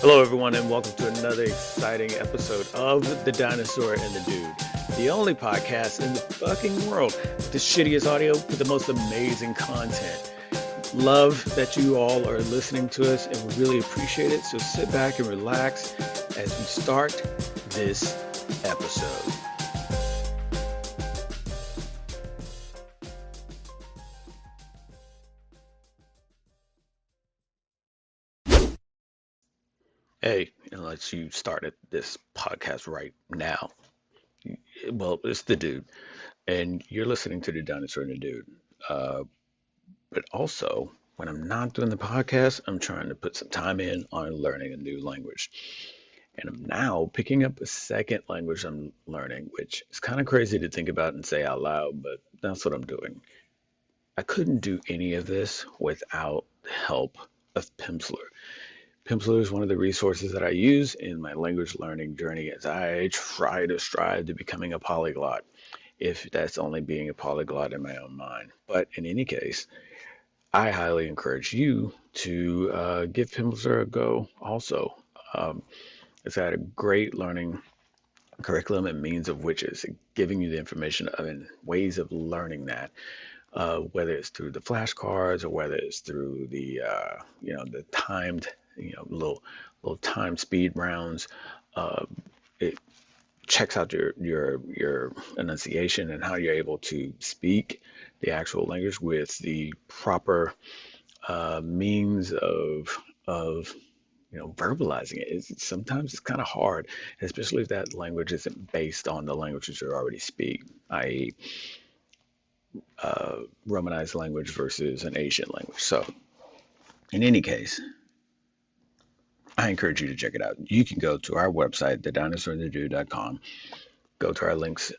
Hello, everyone, and welcome to another exciting episode of The Dinosaur and the Dude, the only podcast in the fucking world with the shittiest audio with the most amazing content. Love that you all are listening to us, and we really appreciate it. So sit back and relax as we start this episode. Hey, unless you started this podcast right now. Well, it's the dude, and you're listening to the Dinosaur and the Dude. Uh, but also, when I'm not doing the podcast, I'm trying to put some time in on learning a new language. And I'm now picking up a second language I'm learning, which is kind of crazy to think about and say out loud, but that's what I'm doing. I couldn't do any of this without the help of PIMSLEUR. PIMSLEUR is one of the resources that I use in my language learning journey as I try to strive to becoming a polyglot, if that's only being a polyglot in my own mind. But in any case, I highly encourage you to give PIMSLEUR a go also. Um, it's had a great learning curriculum and means of which is giving you the information and ways of learning that, whether it's through the flashcards or whether it's through the timed, little time speed rounds. Uh, it checks out your enunciation and how you're able to speak the actual language with the proper means of verbalizing it. Sometimes it's kind of hard, especially if that language isn't based on the languages you already speak, i.e., Romanized language versus an Asian language. So, in any case, I encourage you to check it out. You can go to our website, thedinosaur&thedude.com, go to our links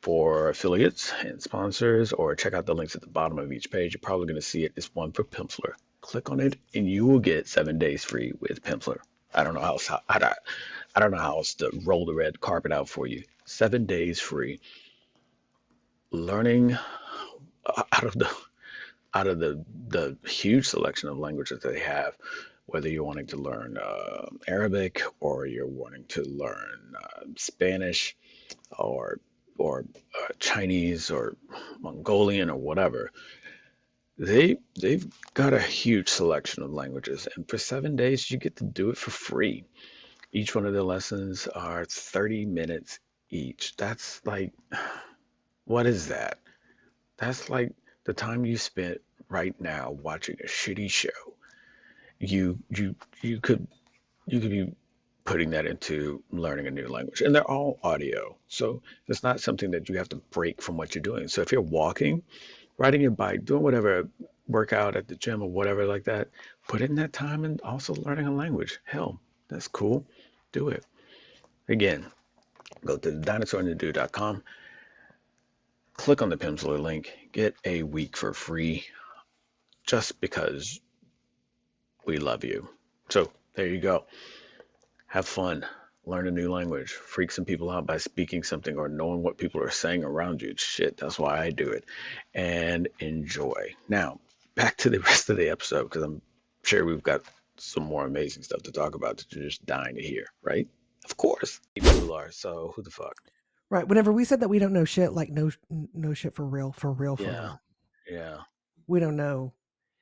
for affiliates and sponsors, or check out the links at the bottom of each page. You're probably going to see it. It's one for PIMSLEUR. Click on it, and you will get 7 days free with PIMSLEUR. I don't know how else, I don't know how else to roll the red carpet out for you. 7 days free. Learning out of the huge selection of languages that they have, whether you're wanting to learn Arabic or you're wanting to learn Spanish or Chinese or Mongolian or whatever. They've got a huge selection of languages, and for 7 days you get to do it for free. Each one of the lessons are 30 minutes each. That's like, what is that? That's like the time you spent right now watching a shitty show. You could be putting that into learning a new language, and they're all audio, so it's not something that you have to break from what you're doing. So if you're walking, riding your bike, doing whatever, workout at the gym or whatever like that, put in that time and also learning a language. Hell, that's cool. Do it. Again, go to dinosaur&thedude.com, click on the PIMSLEUR link, get a week for free just because we love you. So there you go. Have fun. Learn a new language. Freak some people out by speaking something or knowing what people are saying around you. Shit, that's why I do it. And enjoy. Now, back to the rest of the episode because I'm sure we've got some more amazing stuff to talk about that you're just dying to hear, right? Of course. People are, so who the fuck? Right. Whenever we said that we don't know shit, like no shit for real, for real, for Yeah, real. yeah, We don't know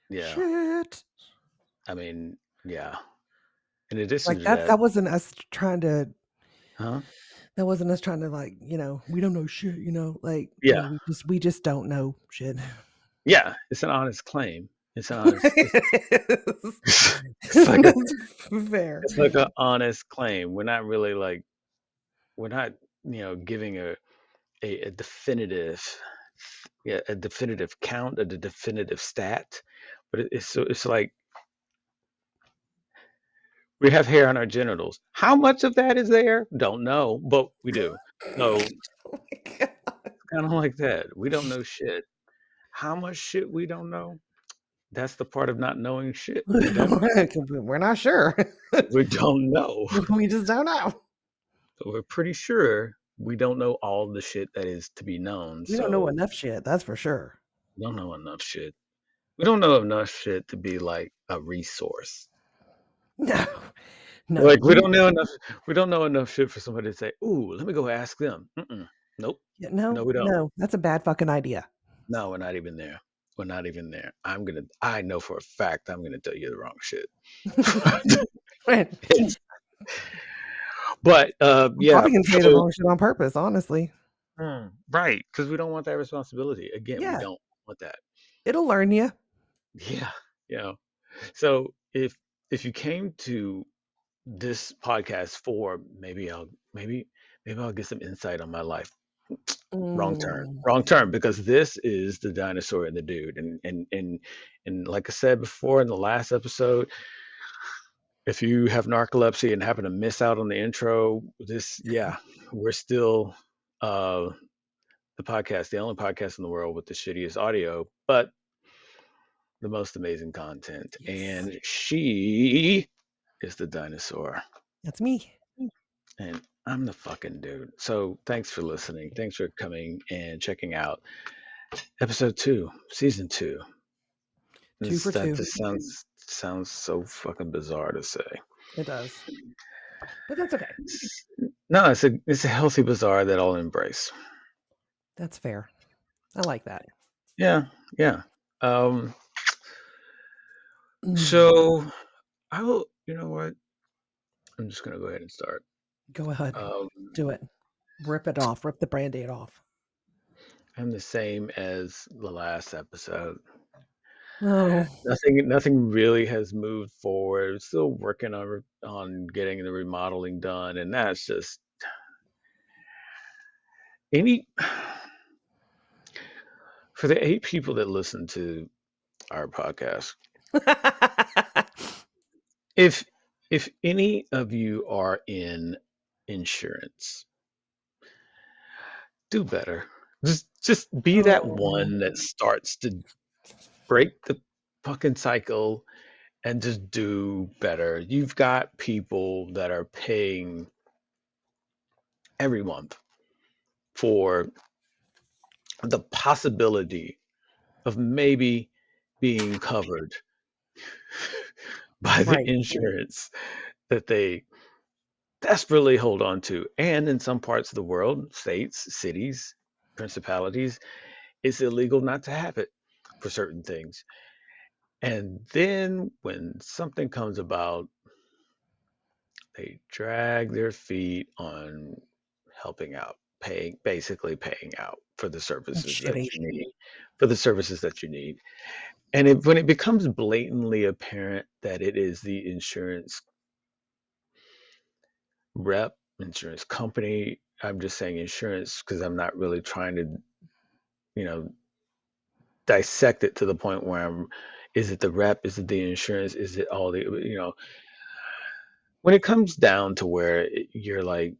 yeah. shit. I mean, yeah. In addition Like to that. that, That wasn't us trying to. huh? That wasn't us trying to we don't know shit. Yeah, We just don't know shit. yeah. It's an honest claim. It's an honest. It's like a Fair. it's like an honest claim. We're not really like we're not giving a definitive, yeah, a definitive count, a definitive stat, but it's like we have hair on our genitals. How much of that is there? Don't know, but we do. So Oh my god. it's kind of like that. We don't know shit. How much shit we don't know? That's the part of not knowing shit. We don't know. We're not sure. We don't know. We just don't know. But we're pretty sure we don't know all the shit that is to be known. We don't know So enough shit. That's for sure. we don't know enough shit. We don't know enough shit to be like a resource. No, no. Like we don't know enough shit for somebody to say, "Ooh, let me go ask them." Mm-mm. Nope. Yeah, No, no, we don't. no. That's a bad fucking idea. No, we're not even there. We're not even there. I know for a fact I'm gonna tell you the wrong shit. Right. But I'm yeah, probably gonna tell you the so wrong shit on purpose, honestly. right, because we don't want that responsibility. Again, we Yeah, don't want that. it'll learn you. Yeah, you know. So if you came to this podcast for maybe I'll get some insight on my life. Wrong turn. Mm. Wrong turn, because this is the dinosaur and the dude. And like I said before in the last episode, if you have narcolepsy and happen to miss out on the intro, we're still uh the only podcast in the world with the shittiest audio, but the most amazing content. Yes, And she is the dinosaur. that's me. And I'm the fucking dude. So thanks for listening. Thanks for coming and checking out episode 2, season 2. Two for That two. just sounds so fucking bizarre to say. It does, but that's okay. No, it's a healthy bizarre that I'll embrace. That's fair. I like that. Yeah, yeah. Um, Mm. so I will. You know what? I'm just gonna go ahead and start. Go ahead, Um, do it. Rip it off. Rip the band-aid off. I'm the same as the last episode. Oh, Nothing really has moved forward. Still working on getting the remodeling done, and that's just any for the 8 people that listen to our podcast. If any of you are in insurance, do better. Just be that oh, one that starts to break the fucking cycle and just do better. You've got people that are paying every month for the possibility of maybe being covered by the right. insurance that they desperately hold on to. And in some parts of the world, states, cities, principalities, it's illegal not to have it for certain things. And then when something comes about, they drag their feet on helping out, basically paying out for the That's services that shitty. you need, for the services that you need. And when it becomes blatantly apparent that it is the insurance rep, insurance company, I'm just saying insurance because I'm not really trying to, you know, dissect it to the point where is it the rep, is it the insurance, is it all when it comes down to where you're like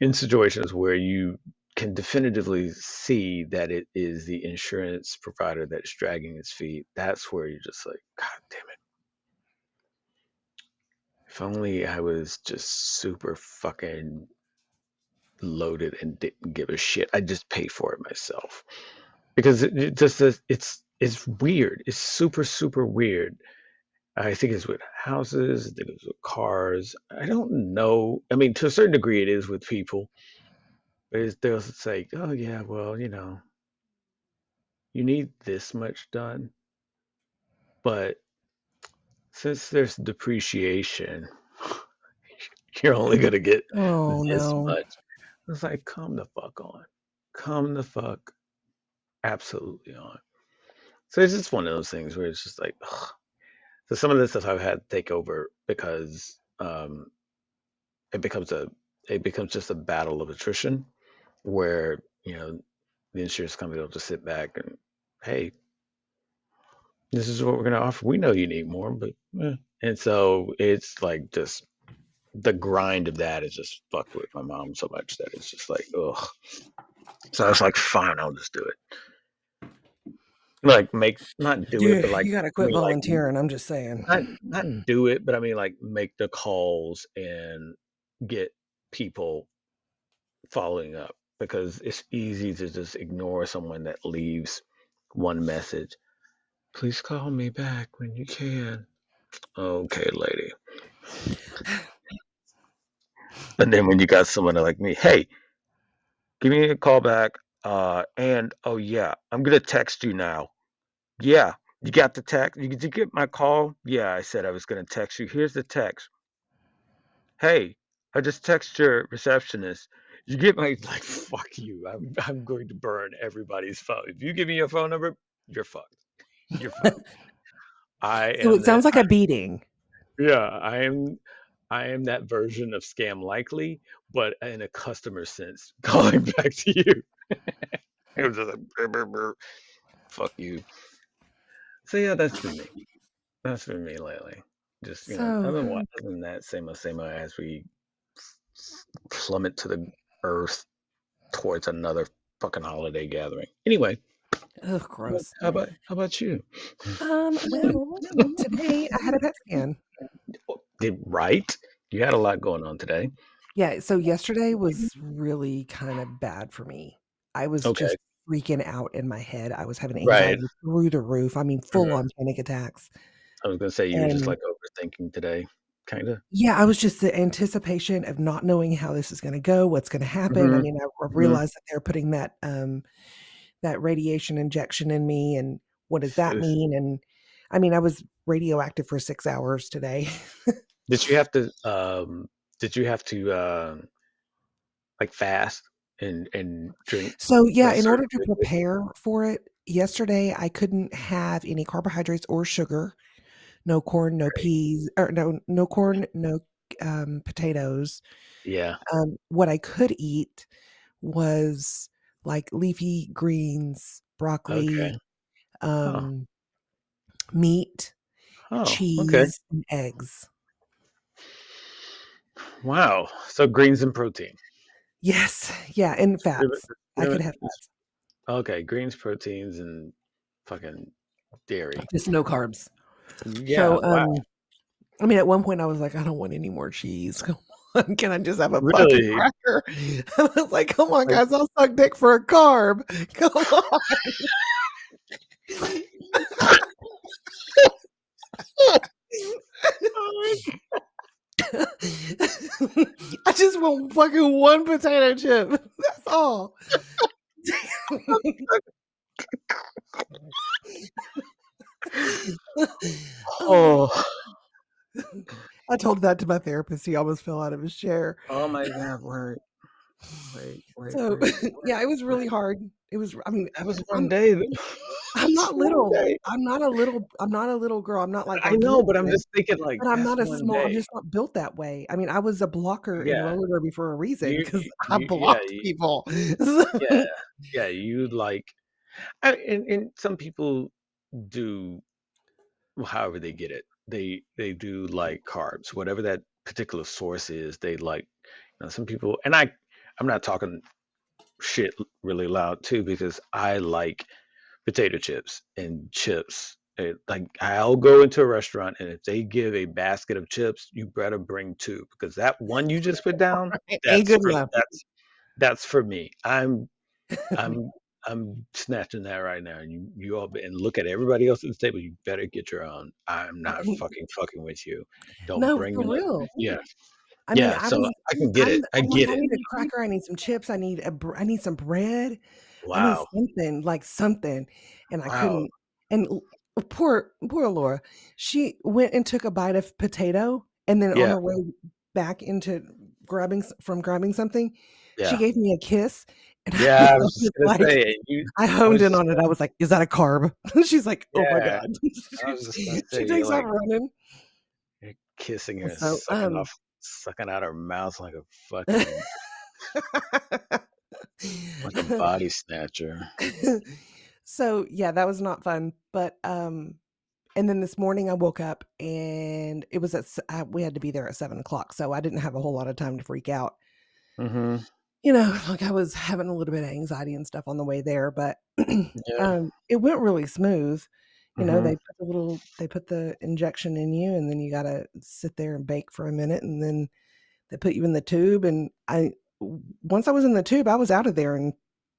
in situations where you can definitively see that it is the insurance provider that's dragging its feet, that's where you're just like, God damn it. If only I was just super fucking loaded and didn't give a shit. I'd just pay for it myself. Because it just it's weird. It's super, super weird. I think it's with houses, I think it's with cars. I don't know. I mean, to a certain degree it is with people. But they'll say, oh yeah, well, you need this much done. But since there's depreciation, you're only gonna get Oh this no. much. It's like, come the fuck on. Come the fuck absolutely on. So it's just one of those things where it's just like, ugh. So some of this stuff I've had to take over because it becomes a it becomes just a battle of attrition where the insurance company will just sit back and, hey, this is what we're going to offer. We know you need more, but and so it's like just the grind of that is just fucked with my mom so much that it's just like, ugh. So I was like, fine, I'll just do it. Like make not do it, You but like you gotta I quit mean like volunteering. I'm just saying. not do it, but I mean like make the calls and get people following up because it's easy to just ignore someone that leaves one message. Please call me back when you can. Okay, lady. And then when you got someone like me, hey, give me a call back. And oh yeah, I'm gonna text you now. Yeah, you got the text. Did you get my call? Yeah, I said I was gonna text you. Here's the text. Hey, I just text your receptionist. You get my like fuck you. I'm going to burn everybody's phone. If you give me your phone number, you're fucked. You're fucked. I So am it that sounds like a beating. yeah, I am that version of scam likely, but in a customer sense, calling back to you. It was just like "Brr, brr, brr, fuck you. So yeah, that's been me. That's been me lately. Just So other than that, same old as we plummet to the earth towards another fucking holiday gathering. Anyway, ugh, gross. how about you? Well, today I had a PET scan. Right? You had a lot going on today. Yeah, so yesterday was really kind of bad for me. I was Okay. just freaking out in my head. I was having Right. anxiety through the roof. I mean, full Mhm. on panic attacks. I was gonna say you were just And like overthinking today, kind of. yeah, I was just the anticipation of not knowing how this is going to go, what's going to happen. I Hmm. mean, I Hmm. realized that they're putting that radiation injection in me, and what does that mean? And I mean, I was radioactive for 6 hours today. Did you have to did you have to like fast and drink So yeah, a in certain order to liquid? prepare for it, yesterday I couldn't have any carbohydrates or sugar, no corn, no Right. peas, or no corn, no potatoes. Yeah. What I could eat was like leafy greens, Okay. broccoli, Oh. um, meat, Oh, okay. cheese, and eggs. Wow. So greens and protein. Yes, yeah, and Really- fats. I could really- have fats, Okay, greens, proteins, and fucking dairy. just no carbs. Yeah, So, wow. I mean, at one point I was like, "I don't want any more cheese. Come on, can I just have a fucking Really? cracker?" I was like, "Come on, Like guys, I'll suck dick for a carb. Come on." I just want fucking one potato chip. That's all. Oh, oh, I told that to my therapist. He almost fell out of his chair. oh my God, wait, wait, wait, So, wait, yeah, it was wait. really hard. It was I mean, That was one I'm day. I'm That's not one little. day. I'm not a little girl. I'm not like I know, but I'm gargantuan, just thinking like but that's one I'm day. just not built that way. I mean, I was a blocker in Yeah, roller derby for a reason you, because you, I you yeah, blocked people. yeah, yeah. You like, and some people do however they get it. They do like carbs, whatever that particular source is. They like, some people, and I'm not talking shit really loud too because I like potato chips and chips. Like I'll go into a restaurant and if they give a basket of chips, you better bring two because that one you just put down, It ain't that's good for enough. that's for me. I'm I'm snatching that right now. And you all and look at everybody else at the table. You better get your own. I'm not fucking with you. Don't No, bring for me no. real. Yeah, I mean, yeah. So I can get it. I I'm like, get "I it. need a cracker, I need some chips, I need some bread, I need Wow, something, like something," and I wow. couldn't and l poor Laura, she went and took a bite of potato, and then on Yeah, her way back into grabbing something, she yeah, gave me a kiss, and yeah. I was just was gonna like say you. I I honed was in just on it, I was like, "Is that a carb?" She's like, "Oh my yeah. god." I was just gonna She say you're takes off like running. you're kissing her, So, sucking out her mouth fucking like a body snatcher. so yeah, that was not fun. But and then this morning I woke up and it was we had to be there at 7 o'clock, so I didn't have a whole lot of time to freak out. Mm-hmm. Like I was having a little bit of anxiety and stuff on the way there, but Yeah. it went really smooth. Mm-hmm. They put the injection in you, and then you gotta sit there and bake for a minute, and then they put you in the tube. And once I was in the tube, I was out of there in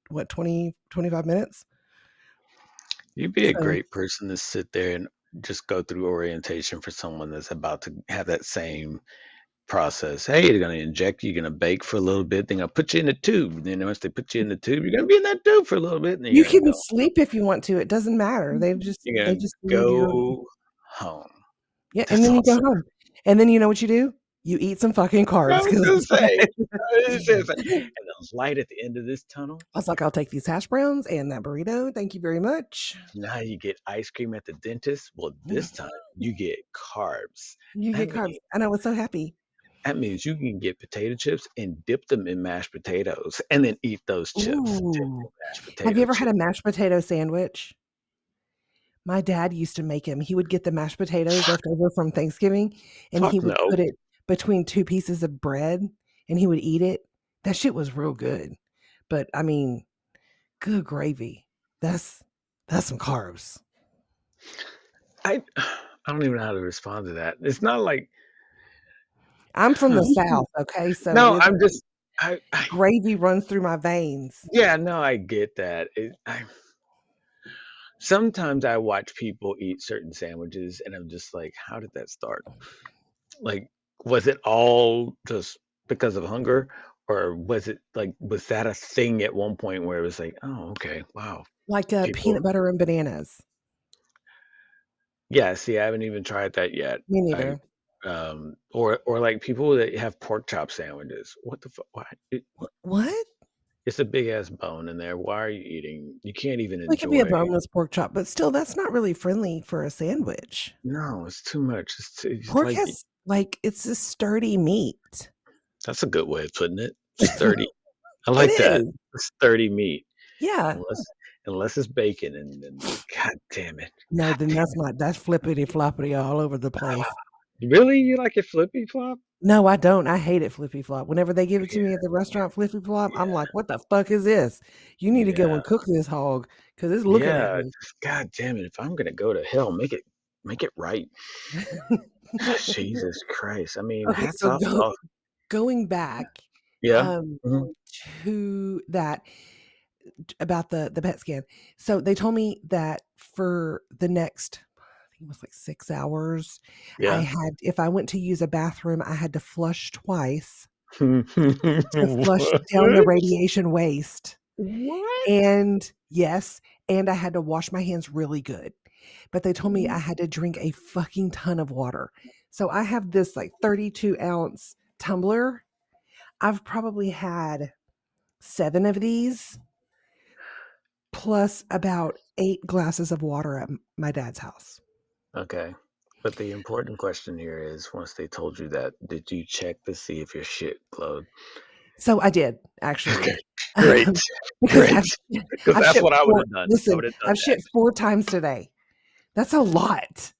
what 20 25 minutes. You'd be a So great person to sit there and just go through orientation for someone that's about to have that same process. Hey, they're going to inject you, you're going to bake for a little bit, they're going to put you in a tube. Then once they put you in the tube, you're going to be in that tube for a little bit, and then You you're going can to go. sleep if you want to. It doesn't matter. You're They going to just need your go home. yeah, and That's then all you I'm go saying. home. And then you know what you do? You eat some fucking I carbs was because going to that's what say, I and the light at the end of this tunnel. I was like, "I'll take these hash browns and that burrito. Thank you very much." Now you get ice cream at the dentist. Well, this time you get carbs. You That get carbs. means And I was so happy. that means you can get potato chips and dip them in mashed potatoes, and then eat those chips. Dip Ooh. in mashed Have you potato ever had chips. a mashed potato sandwich? My dad used to make 'em. He would get the mashed potatoes left over from Thanksgiving, and he Fuck would no. put it between 2 pieces of bread, and he would eat it. That shit was real good. But, I mean, good gravy. That's that's some carbs. I I don't even know how to respond to that. It's not like I'm from the South, okay? So no. it's I'm just I gravy runs through my veins. yeah. No, I get that. Sometimes I watch people eat certain sandwiches, and I'm just like, how did that start? Like, was it all just because of hunger, or was that a thing at one point where it was like, oh, okay, wow, Like, people, peanut butter and bananas. yeah. See, I haven't even tried that yet. Me I neither. or like people that have pork chop sandwiches. What the fuck? Why? What? It's a big ass bone in there. Why are you eating? You can't even Well, it could be a enjoy. boneless pork chop, but still, that's not really friendly for a sandwich. No, it's too much. It's Pork like has like, it's a sturdy meat. that's a good way of putting it. Sturdy. I It like that. is. Sturdy meat. Yeah. Unless unless it's bacon, and then god damn it. No, God then damn that's not that's flippity floppity all over the place. it. Really? You like it flippy flop? No, I don't. I hate it flippy flop. Whenever they give it to Yeah, me at the restaurant flippy flop, I'm like, "What the fuck is this? You need to go yeah, and cook this hog because it's looking at yeah. me." Just god damn it. If I'm gonna go to hell, make it right. Jesus Christ. I mean, Okay, hats so off to all. going back, Yeah. um, Mhm. to that about the PET scan. So they told me that for the next, I think it was like 6 hours, I Yeah. had if I went to use a bathroom, I had to flush twice to flush What? down the radiation waste. What? And yes, and I had to wash my hands really good. But they told me I had to drink a fucking ton of water. So I have this like 32-ounce tumbler. I've probably had 7 of these plus about 8 glasses of water at my dad's house. Okay. But the important question here is, once they told you that, did you check to see if your shit glowed? So I did Okay. actually. Great. Because Great. Because I've that's shit what I would 4 have done. I listen, would have done I've shit 4 times today. That's a lot.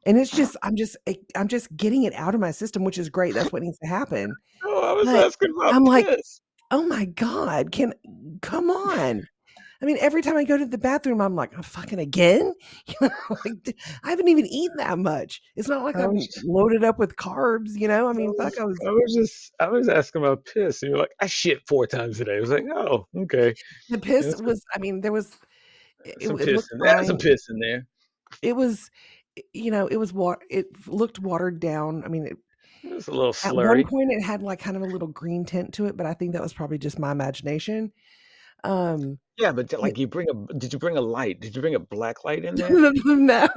And it's just I'm just getting it out of my system, which is great. That's what needs to happen. Oh, I was But asking about I'm like, piss. "Oh my god, can come on." I mean, every time I go to the bathroom, I'm like, "Oh, fucking again?" You know, like, I haven't even eaten that much. It's not like I I'm was loaded up with carbs, you know? I mean, fuck, I was asking about piss. And you're like, I shit 4 times today. I was like, oh, okay. the piss That's was I mean, there was some it piss looked in there. There's some fine. piss in there. It was you know, it looked watered down. I mean, It's a little at one slurry. point, it had, like, kind of a little green tint to it, but I think that was probably just my imagination. Um, Yeah, but it like did you bring a light? Did you bring a black light in there? no.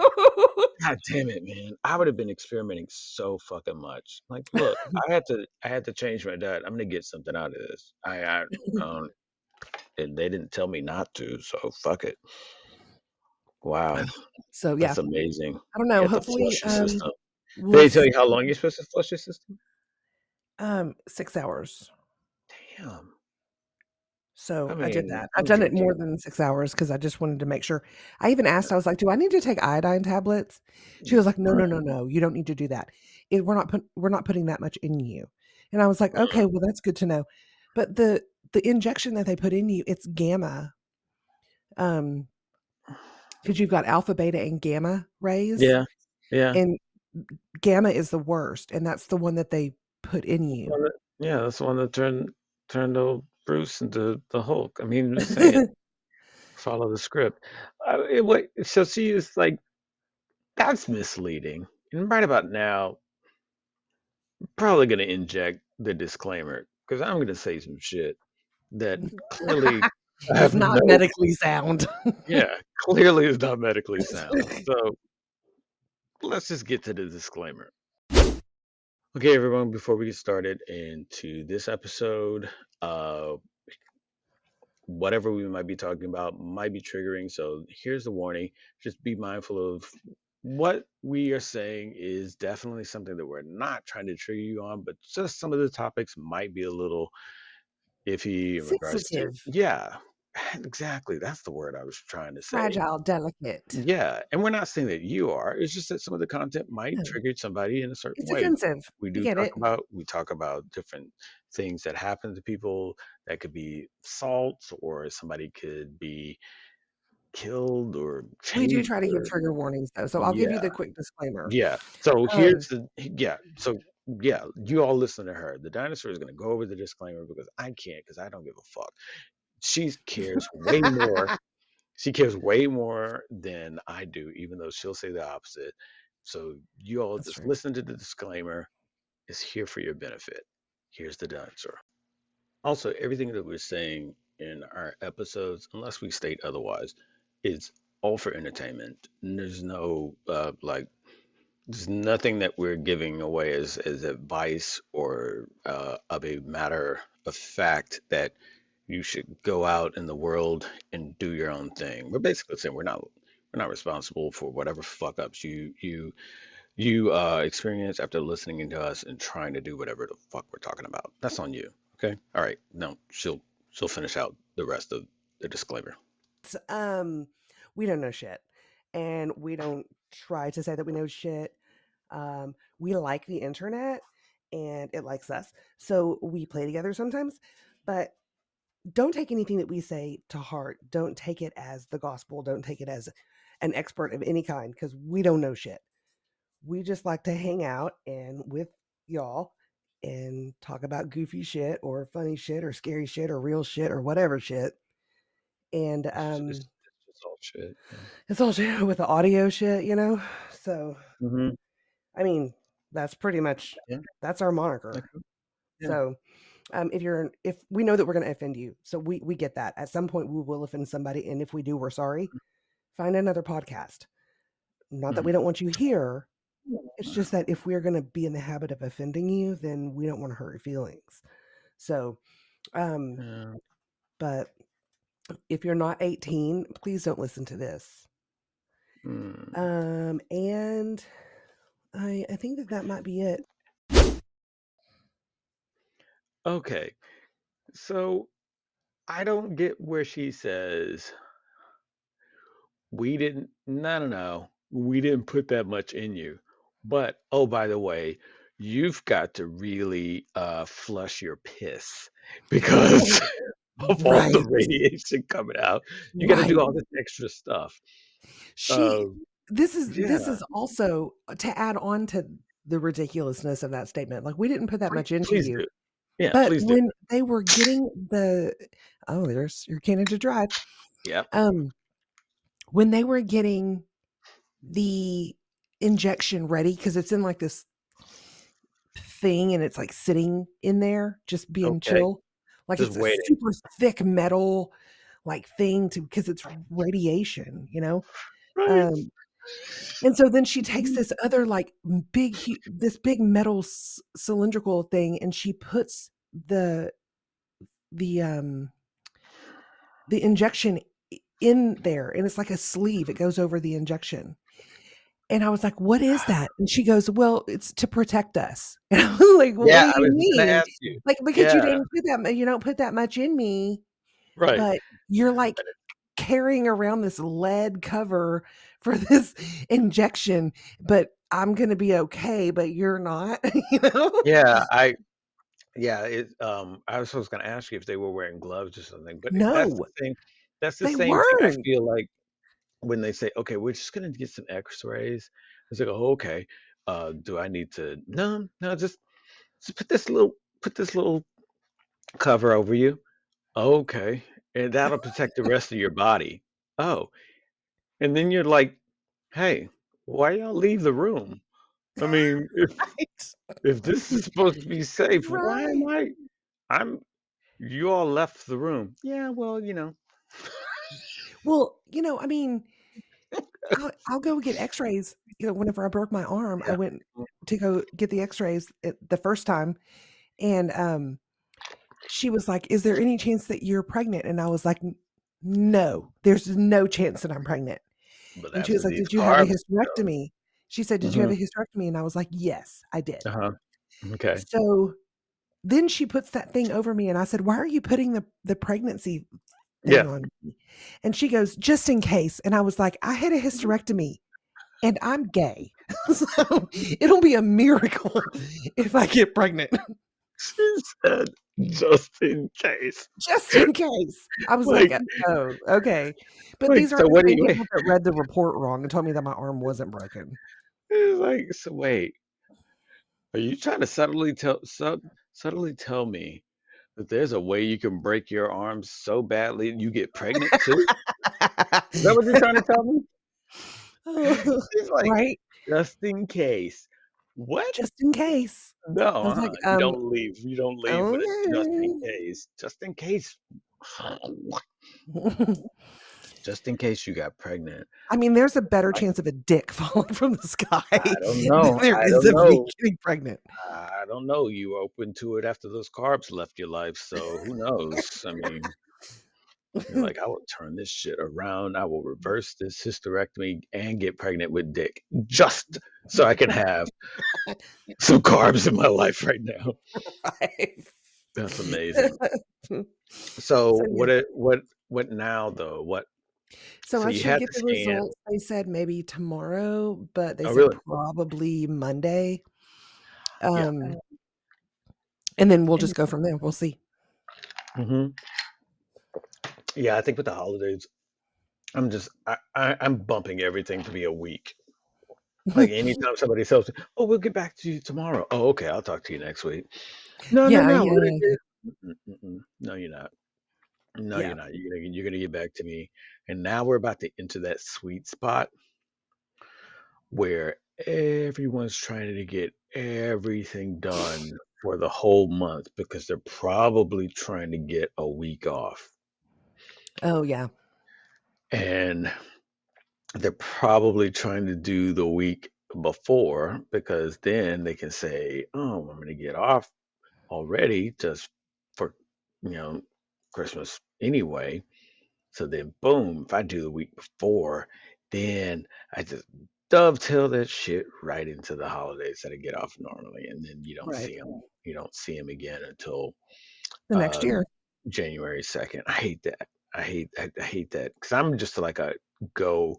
God damn it, man. I would have been experimenting so fucking much. Like, look, I had to change my diet. I'm gonna get something out of this. Um and they didn't tell me not to, so fuck it. Wow, So, yeah, that's amazing. I don't You know, have to hopefully, flush your system. Did we'll they tell see, you how long you're supposed to flush your system? 6 hours. Damn. I So, I did mean, that. I've I'm done it more drinking. than 6 hours because I just wanted to make sure. I even asked, I was like, "Do I need to take iodine tablets?" She was like, "No, no, no, no, you don't need to do that. We're not putting that much in you." And I was like, "Okay, well, that's good to know." But the injection that they put in you, it's gamma, um, because 'cause you've got alpha, beta, and gamma rays, Yeah, yeah. and gamma is the worst, and that's the one that they put in you. Yeah, that's the one that turned old Bruce into the Hulk. I mean, I'm just saying, follow the script. Wait, so she is like that's misleading. And right about now, I'm probably going to inject the disclaimer because I'm going to say some shit that clearly I It's have not no, medically sound. yeah, clearly is not medically sound. So let's just get to the disclaimer. Okay, everyone, before we get started into this episode, uh, whatever we might be talking about might be triggering. So here's the warning. Just be mindful of what we are saying is definitely something that we're not trying to trigger you on, but just some of the topics might be a little iffy in regards to, Sensitive, yeah, exactly. That's the word I was trying to say. fragile, delicate. Yeah, and we're not saying that you are. It's just that some of the content might No, trigger somebody in a certain it's way. offensive. We We do get talk it. about different things that happen to people that could be assaults or somebody could be killed or We do changed try to give or trigger warnings, though, so I'll give you yeah. the quick disclaimer. Yeah. So Um, here's the yeah. So yeah, you all listen to her. The dinosaur is gonna go over the disclaimer because I can't because I don't give a fuck. She cares way more. She cares way more than I do, even though she'll say the opposite. So you all that's just true. listen to the disclaimer. It's here for your benefit. Here's the dinosaur. Also, everything that we're saying in our episodes, unless we state otherwise, is all for entertainment. And there's no there's nothing that we're giving away as advice or of a matter of fact that you should go out in the world and do your own thing. We're basically saying we're not responsible for whatever fuck ups you experience after listening to us and trying to do whatever the fuck we're talking about. That's on you. Okay. All right. No, she'll finish out the rest of the disclaimer. S we don't know shit, and we don't try to say that we know shit. We like the internet, and it likes us, so we play together sometimes, but don't take anything that we say to heart. Don't take it as the gospel. Don't take it as an expert of any kind because we don't know shit. We just like to hang out and with y'all and talk about goofy shit or funny shit or scary shit or real shit or whatever shit. And It's just all shit. Yeah. it's all shit with the audio shit, you know? So, Mm-hmm. I mean, that's pretty much Yeah. that's our moniker. Okay. Yeah. So, if we know that we're going to offend you, so we get that. At some point, we will offend somebody, and if we do, we're sorry. Find another podcast. Not that we Mm-hmm. don't want you here. It's just that if we're going to be in the habit of offending you, then we don't want to hurt your feelings. So, um, Yeah. but if you're not 18, please don't listen to this. Mm. And I think that that might be it. Okay. So I don't get where she says we didn't. No, no, no. We didn't put that much in you. But oh, by the way, you've got to really flush your piss because of all the Right, radiation coming out. You got to do right. all this extra stuff. She Um, this yeah. is also to add on to the ridiculousness of that statement. Like we didn't put that Please, much into please you. do. Yeah, But please do. when they were getting the oh, there's your candidate drive. Yep. Um, when they were getting the injection ready, because it's in like this thing and it's like sitting in there, just being Okay. chill. Like Just it's a waiting. super thick metal like thing to because it's radiation, you know? Right. Um, and so then she takes this other like this big metal cylindrical thing and she puts the um the injection in there and it's like a sleeve. It goes over the injection. And I was like, "What is that?" And she goes, "Well, it's to protect us." And I was like, "Well, what Yeah, do I you was just gonna mean?" ask you. Like, "Because Yeah, you don't put that much in me, right. but you're like carrying around this lead cover for this injection, but I'm gonna be okay, but you're not," you know? Yeah, I was just gonna ask you if they were wearing gloves or something, but No, that's the they same thing I weren't. feel like when they say, "Okay, we're just gonna get some X-rays." It's like, "Oh, okay. Do I need to?" No, no, just put this little cover over you. Okay, and that'll protect the rest of your body. Oh, and then you're like, "Hey." why y'all leave the room? I mean, if this is supposed to be safe, why am Right. I'm you all left the room. Yeah, well, Well, I mean, I'll go get X-rays. Whenever I broke my arm, I yeah. went to go get the X-rays the first time, and she was like, "Is there any chance that you're pregnant?" And I was like, No, there's no chance that I'm pregnant." But And she was after like, these "Did you have a carbs done. hysterectomy?" She said, "Did you have Hmm. a hysterectomy?" And I was like, "Yes, I did." Uh-huh. Okay. So then she puts that thing over me, and I said, "Why are you putting the pregnancy thing Yeah. on me?" And she goes, "Just in case." And I was like, "I had a hysterectomy and I'm gay. So it'll be a miracle if I get pregnant." She said, just in case. Just in case. I was like, Like, "Oh, okay." But these are so the what do same you people that read the report wrong and told me that my arm wasn't broken. it's like, so wait, are you trying to subtly tell me that there's a way you can break your arm so badly you get pregnant too? Is that what you're trying to tell me? It's like, Right? just in case. What? Just in case. No, I was like, you don't leave. You don't leave with a just in "Okay." case. Just in case. Just in case you got pregnant. I mean, there's a better Like, chance of a dick falling from the sky I don't than know. there I is don't of me know. getting pregnant. I don't know. You were open to it after those carbs left your life, so who knows? I mean, you're like, I will turn this shit around. I will reverse this hysterectomy and get pregnant with dick just so I can have some carbs in my life right now. Right. That's amazing. So, So yeah. what now though? What So so I you should had get the the scan. results, they said maybe tomorrow, but they Oh said really? probably Monday. Yeah. Um, and then we'll just go from there. We'll see. Hmm. Yeah, I think with the holidays, I'm bumping everything to be a week. Like anytime somebody tells me, "Oh, we'll get back to you tomorrow." Oh, okay, I'll talk to you next week. No, no, Yeah, no. We're yeah, gonna do. No, you're not. No, you're yeah. not. You're gonna get back to me. And now we're about to enter that sweet spot where everyone's trying to get everything done for the whole month because they're probably trying to get a week off. Oh, yeah. And they're probably trying to do the week before because then they can say, "Oh, I'm going to get off already just for, you know, Christmas anyway." So then, boom, if I do the week before, then I just dovetail that shit right into the holidays that I get off normally, and then you don't Right. see them. You don't see them again until The next uh, year. January 2nd. I hate that. I hate that because I'm just like a go.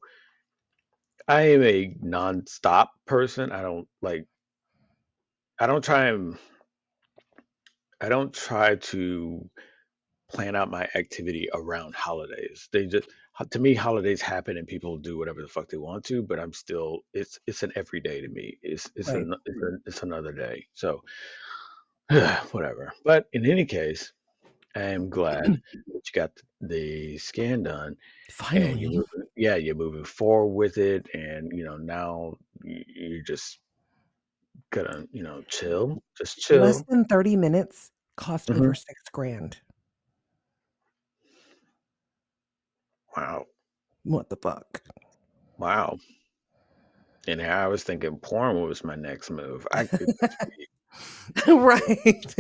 I am a nonstop person. I don't like. I don't try and. I don't try to plan out my activity around holidays. They just to me holidays happen and people do whatever the fuck they want to, but I'm still it's an everyday to me. Right. It's another day. So whatever. But in any case, I am glad that you got the scan done and Finally. you're moving forward with it and now you're just gonna, chill, just Less chill. than 30 minutes cost Hmm. over 6 grand. Wow. What the fuck? Wow. And I was thinking porn was my next move. I could be Right.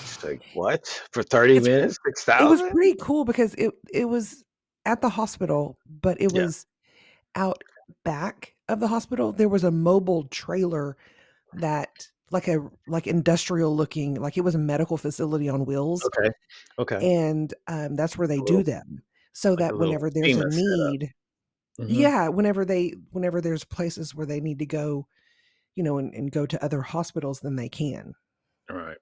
just like, what? For 30 It's minutes, it was 6,000? pretty cool because it was at the hospital, but it Yeah. was out back of the hospital. There was a mobile trailer that like industrial looking, like it was a medical facility on wheels, Okay. Okay. and, that's where they do them. So Like a that little whenever there's a FEMA setup. need. Hmm. Yeah, whenever there's places where they need to go, and go to other hospitals, then they can. All right.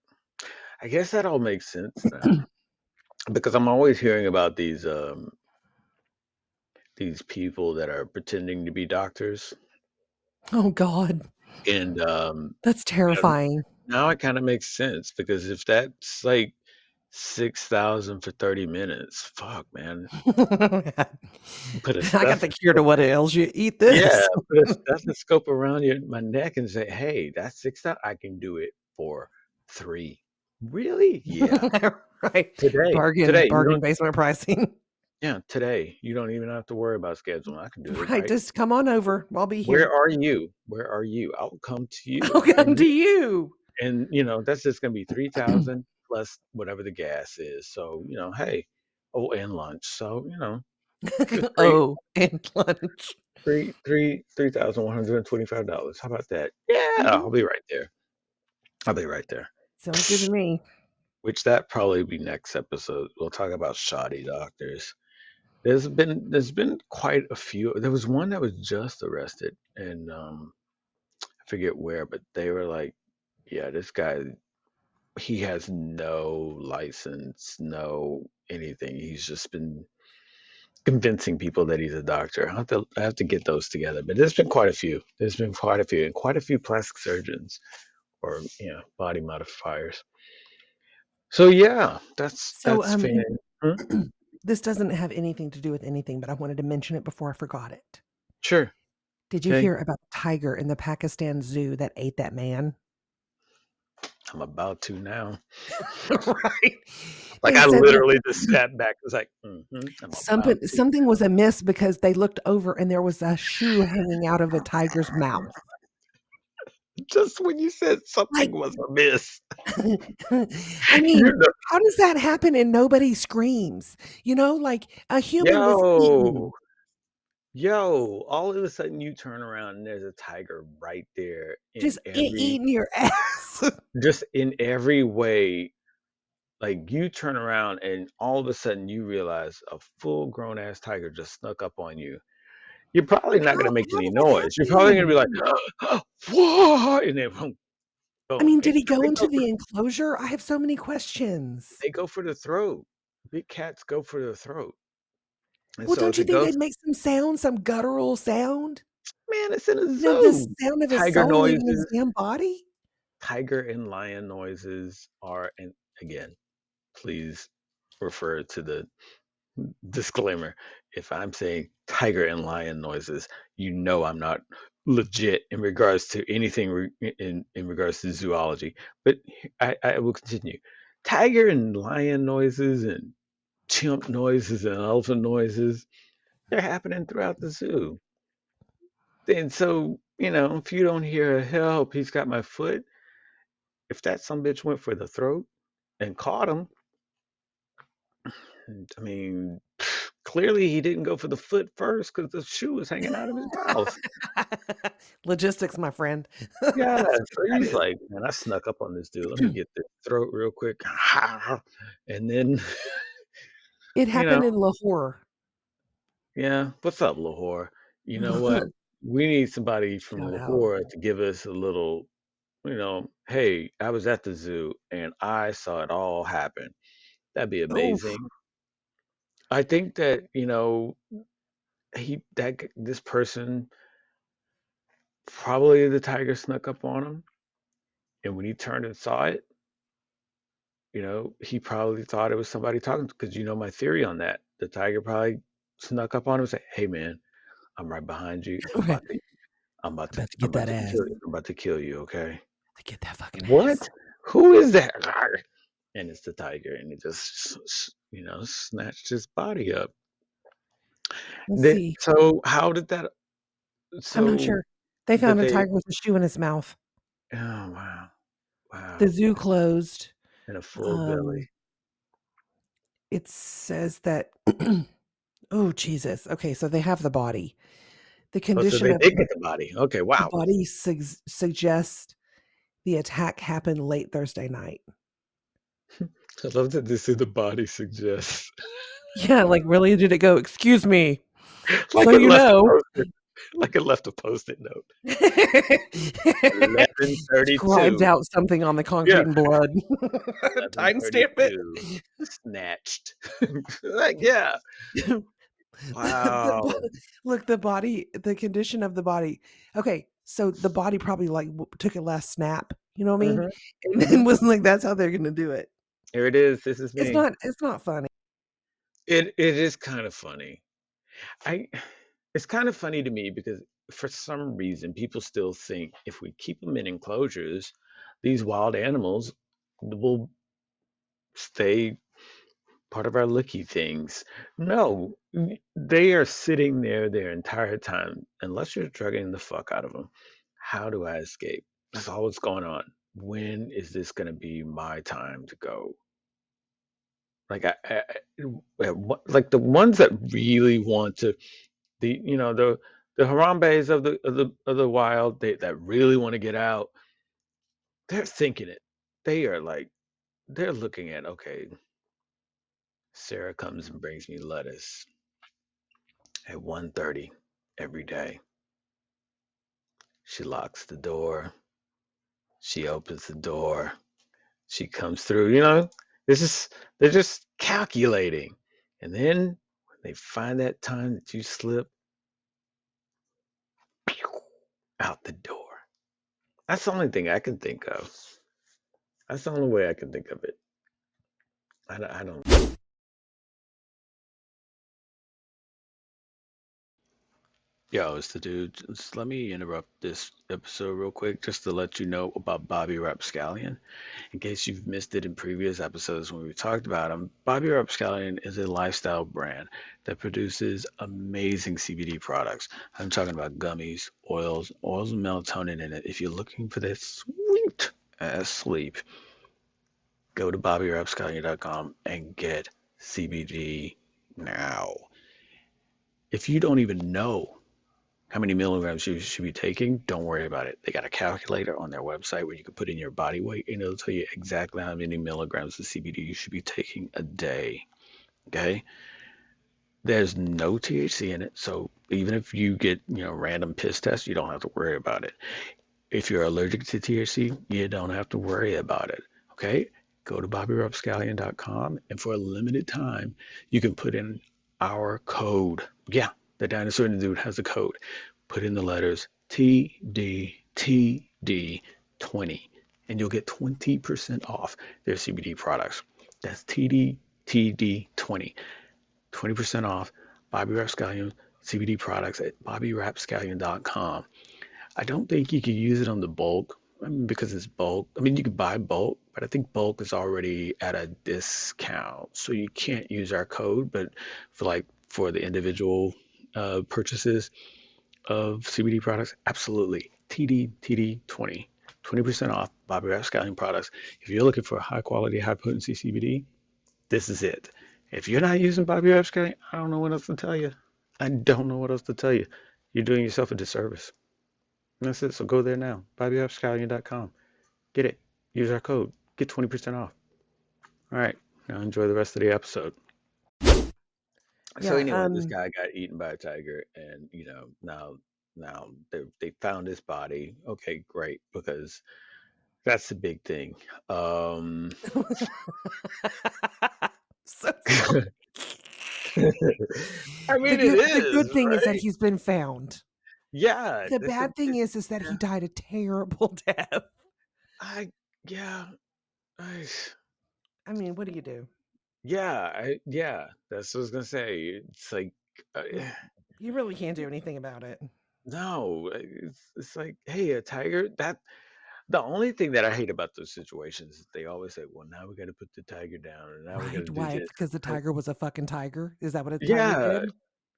I guess that all makes sense now because I'm always hearing about these people that are pretending to be doctors, Oh god, and that's you know, terrifying. now it kind of makes sense because if that's like 6,000 for 30 minutes, fuck, man. Put a I got the cure to what ails you. Eat this. put a stethoscope around my neck and say, "Hey, that's 6,000. I can do it for 3." Really? Yeah. Right. Today, Bargain, today you bargain don't. basement pricing. Yeah, today you don't even have to worry about scheduling. I can do it Right. right. Just come on over. I'll be Where here. are you? Where are you? I'll come to I'll you. come to you. And that's just gonna be 3,000 plus whatever the gas is. So, hey, oh, and lunch. So, just Oh, and lunch. $3,125. How about that? Yeah, Mhm. I'll be right there. I'll be right there. Sounds good to me. Which that probably be next episode. We'll talk about shoddy doctors. There's been quite a few. There was one that was just arrested, and I forget where, but they were like, yeah, this guy, he has no license, no anything. He's just been convincing people that he's a doctor. I have to get those together. But there's been quite a few. There's been quite a few, and quite a few plastic surgeons or body modifiers. So yeah, that's So, that's fan. Hmm? this doesn't have anything to do with anything, but I wanted to mention it before I forgot it. Sure. Did you Okay. hear about the tiger in the Pakistan zoo that ate that man? I'm about to now. Right. Like They I said that literally just sat back. It was like, I'm something about to. something was amiss because they looked over and there was a shoe hanging out of a tiger's mouth. Just when you said something Like, was amiss, I you mean, know, how does that happen and nobody screams? Like a human was eaten, yo, yo, all of a sudden you turn around and there's a tiger right there in just every, eating your ass. just in every way. Like you turn around and all of a sudden you realize a full grown ass tiger just snuck up on you. You're probably not going to make How any did that noise. You're probably going to be happen? like, whoa, and then boom, I boom. mean, did And he go they into go for the enclosure? I have so many questions. they go for the throat. Big cats go for the throat. And Well, so don't if you it think goes, they'd make some sound, some guttural sound? man, it's in a The zoo. sound of his Tiger soul leaving his noises, damn body? tiger and lion noises are, and again, please refer to the disclaimer. If I'm saying tiger and lion noises, I'm not legit in regards to anything in regards to zoology. But I will continue. Tiger and lion noises and chimp noises and elephant noises, they're happening throughout the zoo. And so, if you don't hear a help, he's got my foot. If that some bitch went for the throat and caught him, I mean, clearly he didn't go for the foot first because the shoe was hanging out of his mouth. Logistics, my friend. Yeah, That's so what that he's is. like, man, I snuck up on this dude. Let me get the throat real quick. And then, It you know, happened in Lahore. yeah, what's up, Lahore? You know what? We need somebody from Shout out. Lahore to give us a little, hey, I was at the zoo and I saw it all happen. That'd be Oh, amazing. I think that, this person, probably the tiger snuck up on him. And when he turned and saw it, he probably thought it was somebody talking because my theory on that. The tiger probably snuck up on him and said, "Hey man, I'm right behind you. I'm okay. about to I'm about I'm to about to I'm get about that to ass. kill you. I'm about to kill you, okay?" To get that fucking ass. What? Who is that? And it's the tiger and it just snatched his body up. Let's Then see. so how did that I'm not so sure. They but found a they tiger with a shoe in his mouth. oh wow. The Wow. zoo closed. And a full Um, belly. it says that oh, Jesus. Okay, so they have the body. The Oh, so condition they of did get the body. Okay, the wow. body suggests the attack happened late Thursday night. I love that this is the body suggests. Yeah, like, really? Did it go, "Excuse me, so Like it you left a know." post-it, like it left a post-it note. Scribed 11:32. out something on the Yeah, concrete in blood. Timestamp it. 11:32. Snatched. Like, yeah. The Wow. look, the condition of the body. Okay, so the body probably, like, took a last snap, you know what I mean? Mhm, And then mhm. was like, "That's how they're gonna do it." Here it is. This is me. It's not funny. It is kind of funny. I it's kind of funny to me because for some reason people still think if we keep them in enclosures, these wild animals will stay part of our licky things. No, they are sitting there their entire time unless you're drugging the fuck out of them. How do I escape? That's all what's going on. When is this going to be my time to go? Like like the ones that really want to, the Harambes of the wild, they that really want to get out, they're thinking it. They are like they're looking at, okay, Sarah comes and brings me lettuce at 1:30 every day. She locks the door. She opens the door. She comes through. This is they're just calculating. And then when they find that time that you slip, pew, out the door. That's the only thing I can think of. That's the only way I can think of it. I don't. Yo, it's the dude. Just let me interrupt this episode real quick just to let you know about Bobby Rapscallion. In case you've missed it in previous episodes when we talked about him, Bobby Rapscallion is a lifestyle brand that produces amazing CBD products. I'm talking about gummies, oils with melatonin in it. If you're looking for that sweet ass sleep, go to bobbyrapscallion.com and get CBD now. If you don't even know how many milligrams you should be taking, don't worry about it. They got a calculator on their website where you can put in your body weight and it'll tell you exactly how many milligrams of CBD you should be taking a day. Okay? There's no THC in it, so even if you get, random piss tests, you don't have to worry about it. If you're allergic to THC, you don't have to worry about it. Okay? Go to bobbyrupscallion.com and for a limited time, you can put in our code. Yeah, the dinosaur and the dude has a code. Put in the letters TDTD20 and you'll get 20% off their CBD products. That's TDTD20. 20% off Bobby Rapscallion CBD products at bobbyrapscallion.com. I don't think you can use it on the bulk. I mean, because it's bulk. I mean, you can buy bulk, but I think bulk is already at a discount, so you can't use our code. But for the individual purchases of CBD products, absolutely. TD20, 20% off Bobby Rapscallion products. If you're looking for high quality, high potency CBD, this is it. If you're not using Bobby Rapscallion, I don't know what else to tell you. I don't know what else to tell you. You're doing yourself a disservice. And that's it. So go there now. BobbyUpScallion.com. Get it. Use our code. Get 20% off. All right. Now enjoy the rest of the episode. So Yeah, anyway, this guy got eaten by a tiger, and now they found his body. Okay, great, because that's the big thing. so sorry. I The mean, it good is thing is that right. he's been found. Yeah, The it's a, bad thing it's is that yeah. he died a terrible death. I yeah. I, I mean, what do you do? yeah. That's what I was gonna say. It's like. Uh, You really can't do anything about it. No, it's like, hey, a tiger. The only thing that I hate about those situations is they always say, well, now we got to put the tiger down, and now we got to Right, do why? this. Because the Like, tiger was a fucking tiger? Is that what a tiger yeah, did?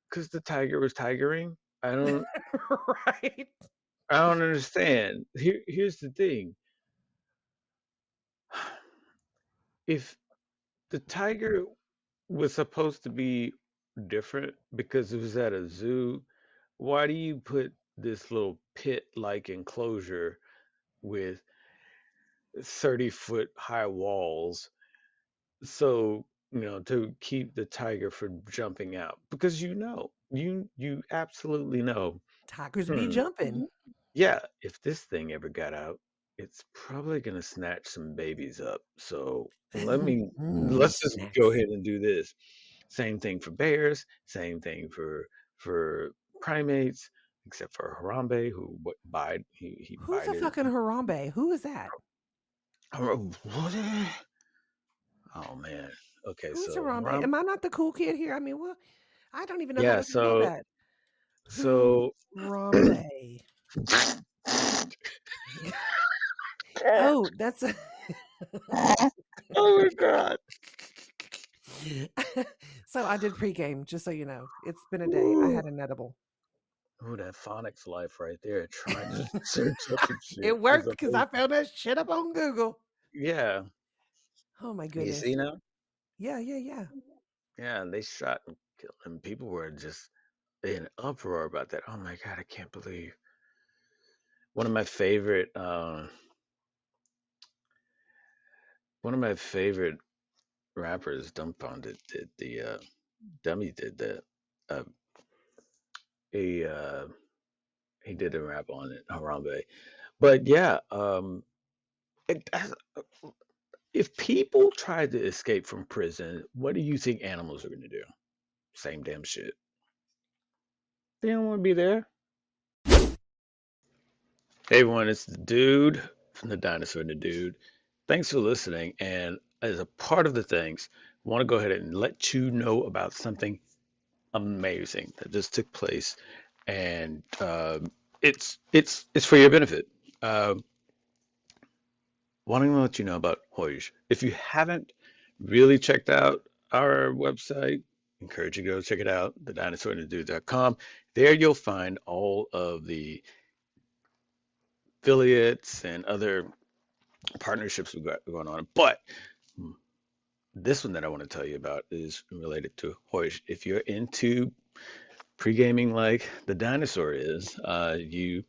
because the tiger was tigering. I don't, Right. I don't understand. Here's the thing: if the tiger was supposed to be different because it was at a zoo, why do you put this little pit-like enclosure with 30-foot high walls so to keep the tiger from jumping out because you absolutely know, Tigers be hmm, jumping. yeah, if this thing ever got out, it's probably going to snatch some babies up. So let's just go Snacks. ahead and do this. Same thing for bears, same thing for primates, except for Harambe, who bide he Who's a bided. fucking Harambe? Who is that? What? Oh man. Okay, Who's so Harambe? Harambe. Am I not the cool kid here? I mean, what? I don't even know how Yeah, to spell so that. so Harambe. Oh, that's a oh my God. so I did pregame, just so you know. It's been a day. I Ooh. had an edible. Ooh, that phonics life right there. Trying to search up some shit It is worked because I amazing. found that shit up on Google. Yeah. Oh my You goodness. see now? Yeah, yeah, yeah. Yeah, and they shot and killed and people were just in uproar about that. Oh my God, I can't believe. One of my favorite one of my favorite rappers, Dumbfounded, did the Dummy did that. Uh, he uh, he did a rap on it, Harambe. But yeah, it, if people try to escape from prison, what do you think animals are going to do? Same damn shit. They don't want to be there. Hey everyone, it's the dude from the Dinosaur and the Dude. Thanks for listening. And as a part of the things, I want to go ahead and let you know about something amazing that just took place, and it's for your benefit. Uh, Wanting to let you know about Hoyge. If you haven't really checked out our website, encourage you to go check it out, thedinosaur&thedude.com. There you'll find all of the affiliates and other partnerships we've got going on. But this one that I want to tell you about is related to Hoyge. If you're into pre-gaming like the dinosaur is, you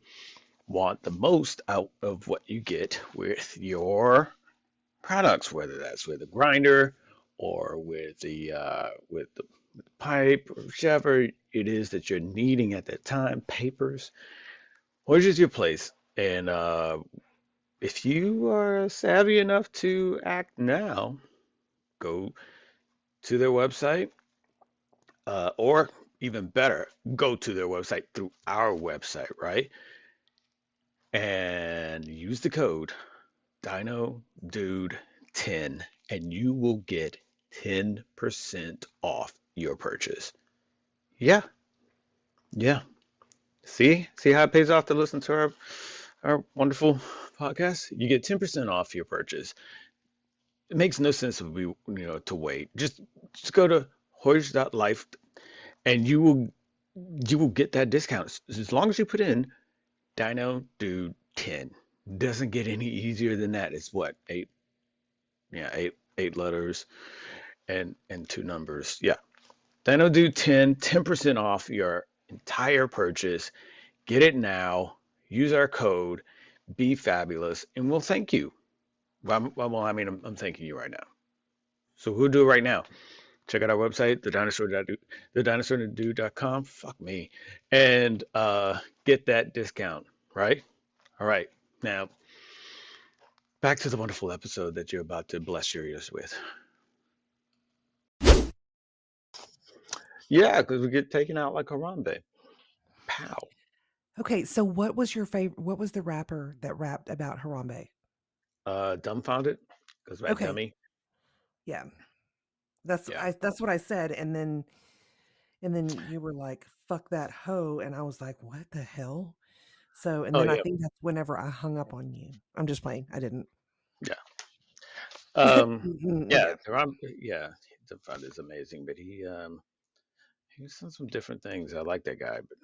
want the most out of what you get with your products, whether that's with a grinder or with the pipe or whichever it is that you're needing at that time, papers, or just your place. And if you are savvy enough to act now, go to their website, or even better, go to their website through our website, right? And use the code Dino Dude 10 and you will get 10% off your purchase. Yeah, yeah. See how it pays off to listen to our wonderful podcast? You get 10% off your purchase. It makes no sense to be, to wait. Just go to Hoyge.life and you will get that discount as long as you put in Dino Dude 10. Doesn't get any easier than that. It's what, eight? Yeah, eight letters and two numbers. Yeah. Then I'll do 10% off your entire purchase. Get it now. Use our code. Be fabulous, and we'll thank you. Well, I mean, I'm thanking you right now. So who'll do it right now? Check out our website, thedinosaur.com. Fuck me, and get that discount. Right? All right. Now back to the wonderful episode that you're about to bless your ears with. Yeah, because we get taken out like Harambe. Pow. Okay, so what was your favorite? What was the rapper that rapped about Harambe? Dumbfounded goes by Okay, dummy. yeah, Yeah. that's what I said, and then you were like, "Fuck that hoe," and I was like, "What the hell?" So, and Oh then I yeah. think that's whenever I hung up on you. I'm just playing. I didn't. Yeah. Yeah. Yeah. Yeah. Dumbfounded is amazing, but he's done some different things. I like that guy, but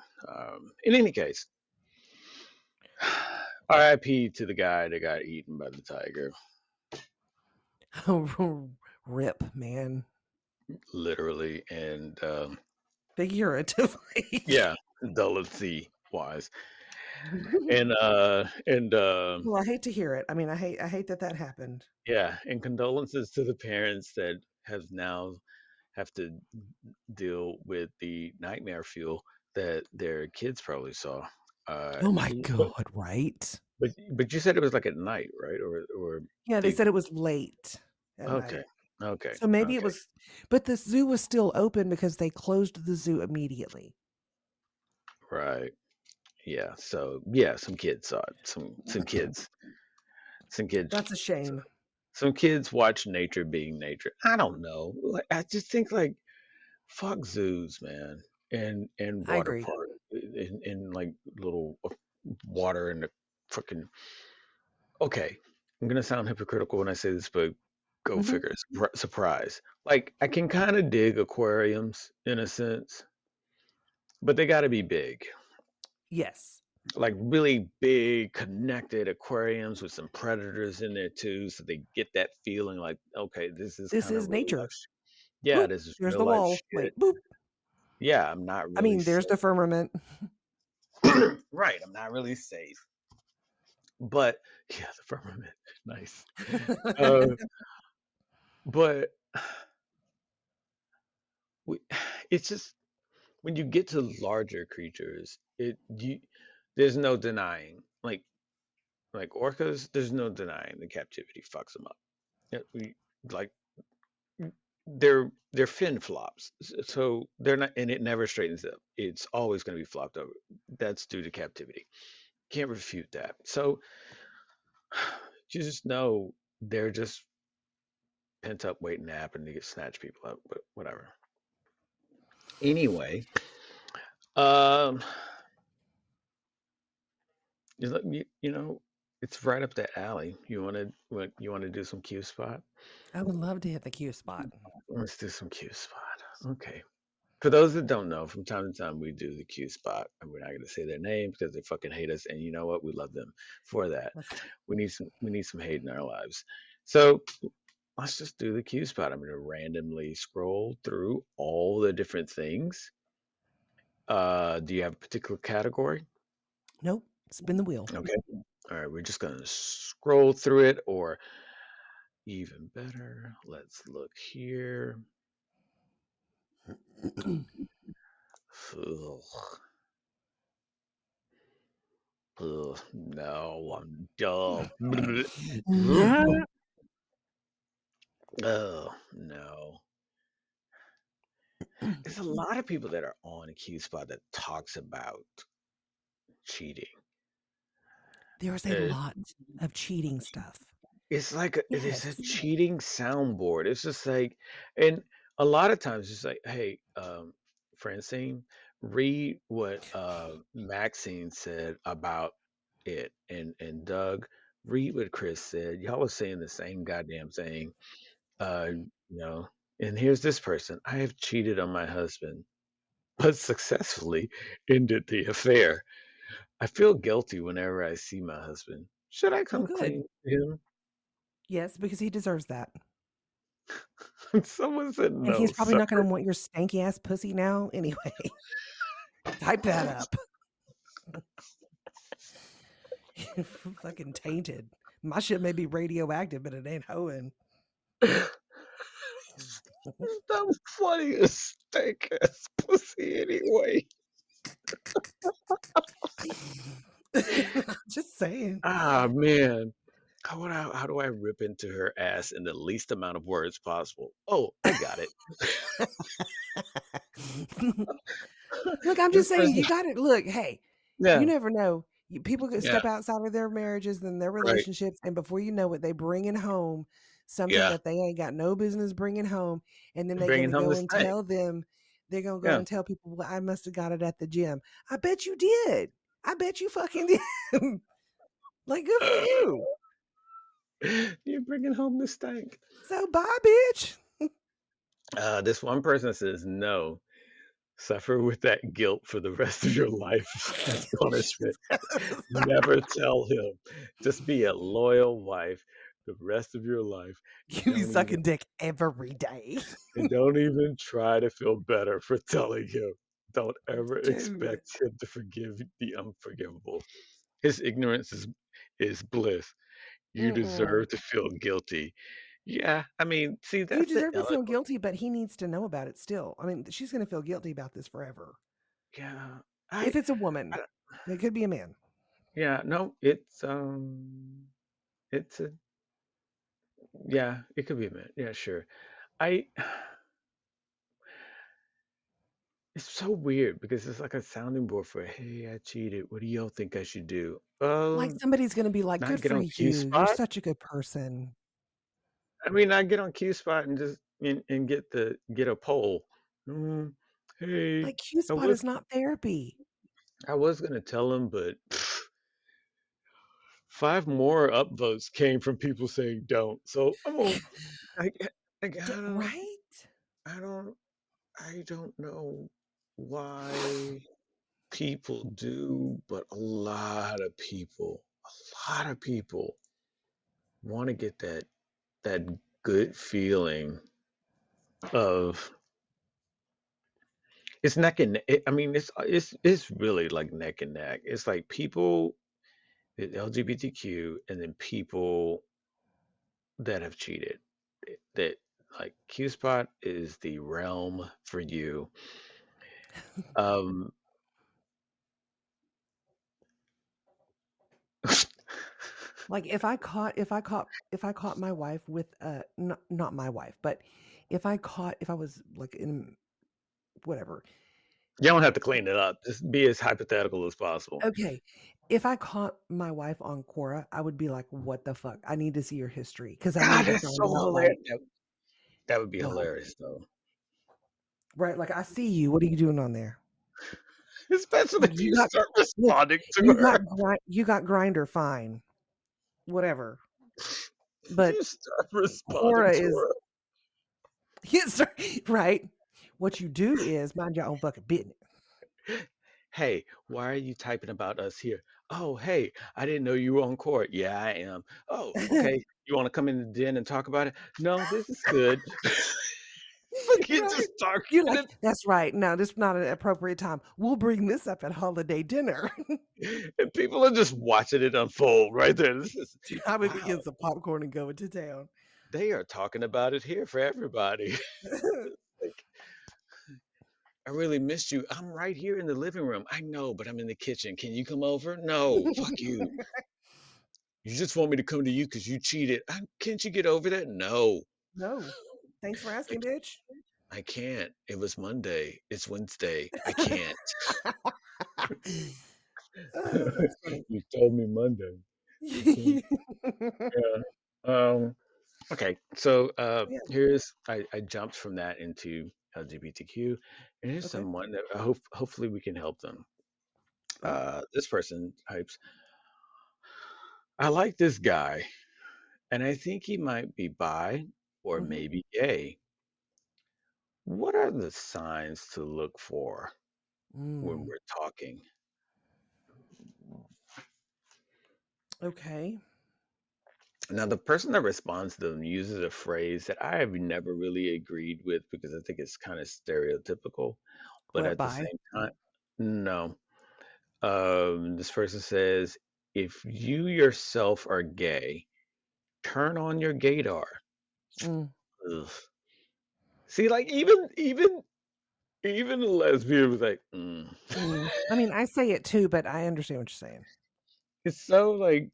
in any case, R.I.P. to the guy that got eaten by the tiger. Rip, man. Literally, and Figuratively. yeah, condolency wise, and Well, I hate to hear it. I mean, I hate that that happened. yeah, and condolences to the parents that have to deal with the nightmare fuel that their kids probably saw. Oh my He, god, right? but you said it was like at night, right? Or Yeah, they they said it was late at okay, night. okay, So maybe it okay, was, but the zoo was still open because they closed the zoo immediately. right, yeah. So yeah, some kids saw it. Some kids, That's a shame. some kids watch nature being nature. I don't know. Like I just think like fuck zoos, man, and I water agree. park, in like little water in the fucking. Okay, I'm gonna sound hypocritical when I say this, but go Mhm. figure. Surprise. Like I can kind of dig aquariums in a sense, but they got to be big, Yes. like really big connected aquariums with some predators in there too, so they get that feeling like, okay, this is This kind of is real nature. life. Yeah, Boop, this is there's real the life wall. shit. Wait, boop. Yeah, I'm not I really mean, there's the safe. firmament. Right, I'm not really safe. But yeah, the firmament, nice. Uh, but we, it's just when you get to larger creatures, there's no denying. Like orcas, there's no denying the captivity fucks them up. Like they're fin flops, so they're not, and it never straightens up. It's always going to be flopped over. That's due to captivity. Can't refute that. So you just know they're just pent up waiting to happen to get snatch people up, but whatever. Anyway, um, you know, it's right up that alley. You want to do some Q spot? I would love to hit the Q spot. Let's do some Q spot. Okay. For those that don't know, from time to time we do the Q spot, and we're not going to say their name because they fucking hate us. And you know what? We love them for that. Let's We need some hate in our lives. So let's just do the Q spot. I'm going to randomly scroll through all the different things. Do you have a particular category? nope. Spin the wheel. Okay. All right. We're just going to scroll through it, or even better, let's look here. Ugh. Ugh, no, I'm dumb. Oh, no. There's a lot of people that are on a Q spot that talks about cheating. There's a Uh, lot of cheating stuff. it's a Yes. cheating soundboard. It's just like, and a lot of times it's like, hey, Francine, read what Maxine said about it, and Doug, read what Chris said. Y'all was saying the same goddamn thing. You know, and here's this person. I have cheated on my husband, but successfully ended the affair. I feel guilty whenever I see my husband. Should I Oh, come good. clean to Yes, because he deserves that. him? Someone said And no, he's probably not sucker. gonna want your stanky ass pussy now anyway. Type that up. Fucking tainted. My shit may be radioactive, but it ain't hoeing. That was funny as steak ass pussy anyway. Just saying. Ah man. How do I rip into her ass in the least amount of words possible? Oh, I got it. Look, I'm just This saying, person, you got it. Look, hey, you yeah, never know. People could yeah, step outside of their marriages and their right. relationships, and before you know it, they bring in home something Yeah. that they ain't got no business bringing home, and then they're Bringing gonna home go the and stank. tell them, they're gonna go Yeah. and tell people, well, I must have got it at the gym. I bet you did. I bet you fucking did. Like, good for you. You're bringing home the stank. So bye, bitch. This one person says no. Suffer with that guilt for the rest of your life as punishment. Never tell him. Just be a loyal wife the rest of your life. You be sucking dick every day. And don't even try to feel better for telling him. Don't ever Dude. expect him to forgive the unforgivable. His ignorance is bliss. You Mm-mm. deserve to feel guilty. Yeah, I mean, see, You that's the deserve to feel eloquent. guilty, but he needs to know about it still. I mean, she's gonna feel guilty about this forever. Yeah, If it's a I woman, don't- it could be a man. yeah, no, it's a yeah, it could be a man. Yeah, sure. I It's so weird because it's like a sounding board for, hey, I cheated. What do y'all think I should do? Like somebody's gonna be like, Not "Good get for on Q you. You're spot. such a good person." I mean, not get on Q spot and just and get a poll. Mm, hey, Like, Q I spot was is not therapy. I was gonna tell him, but five more upvotes came from people saying don't. So I'm gonna, I, I, I don't, Right? I don't, I don't know why people do, but a lot of people want to get that good feeling of it's neck and I mean it's really like neck and neck. It's like people LGBTQ and then people that have cheated. That like Q spot is the realm for you. Um Like, if I caught my wife with, not my wife, but if I was, like, in whatever. you don't have to clean it up. Just be as hypothetical as possible. Okay, if I caught my wife on Quora, I would be like, "What the fuck? I need to see your history because I God, need to that's so find out, hilarious. like, That would be what?" hilarious though. Right, like, "I see you. What are you doing on there?" Especially Like, if you start look, responding to her. you got Grinder, fine, whatever, but You start responding Quora to is her. yes, right? What you do is mind your own fucking business. Hey, why are you typing about us here? Oh, hey, I didn't know you were on court. Yeah, I am. Oh, okay. You want to come in the den and talk about it? No, this is good. Look, you Right? just start You're like, and, "That's right. No, this is not an appropriate time. We'll bring this up at holiday dinner." and people are just watching it unfold right there. This is I would wow. get some popcorn and go into town. They are talking about it here for everybody. Like, I really missed you. I'm right here in the living room. I know, but I'm in the kitchen. Can you come over? No, fuck you. You just want me to come to you because you cheated. Can't you get over that? No, No. Thanks for I, asking, bitch. I can't. It was Monday. It's Wednesday. I can't. Oh, that's funny. You told me Monday. I can't. Yeah. Okay. So Yeah, I jumped from that into LGBTQ, and here's okay. someone that hopefully we can help them. Oh, This person types, I like this guy, and I think he might be bi or mhm, maybe gay. What are the signs to look for when mm, we're talking? okay. Now, the person that responds to them uses a phrase that I have never really agreed with because I think it's kind of stereotypical, but What, at the bye? same time, no. This person says, if you yourself are gay, turn on your gaydar. Mm, Ugh. See, like even a lesbian was like, mm. I mean, I say it too, but I understand what you're saying. It's so like,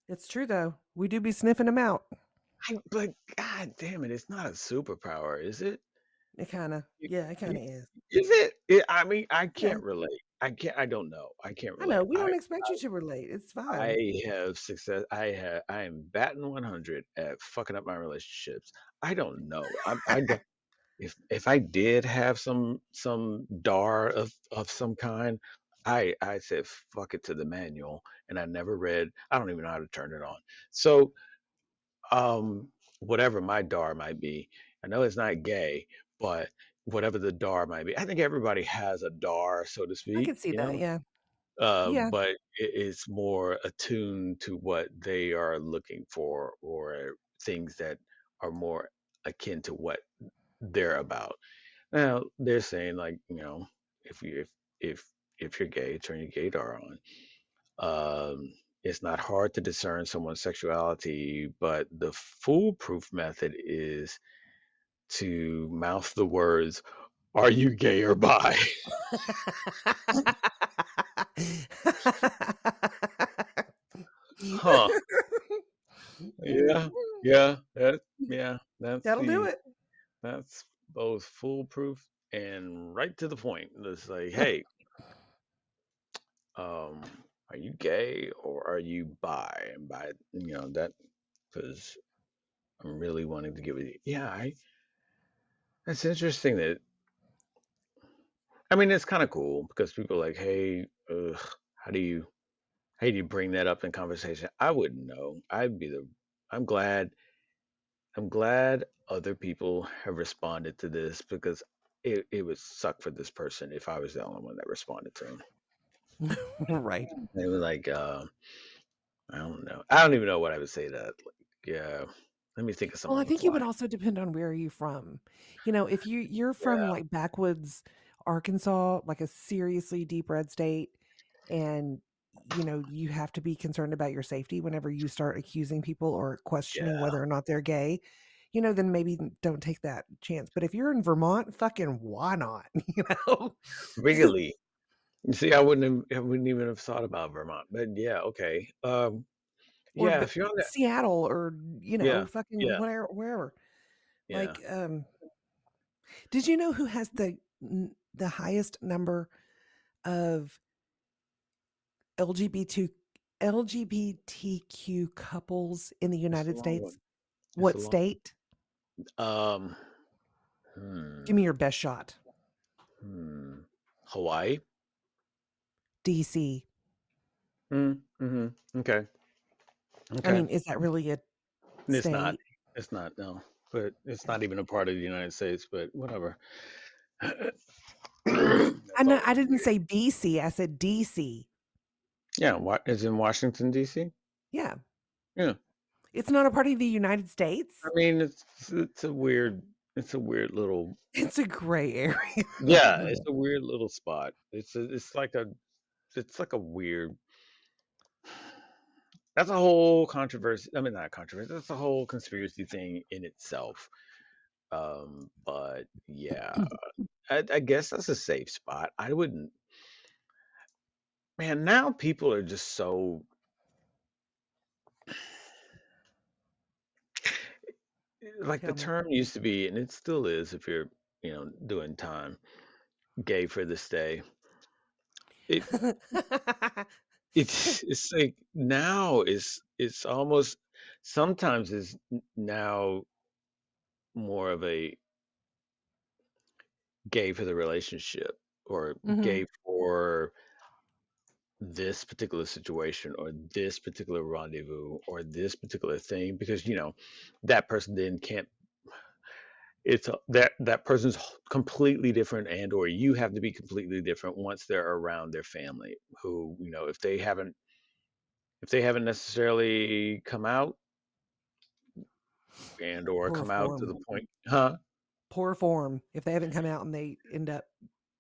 It's true, though. We do be sniffing them out. but god damn it, it's not a superpower, is it? It kinda Y- yeah, it y- kinda is. Is it? I mean, I Yeah, can't relate. I can't. I don't know. I can't I relate. know. We don't expect you to relate. It's fine. I have success. I am batting 100 at fucking up my relationships. I don't know. I don't. If I did have some dar of some kind, I said fuck it to the manual, and I never read. I don't even know how to turn it on. So whatever my dar might be, I know it's not gay, but whatever the dar might be, I think everybody has a dar, so to I speak. can see that, yeah. Yeah, But it's more attuned to what they are looking for or things that are more akin to what they're about. Now they're saying like, if you if you're gay, turn your gaydar on. It's not hard to discern someone's sexuality, but the foolproof method is to mouth the words, "Are you gay or bi?" Huh? Yeah, yeah, that's That'll do it. that's both foolproof and right to the point. It's like, hey, um, are you gay or are you bi? And by that because I'm really wanting to give it. Yeah, It's interesting that I mean it's kind of cool because people are like, hey, how do you how do you bring that up in conversation? I wouldn't know. I'd be the. I'm glad. I'm glad other people have responded to this because it would suck for this person if I was the only one that responded to him. Right. They were like, I don't know. I don't even know what I would say to that. Like, yeah, let me think of Well, something I on the think it fly. would also depend on where you're from. If you're from, Yeah, like, backwoods Arkansas, like a seriously deep red state, and, you have to be concerned about your safety whenever you start accusing people or questioning yeah, whether or not they're gay, then maybe don't take that chance. But if you're in Vermont, fucking why not, you know? really. You see, I wouldn't even have thought about Vermont, but yeah, okay. Or Yeah, if you're on that, Seattle or, yeah, fucking yeah, whatever wherever. yeah. Like, did you know who has the highest number of LGBT LGBTQ couples in the It's a United long States? one. It's a What long state? one. Give me Hmm, your best shot. hmm. Hawaii. DC. Mm, mm-hmm. Okay. I Okay. mean, is that really a It's not. state? It's not. No. But it's not even a part of the United States. But whatever. That's I always didn't weird. say BC, I said DC. Yeah. What is in Washington D.C.? Yeah. Yeah. It's not a part of the United I States. mean, it's a weird. It's a weird little. It's a gray area. Yeah. It's a weird little spot. It's like a. It's like a weird. That's a whole controversy. I mean, not controversy. That's a whole conspiracy thing in itself. But yeah, I guess that's a safe spot. I wouldn't. Man, now people are just so like the Tell me. term used to be, and it still is if you're, doing time, gay for this day. It it's like now it's almost sometimes is now more of a gay for the relationship or Mhm. gay for this particular situation or this particular rendezvous or this particular thing because that person then can't that person's completely different and or you have to be completely different once they're around their family who if they haven't necessarily come out and or Poor come out to form. the point huh Poor form if they haven't come out and they end up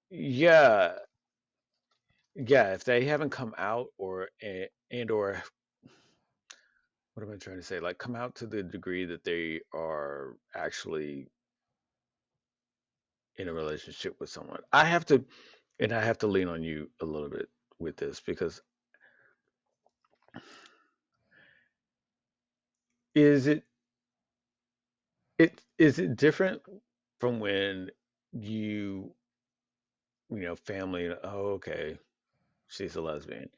yeah yeah if they haven't come out or and or what am I trying to say like come out to the degree that they are actually in a relationship with someone I have to lean on you a little bit with this because is it different from when you family oh okay she's a lesbian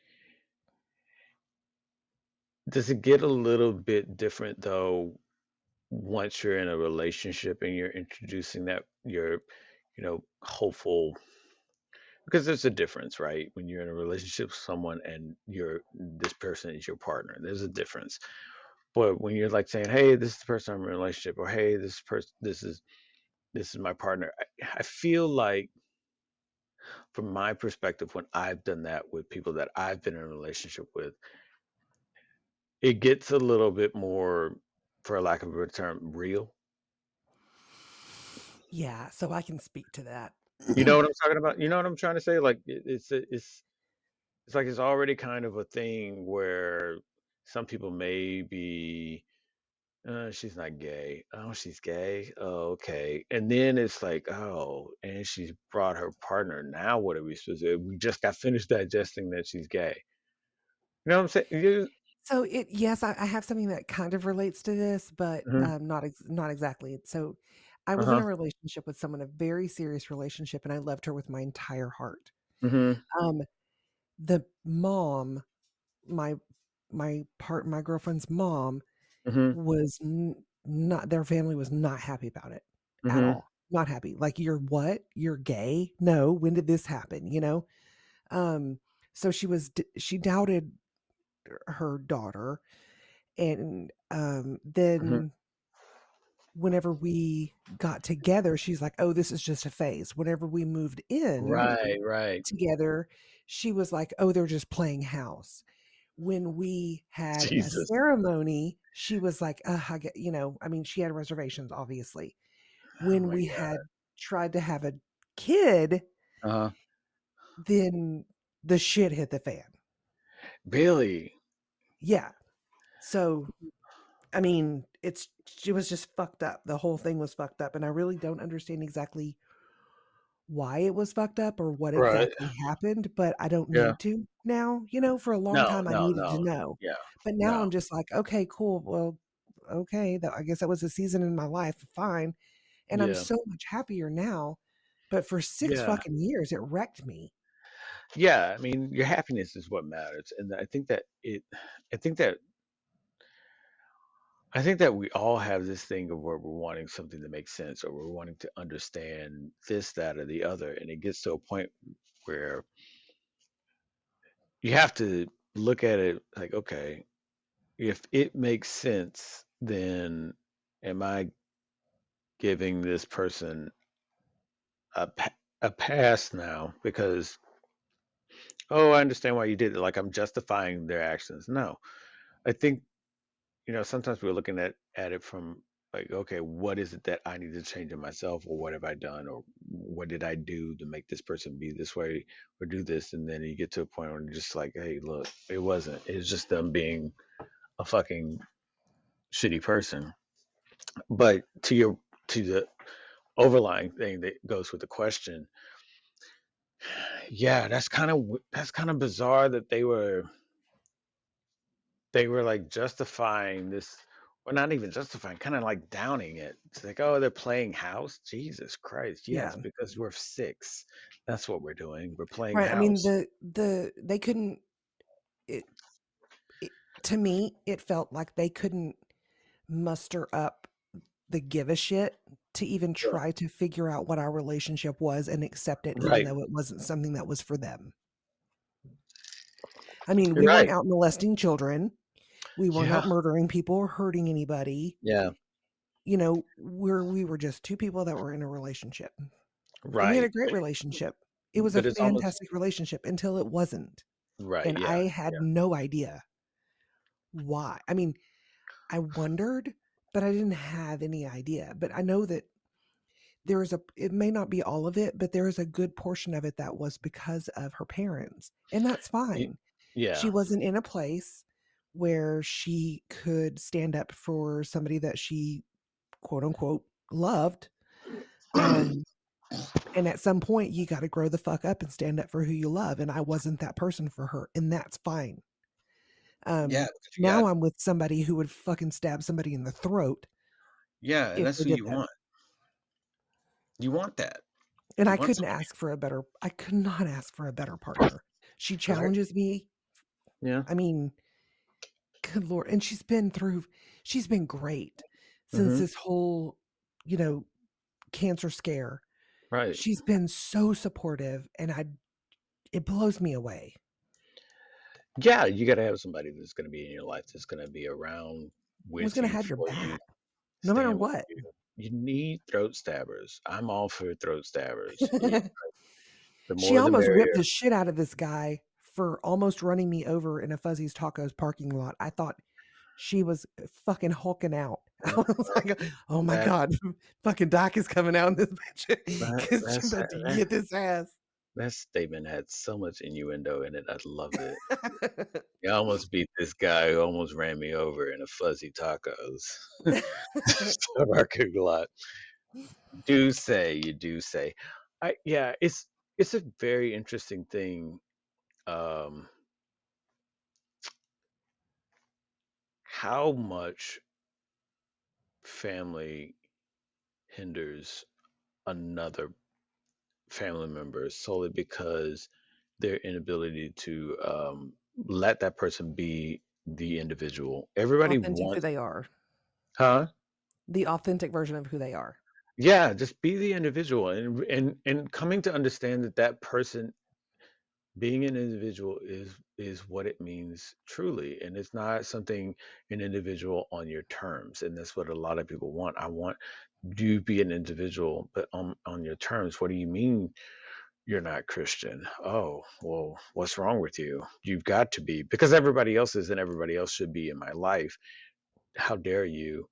does it get a little bit different though once you're in a relationship and you're introducing that you're hopeful because there's a difference right when you're in a relationship with someone and this person is your partner there's a difference but when you're like saying hey this is the person I'm in a relationship or hey this is my partner I feel like from my perspective, when I've done that with people that I've been in a relationship with, it gets a little bit more, for lack of a better term, real. yeah, so I can speak to that. You know what I'm talking about? You know what I'm trying to say? Like it's like it's already kind of a thing where some people may be, she's not gay. Oh, she's gay. Oh, okay. And then it's like, oh, and she's brought her partner. Now what are we supposed to do? We just got finished digesting that she's gay. You know what I'm saying? So yes, I have something that kind of relates to this, but Mhm. not exactly. So I was in Uh-huh. a relationship with someone, a very serious relationship, and I loved her with my entire heart. Mhm. Um, the mom, my my girlfriend's mom Mhm. was not their family was not happy about it at Mhm. all. not happy. Like, "You're what? You're gay? No, when did this happen?" You know? Um, so she doubted her daughter, and, Mhm. then whenever we got together, she's like, "Oh, this is just a phase." Whenever we moved in Right, right. together, she was like, "Oh, they're just playing house." When we had a Jesus. ceremony, she was like, I get," I mean, she had reservations, obviously. Oh When my we God. had tried to have a kid, Uh-huh. then the shit hit the fan. Really? Yeah. So, I mean, she was just fucked up. The whole thing was fucked up, and I really don't understand exactly why it was fucked up or what Right. exactly happened, but I don't Yeah. need to now. For a long No, time I no, needed to no. know. Yeah. But now No. I'm just like, "Okay, cool. Well, okay, that I guess that was a season in my life, fine." And I'm Yeah. so much happier now, but for 6 Yeah. fucking years, it wrecked me. Yeah. I mean, your happiness is what matters. And I think that I think that we all have this thing of where we're wanting something to make sense or we're wanting to understand this, that, or the other. And it gets to a point where you have to look at it like, okay, if it makes sense, then am I giving this person a pass now? Because, oh, I understand why you did it. Like I'm justifying their actions. No, I think sometimes we're looking at it from like, okay, what is it that I need to change in myself, or what have I done, or what did I do to make this person be this way or do this? And then you get to a point where you're just like, hey, look, it wasn't. It's just them being a fucking shitty person. But to the overlying thing that goes with the question, yeah, that's kind of bizarre that they were like justifying this, or not even justifying, kind of like downing it. It's like, oh, they're playing house. Jesus Christ, yes, Yeah. because we're six. That's what we're doing. We're playing Right, I mean, house. they couldn't it it to me, it felt like they couldn't muster up the give a shit to even Yeah. try to figure out what our relationship was and accept it even Right. though it wasn't something that was for them. I mean, You're we weren't right. out molesting children. We weren't Yeah. out murdering people or hurting anybody. Yeah. We were just 2 people that were in a relationship, and we had a Right. great relationship. It was a But it's almost fantastic relationship until it wasn't, right. and Yeah. I had no idea why. I mean, I wondered, but I didn't have any idea, but I know that it may not be all of it, but there is a good portion of it that was because of her parents, and that's Y- fine. She Yeah. wasn't in a place where she could stand up for somebody that she, quote, unquote, "loved," um, and at some point, you gotta grow the fuck up and stand up for who you love, and I wasn't that person for her, and that's fine. Yeah. Because you Now got I'm with somebody who would fucking stab somebody in the throat yeah, and if that's they who did you that. want. You want that. And You I want couldn't somebody. ask for I could not ask for a better partner. She Right. challenges me. Yeah. I mean, good lord, and she's been great since Hmm. this whole, you know, cancer scare. Right. She's been so supportive, and it blows me away. Yeah, you got to have somebody that's going to be in your life, that's going to be around Who's with gonna you, have your for you, back no matter stand with what. you. You need throat stabbers. I'm all for throat stabbers. The She more the almost whipped merrier. the shit out of this guy for almost running me over in a Fuzzy's Tacos parking lot. I thought she was fucking hulking out. I Uh, was like, "Oh my that god, fucking Doc is coming out in this bitch that 'cause she that's about to that, get this ass." that statement had so much innuendo in it. I loved it. You almost beat this guy who almost ran me over in a fuzzy tacos. Parking lot. Do say you do say. Yeah, it's a very interesting thing. Um, how much family hinders another family member solely because their inability to let that person be the individual. Everybody Authentic who wants, they are. huh? The authentic version of who they are. Yeah, just be the individual, and coming to understand that that person being an individual is what it means truly, and it's not something an individual on your terms, and that's what a lot of people want. I want you to be an individual, but on your terms. What do you mean you're not Christian? Oh, well, what's wrong with you? You've got to be, because everybody else is, and everybody else should be in my life. How dare you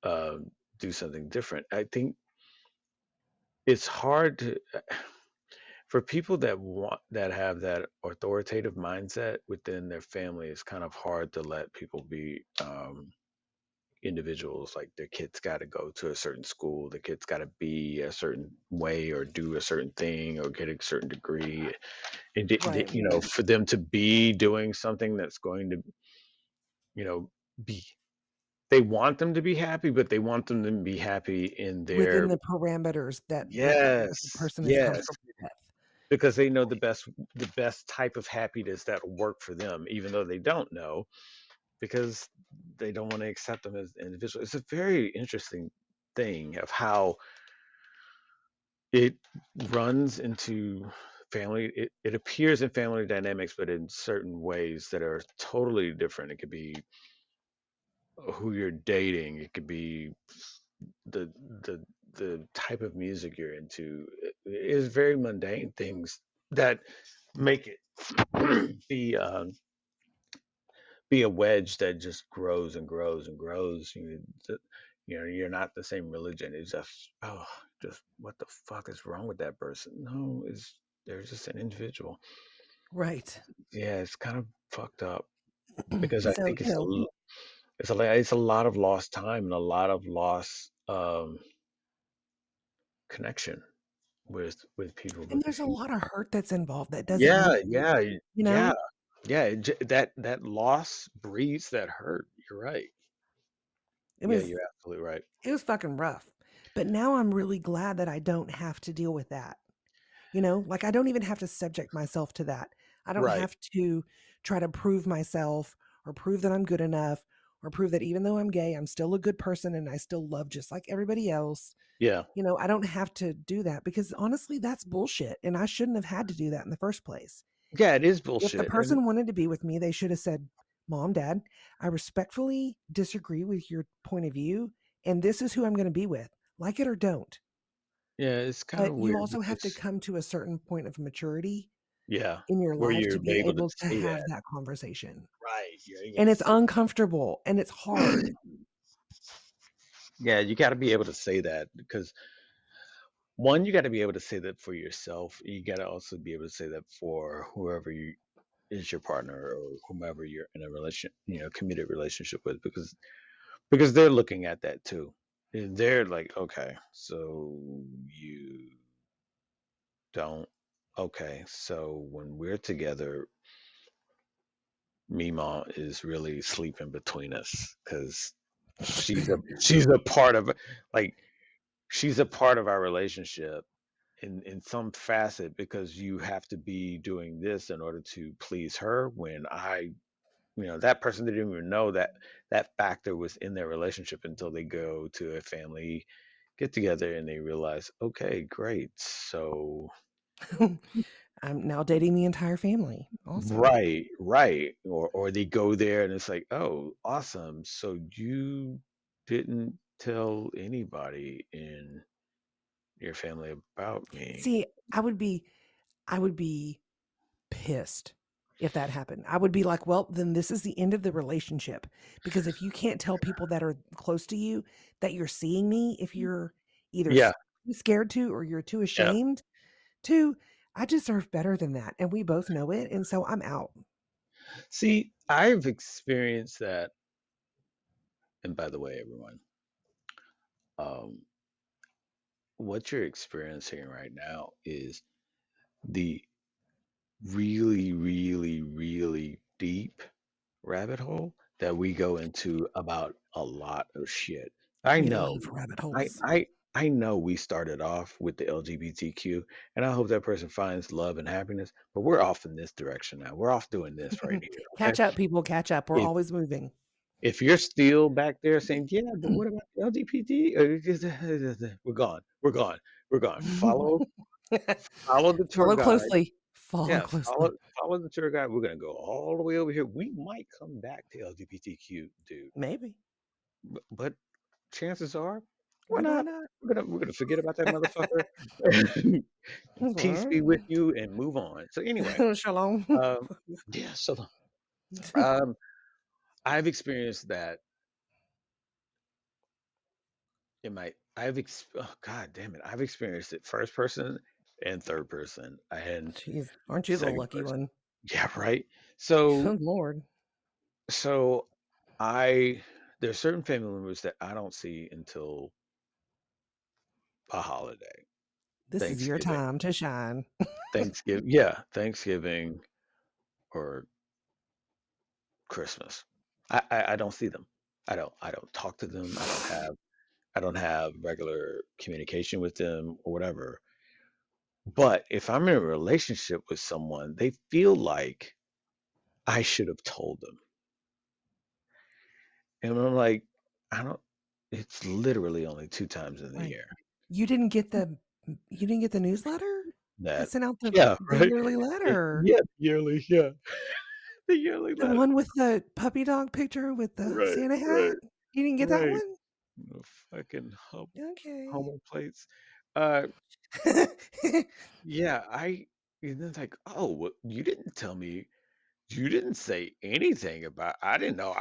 uh, do something different? I think it's hard to, for people that have that authoritative mindset within their family. It's kind of hard to let people be individuals. Like their kids got to go to a certain school, the kids got to be a certain way or do a certain thing or get a certain degree, and Right. for them to be doing something that's going to you know be, they want them to be happy, but they want them to be happy in Within their, the parameters that the yes, person is yes, comfortable with. because they know the best type of happiness that'll work for them, even though they don't know, because they don't want to accept them as individuals. It's a very interesting thing of how it runs into family. It appears in family dynamics, but in certain ways that are totally different. It could be who you're dating. It could be the the the type of music you're into. It is very mundane things that make it be be a wedge that just grows and grows and grows. You're not the same religion. It's just, oh, just what the fuck is wrong with that person? No, it's they're just an individual. Right. Yeah, it's kind of fucked up because I So, think it's a lot of lost time and a lot of lost connection with people and because there's a lot of hurt that's involved that doesn't need yeah, to be, yeah, you yeah, know? yeah. That loss breeds that hurt. You're right. It Yeah, was you're absolutely right. it was fucking rough. But now I'm really glad that I don't have to deal with that. You know, like I don't even have to subject myself to that. I don't Right. have to try to prove myself or prove that I'm good enough or prove that even though I'm gay, I'm still a good person and I still love just like everybody else. Yeah. You know, I don't have to do that because honestly, that's bullshit. And I shouldn't have had to do that in the first place. Yeah, it is If the bullshit. And person wanted to be with me, they should have said, Mom, Dad, I respectfully disagree with your point of view. And this is who I'm going to be with. Like it or don't. yeah, it's kind But of you weird also have to because come to a certain point of maturity yeah, in your where life you're to be able to able to say have that. that conversation. Right. You're able And to it's say uncomfortable and it's hard. yeah, you got to be able to say that because one, you got to be able to say that for yourself. You got to also be able to say that for whoever you is your partner or whomever you're in a committed relationship with, because they're looking at that too. And they're like, okay, so you don't, okay, so when we're together, Mima is really sleeping between us because she's a part of, like, she's a part of our relationship in some facet, because you have to be doing this in order to please her. When that person didn't even know that that factor was in their relationship until they go to a family get together and they realize, okay, great, so I'm now dating the entire family. Awesome. right, right, or they go there and it's like, oh, awesome, so you didn't tell anybody in your family about me. See, I would be pissed if that happened. I would be like, well, then this is the end of the relationship. Because if you can't tell people that are close to you that you're seeing me, if you're either Yeah, too scared to or you're too yeah. ashamed to, I deserve better than that. And we both know it. And so I'm out. See, I've experienced that, and by the way, everyone, um, what you're experiencing right now is the really, really, really deep rabbit hole that we go into about a lot of shit. I We know, love rabbit I, holes. I, I know we started off with the LGBTQ, and I hope that person finds love and happiness, but we're off in this direction now. We're off doing this right here, okay? Catch up, people, catch up. We're If always moving. If you're still back there saying, "Yeah, but what about the LGBT?" We're gone. We're gone. We're gone. Follow the tour Follow guide. closely. Follow Yeah, closely. follow the tour guide. We're gonna go all the way over here. We might come back to LGBTQ, dude, Maybe. but chances are, why We might not? not. We're gonna forget about that motherfucker. Peace be with you and move on. So anyway, Shalom. um, yeah. So um, I've experienced that in my. Oh God damn it! I've experienced it first person and third person and Jeez, aren't you the second lucky person. one? Yeah, right. So Good Lord. so I there's certain family members that I don't see until a holiday. This is your Thanksgiving. time to shine. Thanksgiving, yeah, Thanksgiving or Christmas. I don't see them. I don't talk to them. I don't have regular communication with them or whatever. But if I'm in a relationship with someone, they feel like I should have told them. And I'm like, I don't it's literally only two times in the Right. year You didn't get the newsletter? I that sent out yeah, the right? yearly letter. Yeah, yearly, yeah. The yearly The letter. one with the puppy dog picture with the Right, Santa hat? right, You didn't get that right. one? The fucking Okay. homo plates. Uh, yeah, and it's like, oh, well, you didn't tell me. You didn't say anything about. I didn't know.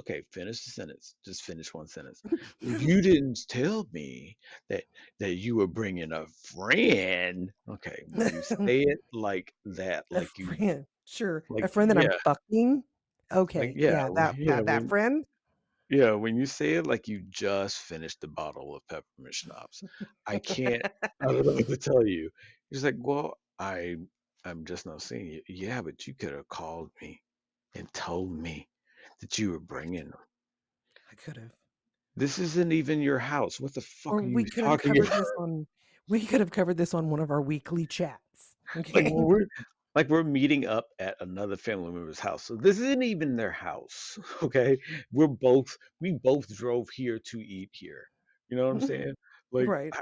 Okay. Finish the sentence. Just finish one sentence. You didn't tell me that you were bringing a friend. Okay, when you say it like that, A friend. Sure. A like friend that I'm yeah, fucking? Okay, yeah, yeah, that yeah. that friend? When you say it like you just finished the bottle of peppermint schnapps, I can't. I don't know what to tell you. He's like, well, I'm just not seeing you. Yeah, but you could have called me and told me that you were bringing them. I could've. This isn't even your house. What the fuck Or are you we could have talking covered about? this on we could have covered this on one of our weekly chats, Like okay? when we're meeting up at another family member's house. So this isn't even their house. Okay. We both drove here to eat here. You know what I'm saying? Like Right.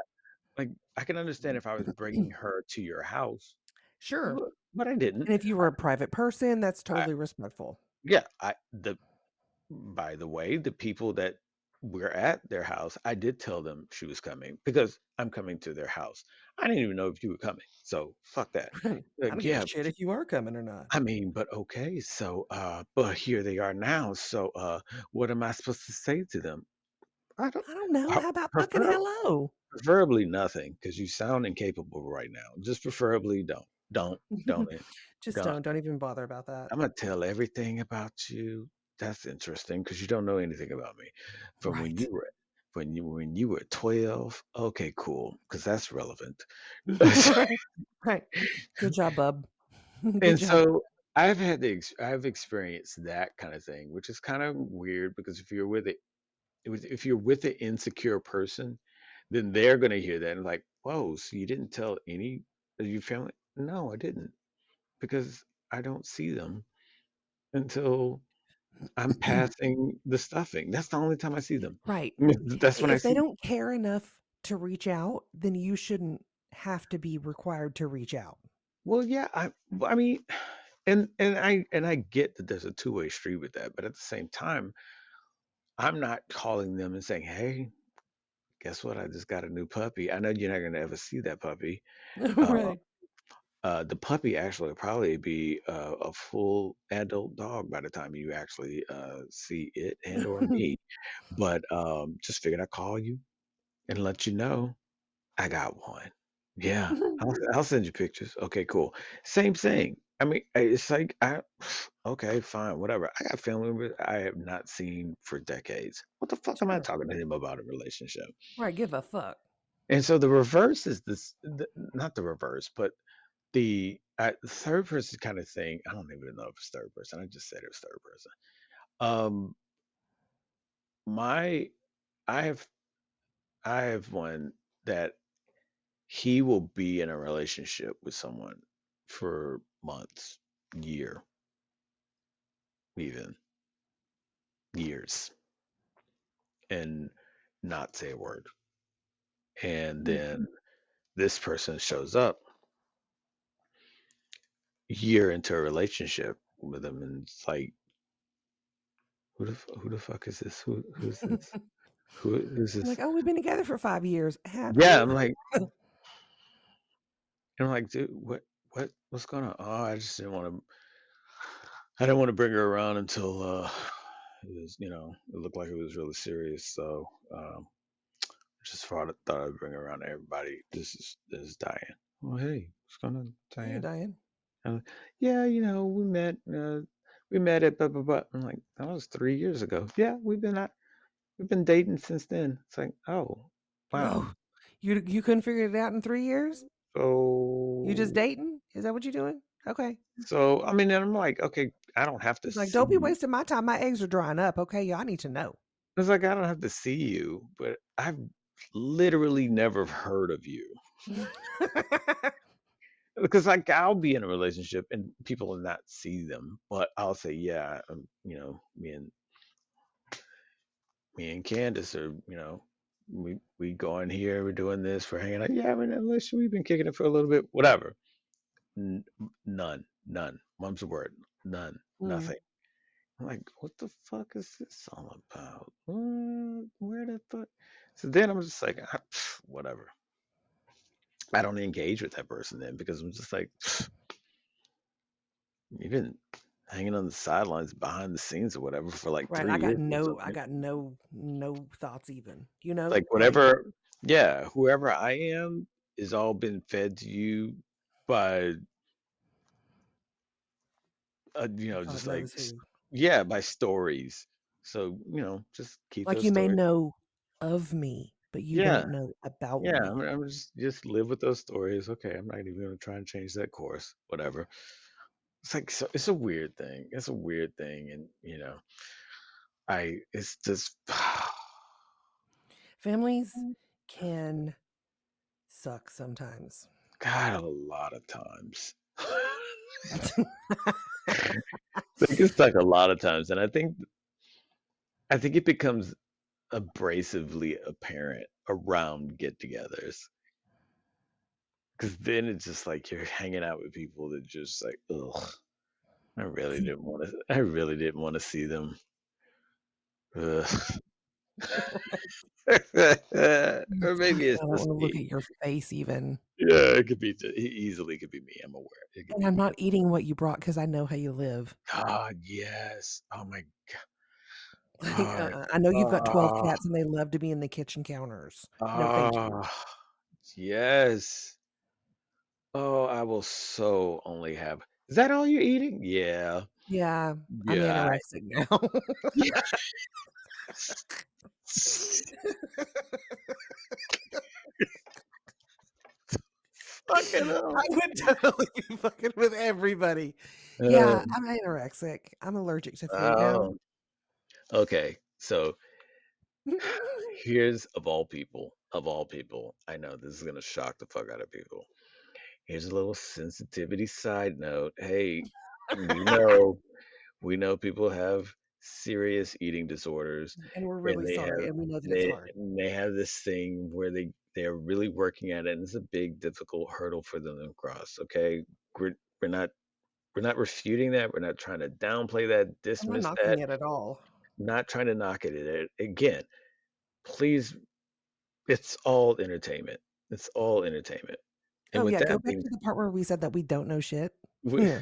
like I can understand if I was bringing her to your house, Sure. but I didn't. And if you were a private person, that's I totally respectful. yeah, I the by the way, the people that were at their house, I did tell them she was coming because I'm coming to their house. I didn't even know if you were coming. So fuck that. I Like, don't give a yeah, shit if you are coming or not. I mean, but okay, so but here they are now. So what am I supposed to say to them? I don't I don't know. I How about fucking prefer hello? preferably nothing because you sound incapable right now. Just preferably don't. Don't it. Just Don't. don't even bother about that. I'm gonna tell everything about you. That's interesting because you don't know anything about me. From Right. when you were 12. Okay, cool, because that's relevant. Right. Right. Good job, bub. Good And job. so I've experienced that kind of thing, which is kind of weird because if you're with an insecure person, then they're gonna hear that and like, whoa, so you didn't tell any of your family? No, I didn't, because I don't see them until I'm passing the stuffing. That's the only time I see them. Right. That's when I If they see. don't care enough to reach out, then you shouldn't have to be required to reach out. Well, yeah, I mean, and I get that there's a two-way street with that, but at the same time, I'm not calling them and saying, "Hey, guess what? I just got a new puppy." I know you're not gonna ever see that puppy. Uh, Right. the puppy actually will probably be a full adult dog by the time you actually see it and or me. But just figured I'd call you and let you know I got one. Yeah, I'll send you pictures. Okay, cool. Same thing. I mean, it's like okay, fine, whatever. I got family members I have not seen for decades. What the fuck am I Sure. talking to him about a relationship? Right, give a fuck. And so the reverse is not the reverse, but the third person kind of thing. I don't even know if it's third person. I just said it was third person. Um, my I have I have one that he will be in a relationship with someone for months, year, even. years and not say a word. And Mm. then this person shows up a year into a relationship with them, and it's like, who the fuck is this? Who's this? Who's You're like, this? oh, we've been together for 5 years. Have Yeah, you? I'm like, dude, what's going on? Oh, I didn't want to bring her around until it was, it looked like it was really serious. So just thought I'd bring her around to everybody. This is Diane. Oh, hey, what's going on, Hey, Diane? Diane. Yeah, we met at blah blah blah. I'm like, that was 3 years ago. Yeah, we've been dating since then. It's like, oh, wow. Oh, you couldn't figure it out in 3 years? You just So, dating? Is that what you're doing? Okay. I mean, and I'm like, okay, I don't have to He's like, see don't be you. wasting my time. My eggs are drying up. Okay, yeah, I need to know. It's like I don't have to see you, but I've literally never heard of you. Because like I'll be in a relationship and people will not see them, but I'll say, yeah, me and Candace are, we go in here, we're doing this, we're hanging out. Yeah, we're in a relationship, we've been kicking it for a little bit, whatever. N- none. Mum's the word. None. Mm. Nothing. I'm like, what the fuck is this all about? Where the fuck? So then I'm just like, whatever. I don't engage with that person then because I'm just like, you've been hanging on the sidelines behind the scenes or whatever for like Right. 3 years or I something. got no thoughts even. Like Like whatever, yeah, whoever I am is all been fed to you by, God just like, knows who. yeah, by stories. So, just keep Like those you may stories. know of me, but you Yeah, don't know about yeah, me. I'm just live with those stories. Okay, I'm not even gonna try and change that course. Whatever. It's like so, it's a weird thing. It's a weird thing, and it's just Families can suck sometimes. God a lot of times. Like it's like a lot of times, and I think it becomes abrasively apparent around get-togethers because then it's just like you're hanging out with people that just like, ugh. I really didn't want to. I really didn't want to see them. Ugh. Or It's like, maybe it's I don't just want to look me. at your face even. Yeah, it could be easily could be me. I'm aware. It could And be I'm me. not eating what you brought because I know how you live. God, yes. Oh my Like, God. I know you've got 12 Oh, cats and they love to be in the kitchen counters. No, thank you. oh, yes. Oh, I will so only have. Is that all you're eating? Yeah. Yeah, I'm Yeah. anorexic now. Yeah. Fucking I hell. would totally be fucking with everybody. Yeah, Um, I'm anorexic. I'm allergic to food now. oh, okay. So here's of all people, I know this is gonna shock the fuck out of people. Here's a little sensitivity side note. Hey, we know we know people have serious eating disorders, And we're and really sorry, and we know that it's they hard. they have this thing where they're really working at it, and it's a big difficult hurdle for them to cross. Okay, we're not we're not refuting that. We're not trying to downplay that, I'm not dismiss knocking that. it at all. Not trying to knock it. Again, please, it's all entertainment. It's all entertainment. And Oh, with yeah, go that back being to the part where we said that we don't know shit. with, Yeah,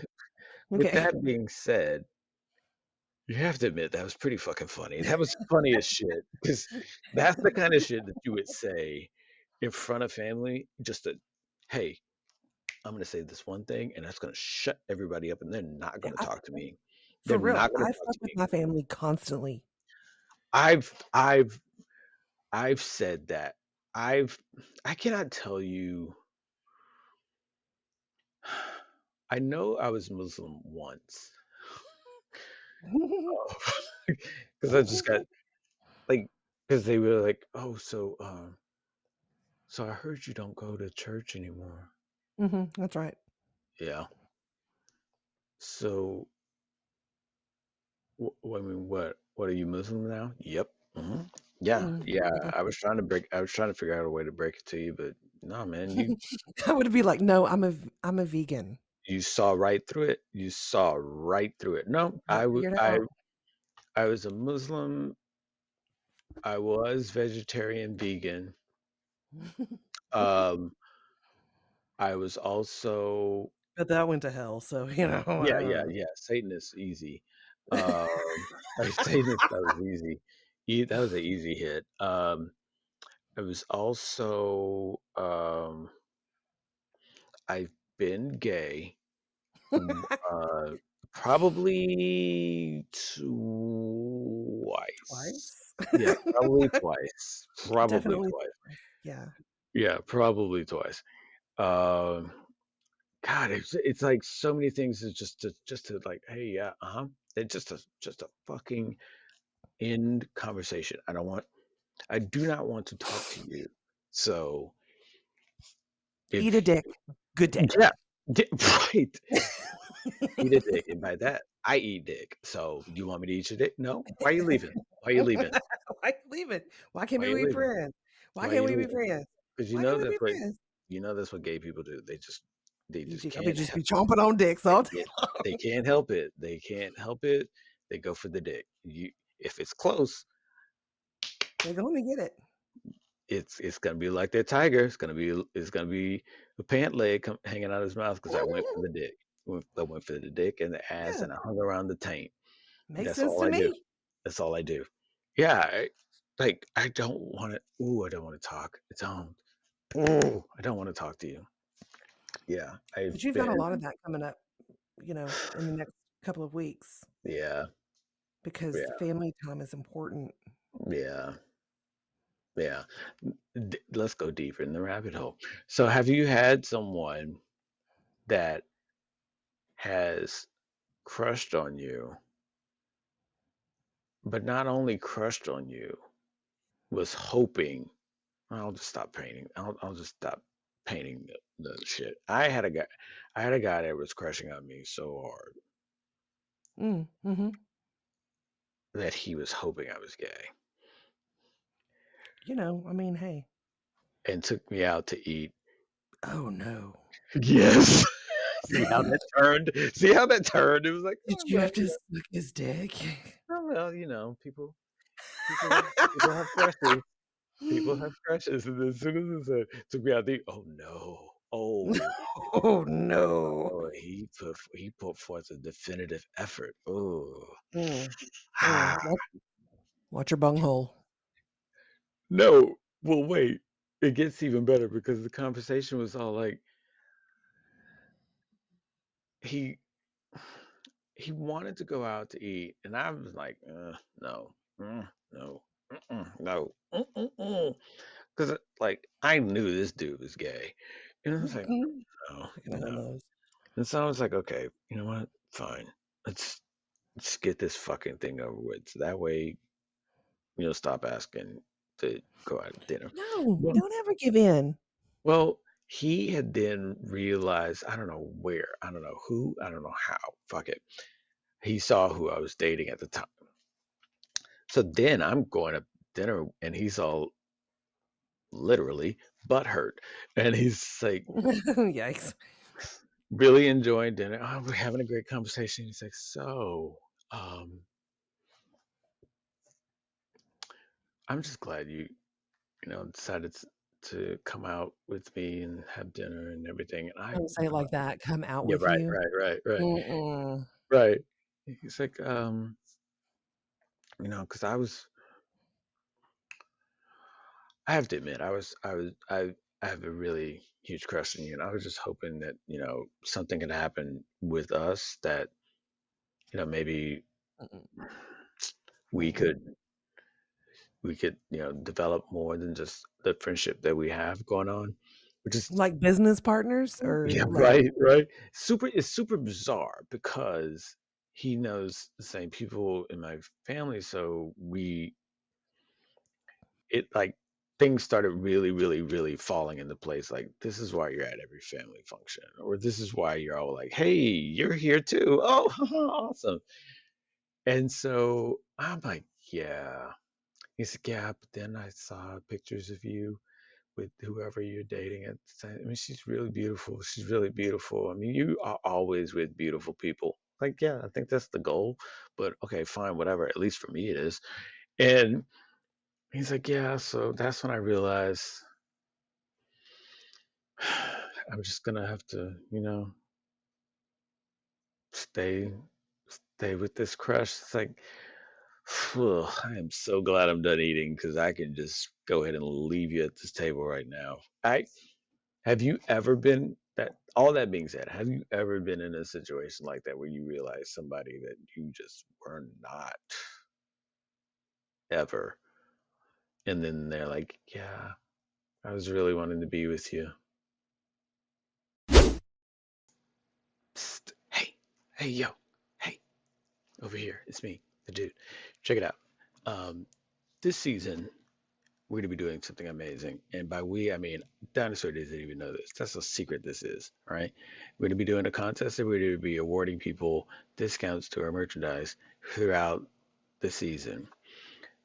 with okay. that being said, you have to admit that was pretty fucking funny. That was funny as shit because that's the kind of shit that you would say in front of family. Just to, hey, I'm gonna say this one thing, and that's gonna shut everybody up, and they're not Yeah, gonna talk to me. They're for not real, gonna I talk fuck to with me. my family constantly. I've I've I've said that. I've I cannot tell you. I know I was Muslim once because I just got like because they were like, oh, so I heard you don't go to church anymore. That's right. Yeah. So I mean, what are you Muslim now? Yep. Yeah, Mm, yeah. okay. I was trying to figure out a way to break it to you, but no, man. I would be like, "No, I'm a vegan." You saw right through it. You saw right through it. No, I figured it out. I was a Muslim. I was vegetarian, vegan. Um, I was also But that went to hell, so, yeah, yeah, yeah. Satan is easy. Satanist, that was easy. That was an easy hit. I was also I've been gay, w- uh, probably twice. Twice? Yeah, probably twice. Probably Definitely twice. twice. Yeah. Yeah, probably twice. Um, God, it's like so many things is just to like, hey, yeah, it's just a fucking end conversation. I do not want to talk to you. So Eat a if dick. Good day. yeah, right, eat a dick, and by that I eat dick. So do you want me to eat your dick? No. Why are you leaving? Why are you leaving? Why leave it? Why can't Why are you we be leaving? friends? Why Why are can't you we be leaving? friends? Because Why can't we be friends? that's what gay people do. They You just do. I mean, can't just help be chomping on dicks they all day can't long. they can't help it. They can't help it. They go for the dick. If it's close, They're gonna get it. it's gonna be like that tiger. It's gonna be a pant leg hanging out of his mouth because I went for the dick. I went for the dick and the ass, Yeah, and I hung around the taint. makes That's sense all to I do. me. That's all I do. Yeah, like I don't want to. Ooh, I don't want to talk. I don't. Ooh, I don't want to talk to you. Yeah, I've But you've got a been. lot of that coming up, in the next couple of weeks Yeah, because the yeah, family time is important. yeah, yeah. Let's go deeper in the rabbit hole. So, have you had someone that has crushed on you, but not only crushed on you, was hoping? I'll just stop painting. I'll just stop painting the shit. I had a guy that was crushing on me so hard Mhm. that he was hoping I was gay I mean, hey. and took me out to eat. Oh, no. Yes. See how that turned? See how that turned? It was like, Did oh you well, have to suck his dick? people have crushes. People have crushes, and as soon as it took me out, oh no, Oh, no. he put forth a definitive effort. Oh, Mm, ah, watch your bunghole. no. Well, wait. It gets even better because the conversation was all like he he wanted to go out to eat, and I was like, no, no, no, because like I knew this dude was gay, and I was like, Mhm. no, Talking to no, homos. and so I was like, okay, you know what? Fine, let's get this fucking thing over with, so that way you'll stop asking to go out to dinner. No, Well, don't ever give in. well, he had then realized, I don't know where, I don't know who, I don't know how. Fuck it. He saw who I was dating at the time. So then I'm going to dinner and he's all literally butthurt. And he's like Yikes. really enjoying dinner. Oh, we're having a great conversation. He's like, so I'm just glad you decided to come out with me and have dinner and everything. And Don't say it like that. Come out yeah, with you. right, Mm-mm. right. He's like, because I have to admit, I have a really huge crush on you, and I was just hoping that something could happen with us that maybe Mm-mm. we Mm-mm. could develop more than just the friendship that we have going on, which is Like business partners or yeah, like right. It's super bizarre because he knows the same people in my family, so it like things started really, really, really falling into place. Like, this is why you're at every family function, or this is why you're all like, hey, you're here too. Oh, awesome. And so I'm like, yeah. He's like, yeah, but then I saw pictures of you with whoever you're dating at the time. I mean, she's really beautiful. She's really beautiful. I mean, you are always with beautiful people. Like, yeah, I think that's the goal. But okay, fine, whatever. At least for me, it is. And he's like, yeah. So that's when I realized I'm just gonna have to, stay, stay with this crush. It's like, I am so glad I'm done eating because I can just go ahead and leave you at this table right now. I Have you ever been that, all that being said, have you ever been in a situation like that where you realize somebody that you just were not ever, and then they're like, yeah, I was really wanting to be with you. Psst, hey, hey, yo, hey, over here, it's me, the dude. Check it out. Um, this season, we're going to be doing something amazing. And by we, I mean, Dinosaur doesn't even know this. That's how secret this is, all right? We're going to be doing a contest and we're going to be awarding people discounts to our merchandise throughout the season.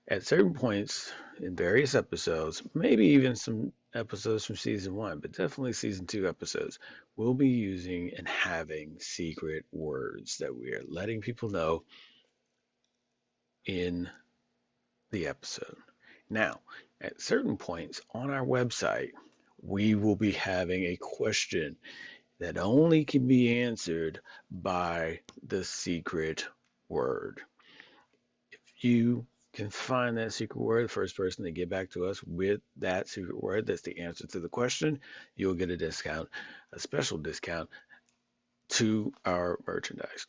At certain points in various episodes, maybe even some episodes from season one, but definitely season two episodes, we'll be using and having secret words that we are letting people know in the episode. Now, at certain points on our website, we will be having a question that only can be answered by the secret word. If you can find that secret word, the first person to get back to us with that secret word that's the answer to the question, you'll get a discount, a special discount to our merchandise.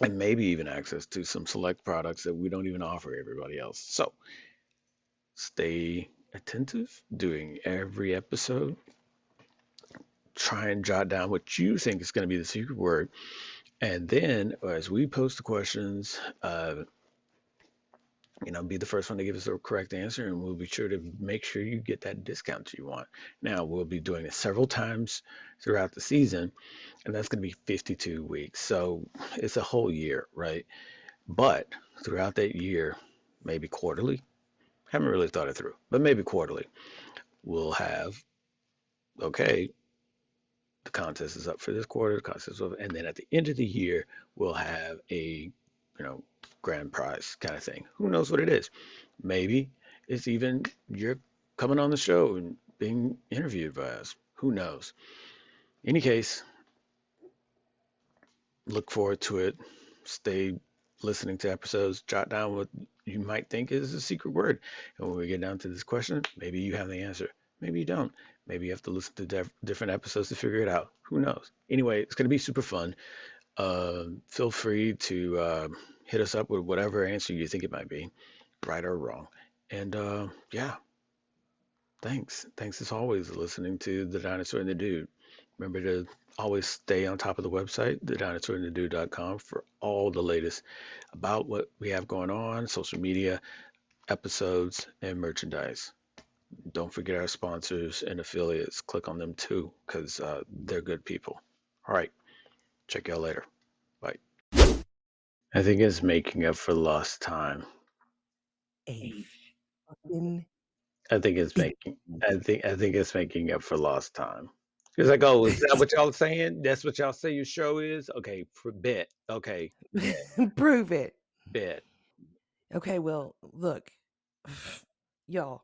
And maybe even access to some select products that we don't even offer everybody else. So stay attentive during every episode. Try and jot down what you think is going to be the secret word. And then as we post the questions, be the first one to give us the correct answer, and we'll be sure to make sure you get that discount you want. Now, we'll be doing it several times throughout the season, and that's going to be 52 weeks. So it's a whole year, right? But throughout that year, maybe quarterly, haven't really thought it through, but maybe quarterly, we'll have, okay, the contest is up for this quarter, the contest is over, and then at the end of the year, we'll have a, you know, grand prize kind of thing. Who knows what it is? Maybe it's even you're coming on the show and being interviewed by us. Who knows? In any case, look forward to it. Stay listening to episodes. Jot down what you might think is a secret word. And when we get down to this question, maybe you have the answer. Maybe you don't. Maybe you have to listen to different episodes to figure it out. Who knows? Anyway, it's going to be super fun. Feel free to hit us up with whatever answer you think it might be, right or wrong. And yeah, thanks. Thanks as always for listening to The Dinosaur and the Dude. Remember to always stay on top of the website, thedinosaurandthedude.com, for all the latest about what we have going on, social media, episodes, and merchandise. Don't forget our sponsors and affiliates. Click on them too, because they're good people. All right. Check y'all later. Bye. I think it's making up for lost time. A fucking I think it's big making. I think it's making up for lost time. It's like, oh, is that what y'all saying? That's what y'all say your show is? Okay, bet. Okay, bet, prove it. bet. Okay, well, look, y'all,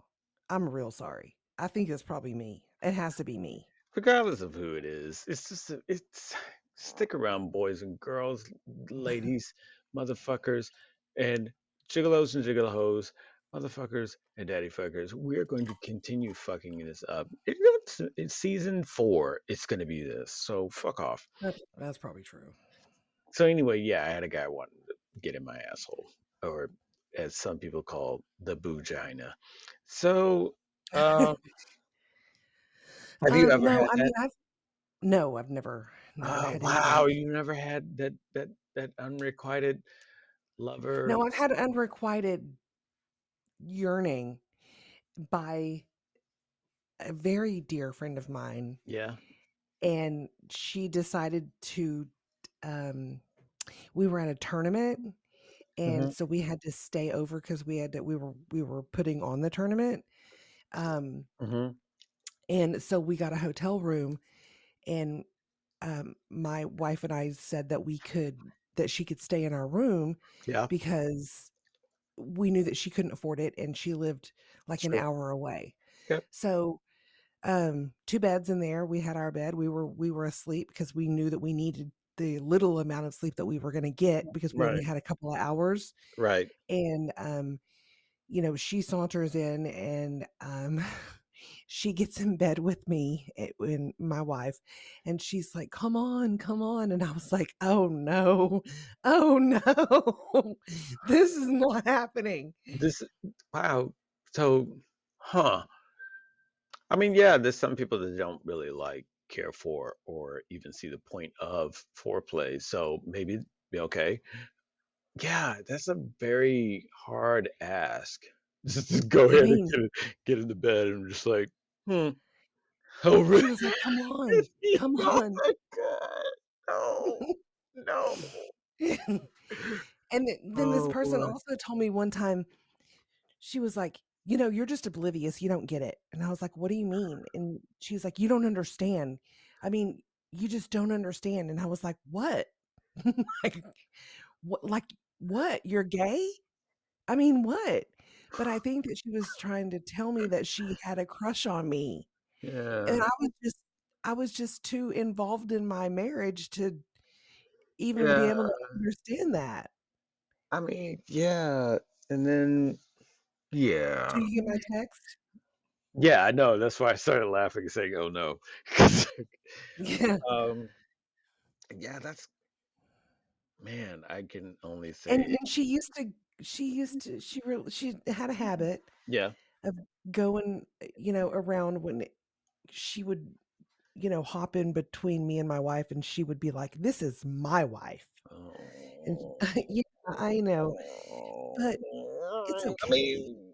I'm real sorry. I think it's probably me. It has to be me. Regardless of who it is, it's just it's stick around, boys and girls, ladies, motherfuckers, and gigolos and gigolahos, motherfuckers and daddy fuckers. We're going to continue fucking this up. It's season 4. It's going to be this. So fuck off. That's probably true. So anyway, yeah, I had a guy wanting to get in my asshole, or as some people call the boogina. So, have you ever No, had I that? mean, no, I've never Oh had wow, anything. you never had that unrequited lover? No, I've had unrequited yearning by a very dear friend of mine, Yeah. and she decided to, um we were at a tournament, and Mhm. so we had to stay over because we were putting on the tournament, um, Mhm. and so we got a hotel room, and, my wife and I said that she could stay in our room Yeah. because we knew that she couldn't afford it, and she lived, like, an Sure. hour away. Yep. So, 2 beds in there, we had our bed, we were asleep because we knew that we needed the little amount of sleep that we were gonna get because we only Right. had a couple of hours, Right. and, she saunters in and, she gets in bed with me, and my wife, and she's like, come on," and I was like, "Oh, no. Oh, no. This is not happening." This wow. So, huh. I mean, yeah, there's some people that don't really like care for or even see the point of foreplay. So maybe okay. Yeah, that's a very hard ask. Just to go I ahead and mean, get into bed and just like, hmm. Oh, really? she was like, come Oh on." my God. No. No. And then this Oh person boy. also told me one time, she was like, you're just oblivious, you don't get it." And I was like, "What do you mean?" And she's like, "You don't understand. I mean, you just don't understand." And I was like, "What?" Like, like, what? You're gay? I mean, what? But I think that she was trying to tell me that she had a crush on me, and Yeah. I was just too involved in my marriage to even be Yeah. able to understand that. I mean, yeah. And then, Do yeah. you get my text? Yeah, I know. That's why I started laughing and saying, "Oh no." 'Cause, Yeah. um, yeah, that's man, I can only And say, she had a habit yeah. of going, around when she would, hop in between me and my wife, and she would be like, "This is my wife." And Oh. yeah, I know, but it's I okay. mean,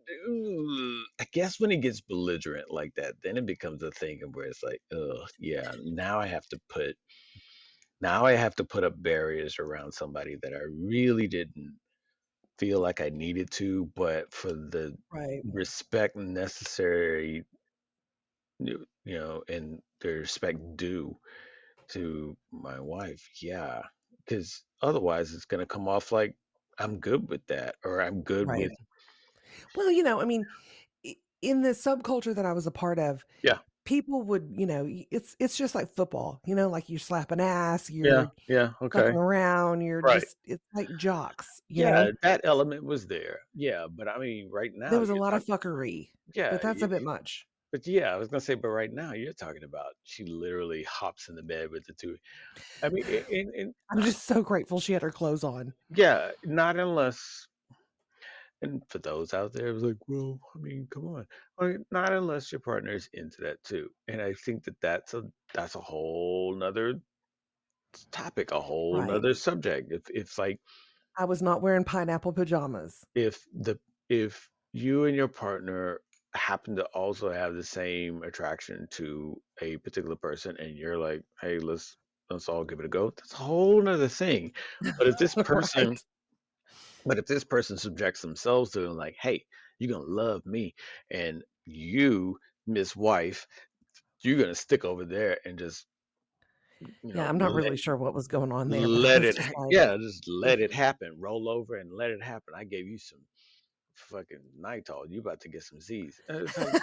I guess when it gets belligerent like that, then it becomes a thing of where it's like, oh, yeah, now I have to put up barriers around somebody that I really didn't feel like I needed to, but for the Right, respect necessary, and the respect due to my wife, yeah, because otherwise it's gonna come off like I'm good with that, or I'm good right. with, Well, I mean, in the subculture that I was a part of, yeah, people would, it's just like football, like you slap an ass, yeah, you're yeah, okay, fucking around, right. it's like jocks, Yeah, that element was there. Yeah, but I mean, right There now was a you're lot of talking, fuckery, but yeah, that's a bit much. but yeah, I was gonna say, but right now you're talking about she literally hops in the bed with the two. I mean, and I'm just so grateful she had her clothes on. yeah, not unless, and for those out there, it was like, well, I mean, come on, not unless your partner is into that too. And I think that that's a whole nother topic, a whole Right. nother subject. If like I was not wearing pineapple pajamas. if the if you and your partner happen to also have the same attraction to a particular person and you're like, hey, let's all give it a go, that's a whole nother thing. But if this person Right. but if this person subjects themselves to it, like, hey, you're gonna love me, and you, Miss Wife, you're gonna stick over there and just, you Yeah, know, I'm not really sure what was going on there, but I let was it just like, yeah, just let it happen. Roll over and let it happen. I gave you some fucking Nitol. You about to get some Z's. And it's like,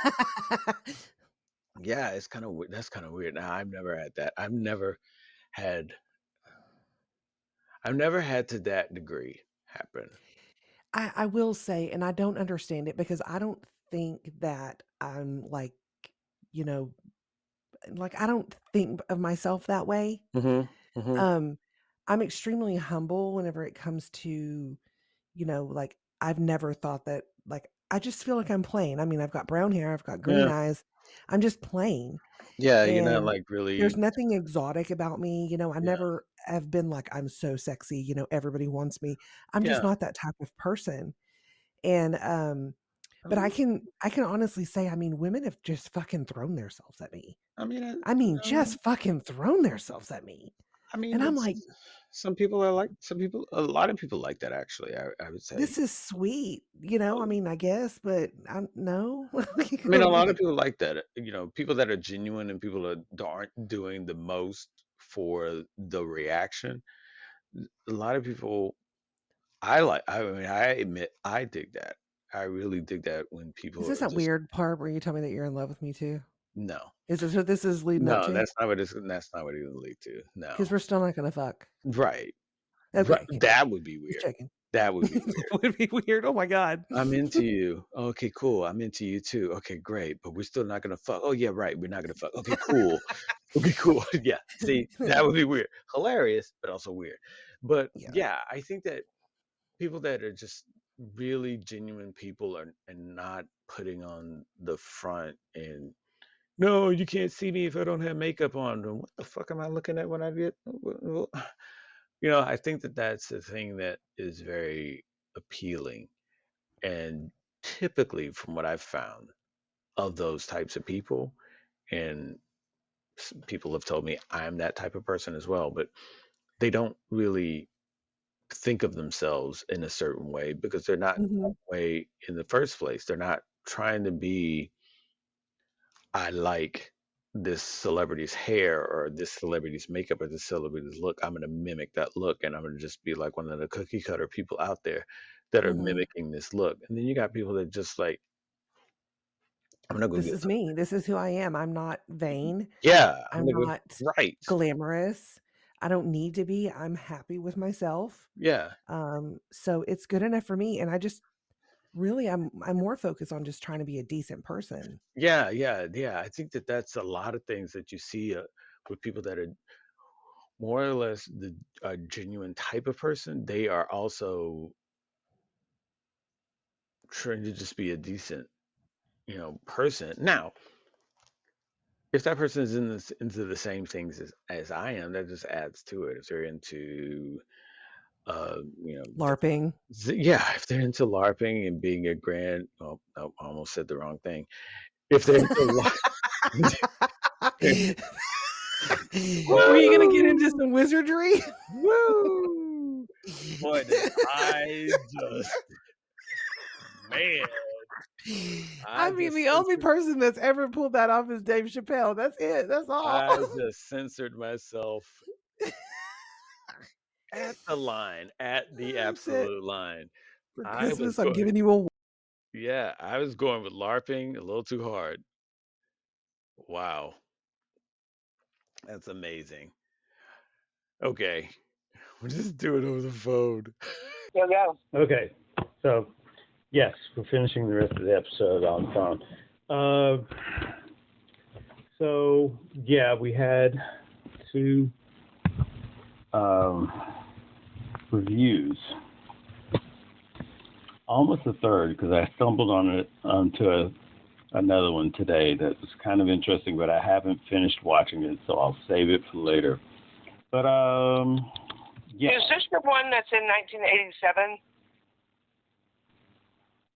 yeah, it's kind of that's kind of weird. Now, had I've never had to that degree happen. I will say, and I don't understand it because I don't think that I'm you know, I don't think of myself that way. Mhm. Mhm. Um, I'm extremely humble whenever it comes to, I've never thought that, I just feel like I'm plain. I mean, I've got brown hair, I've got green Yeah. eyes. I'm just plain. Yeah, you're not And like there's really, nothing exotic about me. I yeah. never have been like, I'm so sexy, everybody wants me. I'm just Yeah. not that type of person. And I but mean I can honestly say, I mean, women have just fucking thrown themselves at me. I mean, I mean, just fucking thrown themselves at me. I mean, And I'm it's like, some people are like some people. A lot of people like that actually. I would say. This is sweet, I mean, I guess, but I no. I mean, a lot of people like that. People that are genuine and people that aren't doing the most for the reaction. A lot of people I like. I mean, I admit I dig that. I really dig that when Is people this are that just weird part where you tell me that you're in love with me too? no, Is this what this is leading up no. to? That's not what it would lead to. Because No, 'Cause we're still not gonna fuck. right, right. Okay, okay. That would be Just weird. checking. That would be weird. That would be weird. Oh my god. I'm into you. Okay, cool. I'm into you too. Okay, great. But we're still not gonna fuck. Oh yeah, right. We're not gonna fuck. Okay, cool. Okay, cool. Yeah. See, that would be weird. Hilarious, but also weird. But Yeah. yeah, I think that people that are just really genuine people are and not putting on the front and no, you can't see me if I don't have makeup on. Then what the fuck am I looking at when I get? I think that that's the thing that is very appealing. And typically, from what I've found of those types of people, and people have told me I'm that type of person as well, but they don't really think of themselves in a certain way because they're not that Mhm. way in the first place. They're not trying to be, I like this celebrity's hair or this celebrity's makeup or this celebrity's look. I'm going to mimic that look and I'm going to just be like one of the cookie cutter people out there that are Mhm. mimicking this look. And then you got people that just like, I'm not going to This get, is me. This is who I am. I'm not vain. yeah, I'm I'm going to go, not right. glamorous. I don't need to be. I'm happy with myself. Yeah. So it's good enough for me, and I just really I'm more focused on just trying to be a decent person. Yeah. Yeah. Yeah. I think that that's a lot of things that you see with people that are more or less the genuine type of person. They are also trying to just be a decent, person. Now, if that person is into the same things as I am, that just adds to it. If they're into, LARPing. yeah, if they're into LARPing and being a grand, oh, no, I almost said the wrong thing. If they're into Were you gonna get woo, into some wizardry? woo, boy, did I just, man, I I mean, just the only censored, person that's ever pulled that off is Dave Chappelle. That's it. That's all. I just censored myself at the line, at the That's it. absolute line. For I was Christmas, I'm going, giving you a yeah, I was going with LARPing a little too hard. Wow, that's amazing. Okay, we'll just do it over the phone. Yeah, yeah. Okay, so yes, we're finishing the rest of the episode on the phone. So yeah, we had two reviews, almost a third, because I stumbled onto another one today that was kind of interesting, but I haven't finished watching it, so I'll save it for later. But yeah. Is this the one that's in 1987?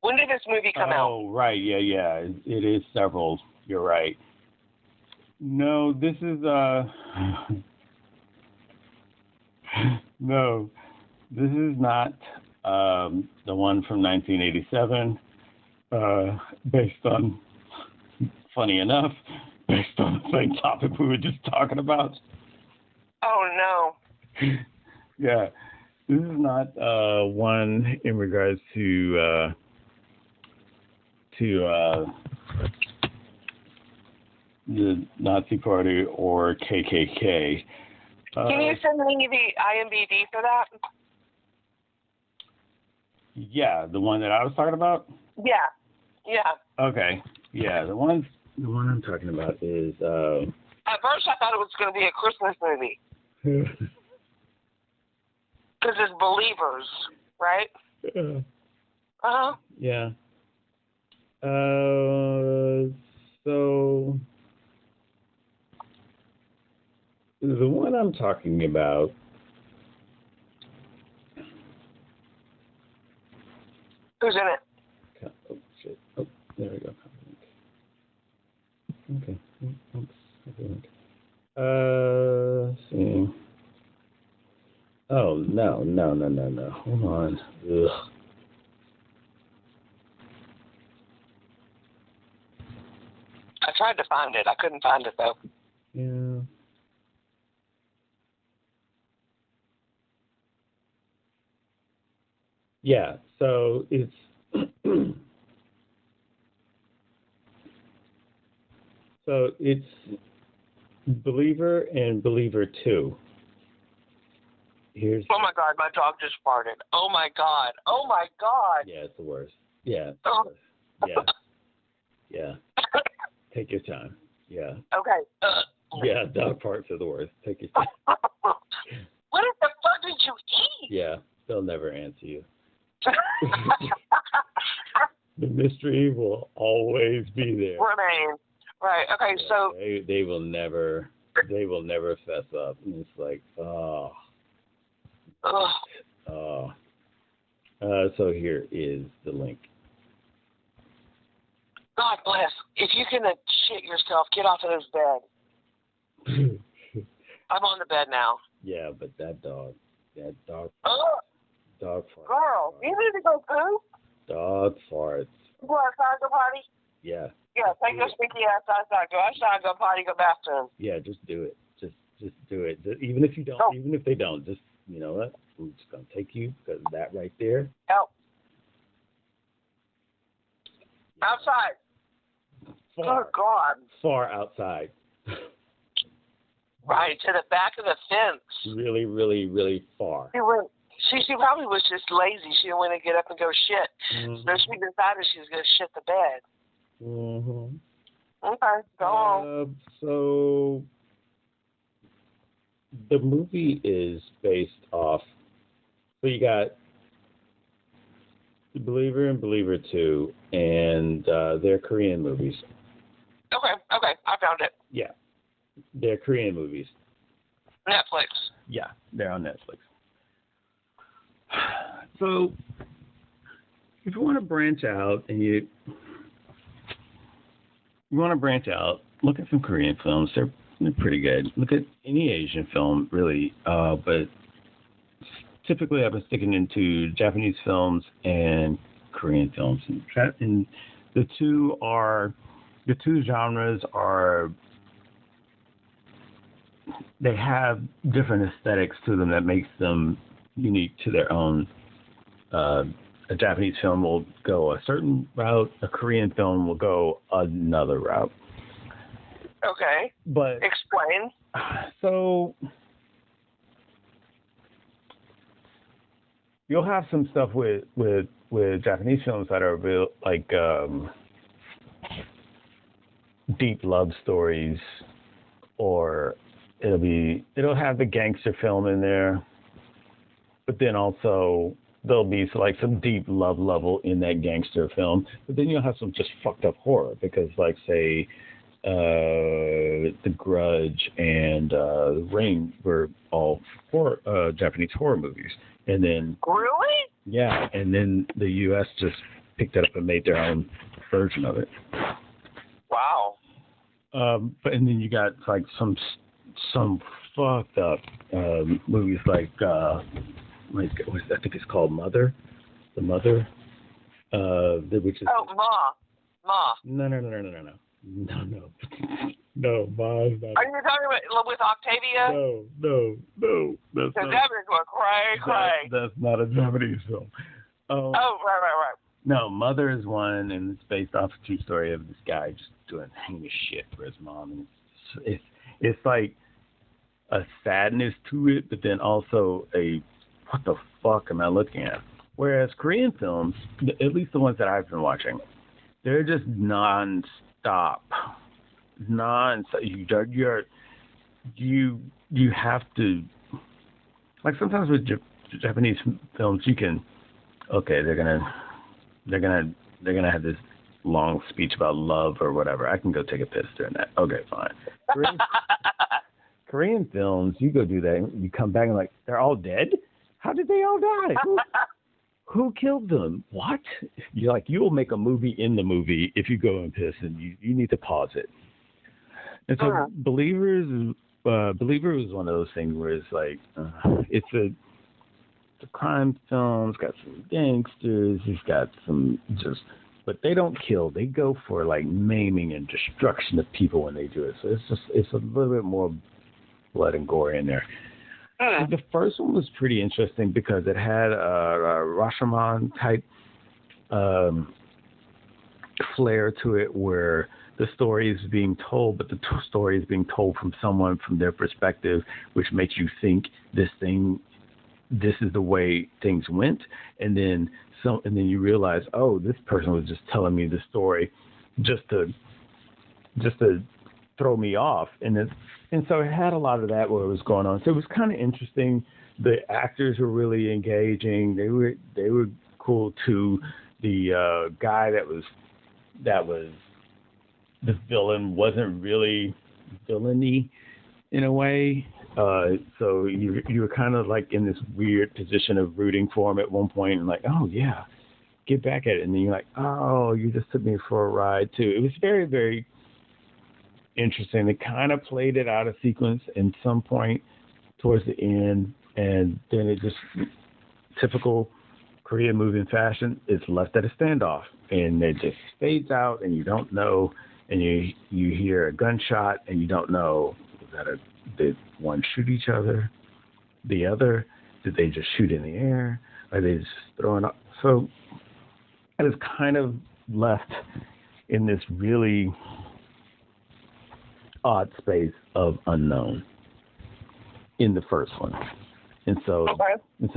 When did this movie come out? Oh, right. Yeah. It is several. You're right. No, this is no, this is not the one from 1987. Based on, funny enough, based on the same topic we were just talking about. Oh no. Yeah, this is not one in regards to the Nazi Party or KKK. Can you send me the IMDb for that? Yeah, the one that I was talking about? Yeah. Yeah. Okay. Yeah, the one I'm talking about is At first I thought it was going to be a Christmas movie. Because it's believers, right? Uh-huh. Yeah. So the one I'm talking about, Who's in it? oh shit. Oh, there we go. Okay. Oops. Let's see. Oh, no. Hold on. Ugh. I tried to find it. I couldn't find it, though. Yeah. Yeah, so it's so it's Believer and Believer 2. Here's Oh, my God. My dog just farted. Oh, my God. Oh, my God. Yeah, it's the worst. Yeah, it's Oh. the worst. Yeah. Take your time. Yeah. Okay. Yeah, dog parts are the worst. Take your time. What the fuck did you eat? Yeah, they'll never answer you. The mystery will always be there. Remain. Right. Okay. Yeah, So they will never fess up. And it's like, so here is the link. God bless. If you can shit yourself, get off of this bed. I'm on the bed now. Yeah, but that dog Ugh. dog farts. Girl, you need to go poop. Dog farts. You go outside, go potty? Yeah. Yeah, take your stinky ass outside. Go outside, go potty, go bathroom. Yeah, just do it. Just do it. Even if you don't, even if they don't, just, you know what? I'm just gonna take you because that right there. Help. Outside. Far, Good God. far outside. Right, to the back of the fence. Really, really, really far. She probably was just lazy. She didn't want to get up and go shit. Mm-hmm. So she decided she was going to shit the bed. Mm-hmm. Okay, go on. So the movie is based off. So you got The Believer and Believer 2, and they're Korean movies. Okay, I found it. Yeah, they're Korean movies. Netflix. Yeah, they're on Netflix. So if you want to branch out and you want to branch out, look at some Korean films. They're pretty good. Look at any Asian film, really. But typically, I've been sticking into Japanese films and Korean films. And the two genres are, they have different aesthetics to them that makes them unique to their own. A Japanese film will go a certain route. A Korean film will go another route. Okay. But explain. So you'll have some stuff with Japanese films that are real, like deep love stories, or it'll have the gangster film in there, but then also there'll be like some deep love level in that gangster film, but then you'll have some just fucked up horror, because like say The Grudge and Ring were all Japanese horror movies. And then Really? Yeah, and then the U.S. just picked it up and made their own version of it. Wow. And then you got like some fucked up movies like I think it's called Mother, The Mother, which is Ma. No, Ma is not. Are you talking about with Octavia? No, that's not. That was going cray. That's not a Japanese film. Right. No, Mother is one, and it's based off a true story of this guy just doing heinous shit for his mom, and it's like a sadness to it, but then also a what the fuck am I looking at? Whereas Korean films, at least the ones that I've been watching, they're just non-stop. You have to, like, sometimes with Japanese films you can, okay, they're gonna have this long speech about love or whatever. I can go take a piss during that. Okay, fine. Korean films, you go do that, and you come back and like, they're all dead? How did they all die? Who killed them? What? You're like, you will make a movie in the movie if you go and piss, and you need to pause it. And so Believer was one of those things where it's like, gangster crime films, got some gangsters, he's got some but they don't kill. They go for like maiming and destruction of people when they do it. So it's a little bit more blood and gore in there. The first one was pretty interesting because it had a Rashomon type flair to it, where the story is being told, but the story is being told from someone from their perspective, which makes you think this is the way things went, and then you realize, oh, this person was just telling me the story just to throw me off, and so it had a lot of that where it was going on. So it was kind of interesting. The actors were really engaging. They were cool too. The guy that was the villain wasn't really villainy in a way. So you were kind of like in this weird position of rooting for him at one point, and like, oh yeah, get back at it. And then you're like, oh, you just took me for a ride too. It was very, very interesting. They kind of played it out of sequence in some point towards the end, and then it just, typical Korean movie fashion, it's left at a standoff, and it just fades out, and you don't know, and you hear a gunshot, and you don't know, did one shoot each other, the other, did they just shoot in the air, are they just throwing up? So it was kind of left in this really odd space of unknown in the first one. And so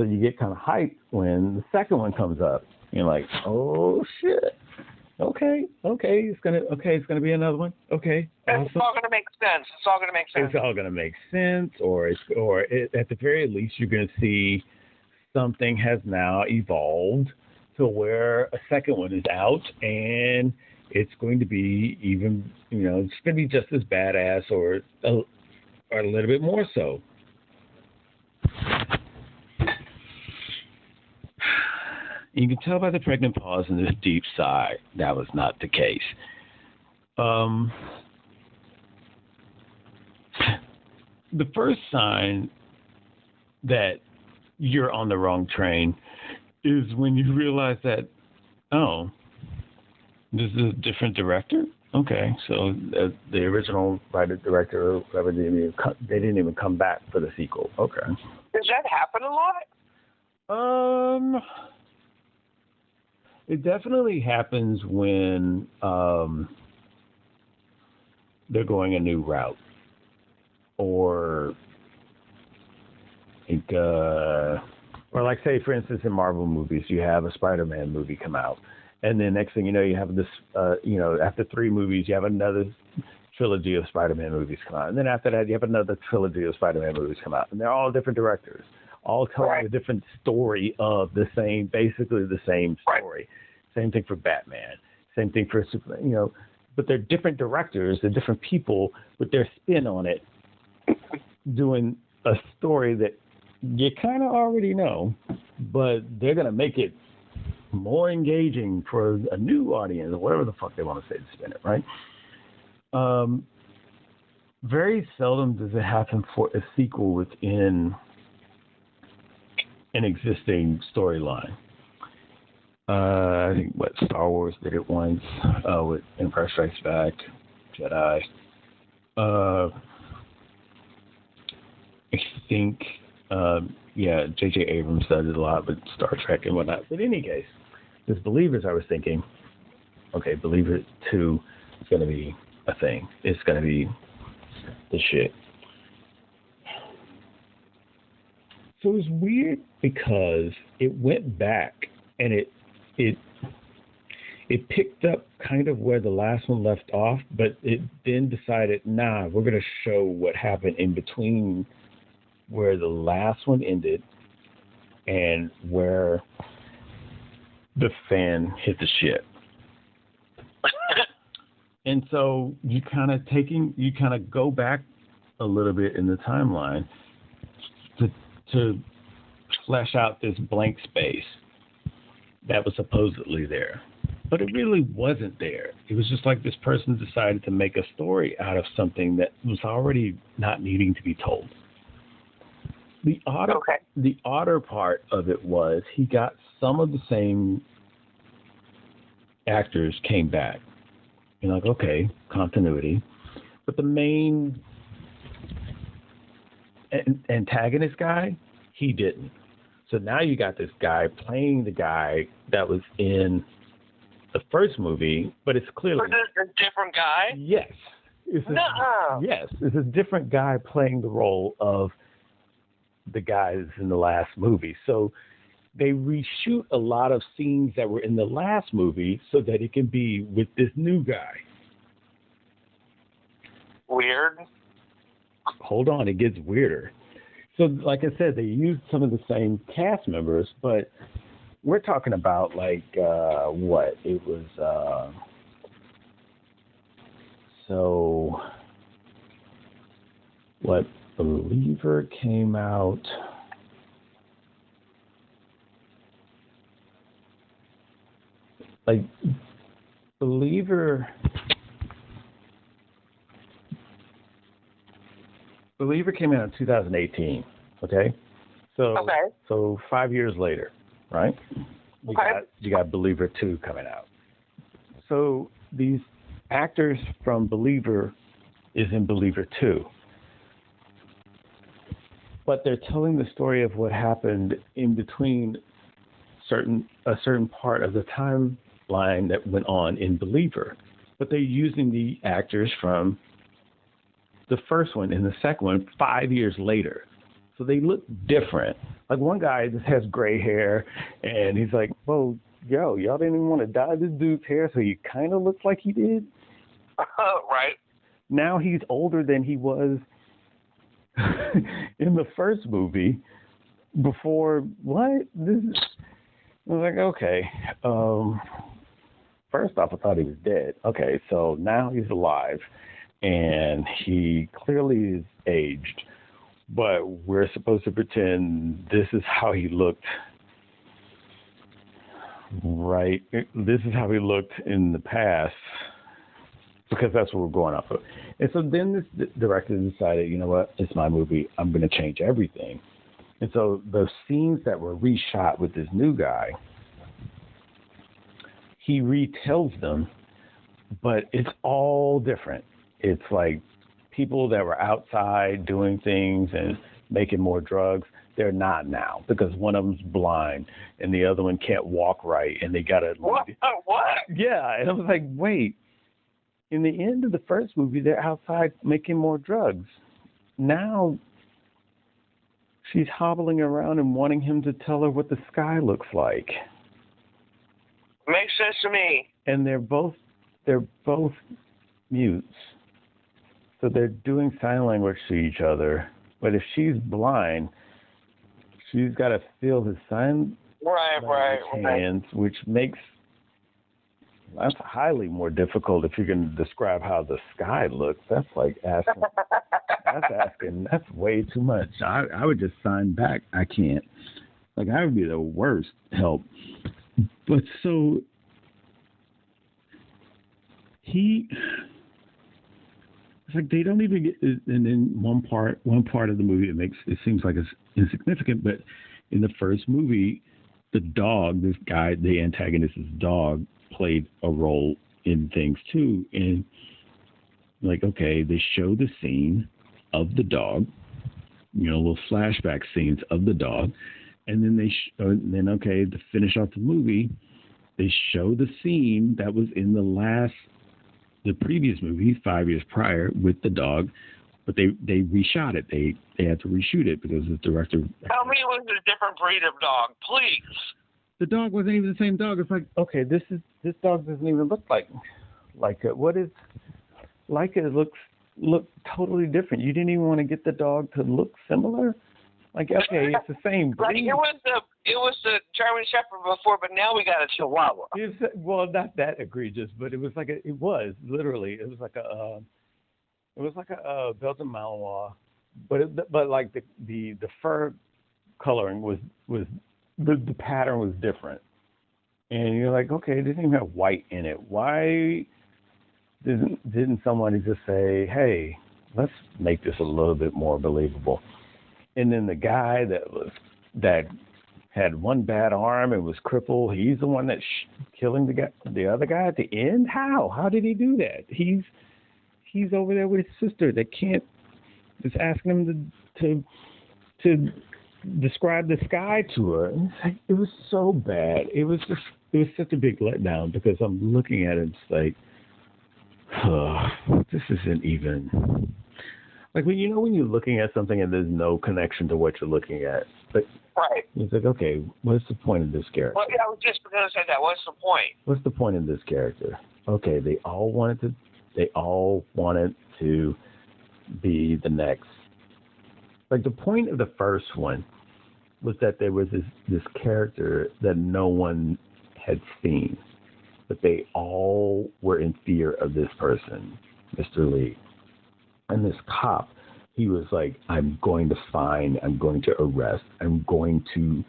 you get kind of hyped when the second one comes up. You're like, oh shit. Okay, it's gonna be another one. Okay, awesome. It's all gonna make sense. It's all gonna make sense, or at the very least, you're gonna see something has now evolved to where a second one is out, and it's going to be even, it's going to be just as badass, or a little bit more so. You can tell by the pregnant pause and this deep sigh that was not the case. The first sign that you're on the wrong train is when you realize that, oh, this is a different director? Okay, so the original writer, director, or whatever, they didn't even come back for the sequel. Okay. Does that happen a lot? It definitely happens when they're going a new route, or like say, for instance, in Marvel movies, you have a Spider-Man movie come out, and then next thing you know, you have this, after 3 movies, you have another trilogy of Spider-Man movies come out, and then after that, you have another trilogy of Spider-Man movies come out, and they're all different directors, all telling a different story of basically the same story. Same thing for Batman. Same thing for Superman. But they're different directors, they're different people with their spin on it, doing a story that you kind of already know, but they're gonna make it more engaging for a new audience, or whatever the fuck they want to say to spin it, right? Very seldom does it happen for a sequel within an existing storyline. I think Star Wars did it once with Empire Strikes Back, Jedi. I think, J.J. Abrams does it a lot with Star Trek and whatnot. But in any case, this Believers, I was thinking, okay, Believer 2 is going to be a thing. It's going to be the shit. So it was weird because it went back and it picked up kind of where the last one left off, but it then decided, we're going to show what happened in between where the last one ended and where the fan hit the shit. And so you kind of go back a little bit in the timeline to flesh out this blank space that was supposedly there. But it really wasn't there. It was just like this person decided to make a story out of something that was already not needing to be told. the odder part of it was he got some of the same actors came back. You're like, okay, continuity. But the main antagonist guy, he didn't. So now you got this guy playing the guy that was in the first movie, but it's clearly a different guy. Yes, it's a different guy playing the role of the guys in the last movie. So they reshoot a lot of scenes that were in the last movie so that it can be with this new guy. Weird. Hold on, it gets weirder. So, like I said, they used some of the same cast members, but we're talking about like what it was. So, what Believer came out. Like Believer came out in 2018. Okay, so 5 years later, right? You got Believer 2 coming out. So these actors from Believer is in Believer 2, but they're telling the story of what happened in between a certain part of the timeline that went on in Believer, but they're using the actors from the first one and the second one 5 years later. So they look different. Like one guy just has gray hair and he's like, well, y'all didn't even want to dye this dude's hair so he kind of looks like he did. Right. Now he's older than he was in the first movie before. What? I was like, okay. First off, I thought he was dead. Okay, so now he's alive. And he clearly is aged, but we're supposed to pretend this is how he looked. Right. This is how he looked in the past, because that's what we're going off of. And so then this director decided, you know what, it's my movie. I'm going to change everything. And so the scenes that were reshot with this new guy, he retells them, but it's all different. It's like people that were outside doing things and making more drugs. They're not now because one of them's blind and the other one can't walk right, and they got to. What? Yeah, and I was like, wait. In the end of the first movie, they're outside making more drugs. Now she's hobbling around and wanting him to tell her what the sky looks like. Makes sense to me. And they're both mutes. So they're doing sign language to each other. But if she's blind, she's got to feel his sign hands, which makes that's highly more difficult if you're going to describe how the sky looks. That's like asking. That's way too much. I would just sign back. I can't. Like, I would be the worst help. But so it's like they don't even get, and then one part of the movie it seems like it's insignificant, but in the first movie, the dog, this guy, the antagonist's dog, played a role in things too. And like, okay, they show the scene of the dog, little flashback scenes of the dog, and then okay, to finish off the movie, they show the scene that was in the previous movie 5 years prior with the dog, but they reshot it. They had to reshoot it because the director. Tell me it was a different breed of dog, please. The dog wasn't even the same dog. It's like, okay, this dog doesn't even look like what is like it look totally different. You didn't even want to get the dog to look similar. Like, okay, it's the same breed. Like it was the German Shepherd before, but now we got a Chihuahua. Well, not that egregious, but it was like it was like a Belgian Malinois, but like the fur coloring was the pattern was different, and you're like, okay, it didn't even have white in it. Why didn't somebody just say, hey, let's make this a little bit more believable? And then the guy that had one bad arm and was crippled, he's the one that's killing the other guy at the end. How did he do that? He's over there with his sister that can't. Just asking him to describe the sky to her. And it's like, it was so bad. It was such a big letdown because I'm looking at it, it's like, this isn't even. Like when you're looking at something and there's no connection to what you're looking at. But right. It's like, okay, what's the point of this character? Well, yeah, I was just going to say that. What's the point? What's the point of this character? Okay, they all wanted to be the next. Like the point of the first one was that there was this character that no one had seen, but they all were in fear of this person, Mr. Lee. And this cop, he was like, I'm going to arrest, I'm going to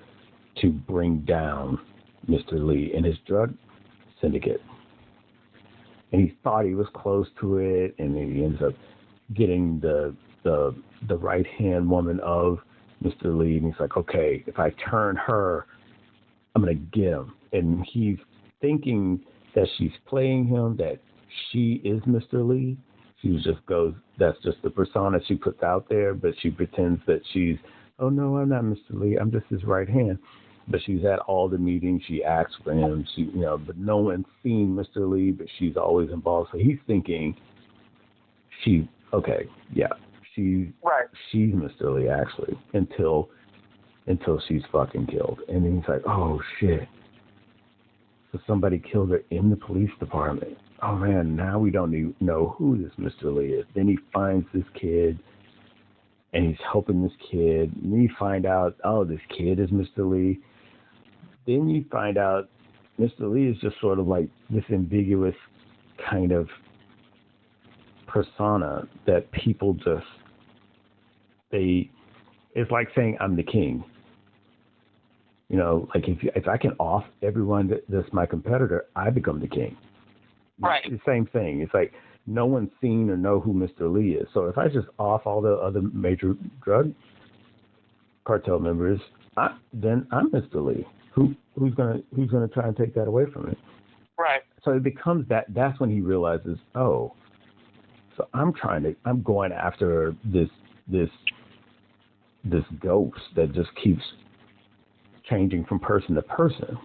bring down Mr. Lee and his drug syndicate. And he thought he was close to it, and then he ends up getting the right-hand woman of Mr. Lee, and he's like, okay, if I turn her, I'm going to get him. And he's thinking that she's playing him, that she is Mr. Lee. She just goes, that's just the persona she puts out there, but she pretends that she's, oh no, I'm not Mr. Lee, I'm just his right hand. But she's at all the meetings, she asks for him, but no one's seen Mr. Lee, but she's always involved. So he's thinking she's Mr. Lee actually, until she's fucking killed. And then he's like, oh shit. So somebody killed her in the police department. Oh man, now we don't even know who this Mr. Lee is. Then he finds this kid and he's helping this kid. And then you find out, oh, this kid is Mr. Lee. Then you find out Mr. Lee is just sort of like this ambiguous kind of persona that people just, it's like saying I'm the king. Like if I can off everyone that's my competitor, I become the king. Right. It's the same thing. It's like no one's seen or know who Mr. Lee is. So if I just off all the other major drug cartel members, then I'm Mr. Lee. Who's gonna try and take that away from me? Right. So it becomes that. That's when he realizes, oh, so I'm going after this ghost that just keeps changing from person to person.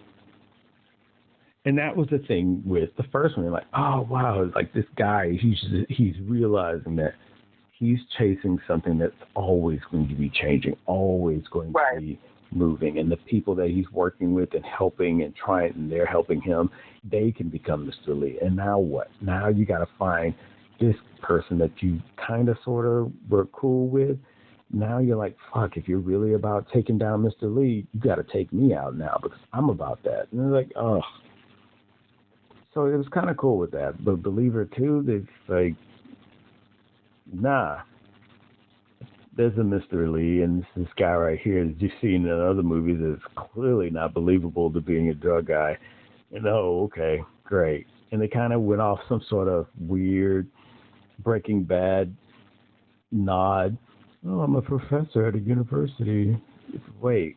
And that was the thing with the first one. You're like, oh wow, it's like this guy, he's realizing that he's chasing something that's always going to be changing, always going to be moving. And the people that he's working with and helping and trying, and they're helping him, they can become Mr. Lee. And now what? Now you got to find this person that you kind of sort of were cool with. Now you're like, fuck, if you're really about taking down Mr. Lee, you got to take me out now because I'm about that. And they're like, oh. So it was kind of cool with that. But Believer 2, it's like, nah. There's a Mr. Lee, and this guy right here that you've seen in other movies is clearly not believable to being a drug guy. And oh, okay, great. And they kind of went off some sort of weird Breaking Bad nod. Oh, I'm a professor at a university. Wait,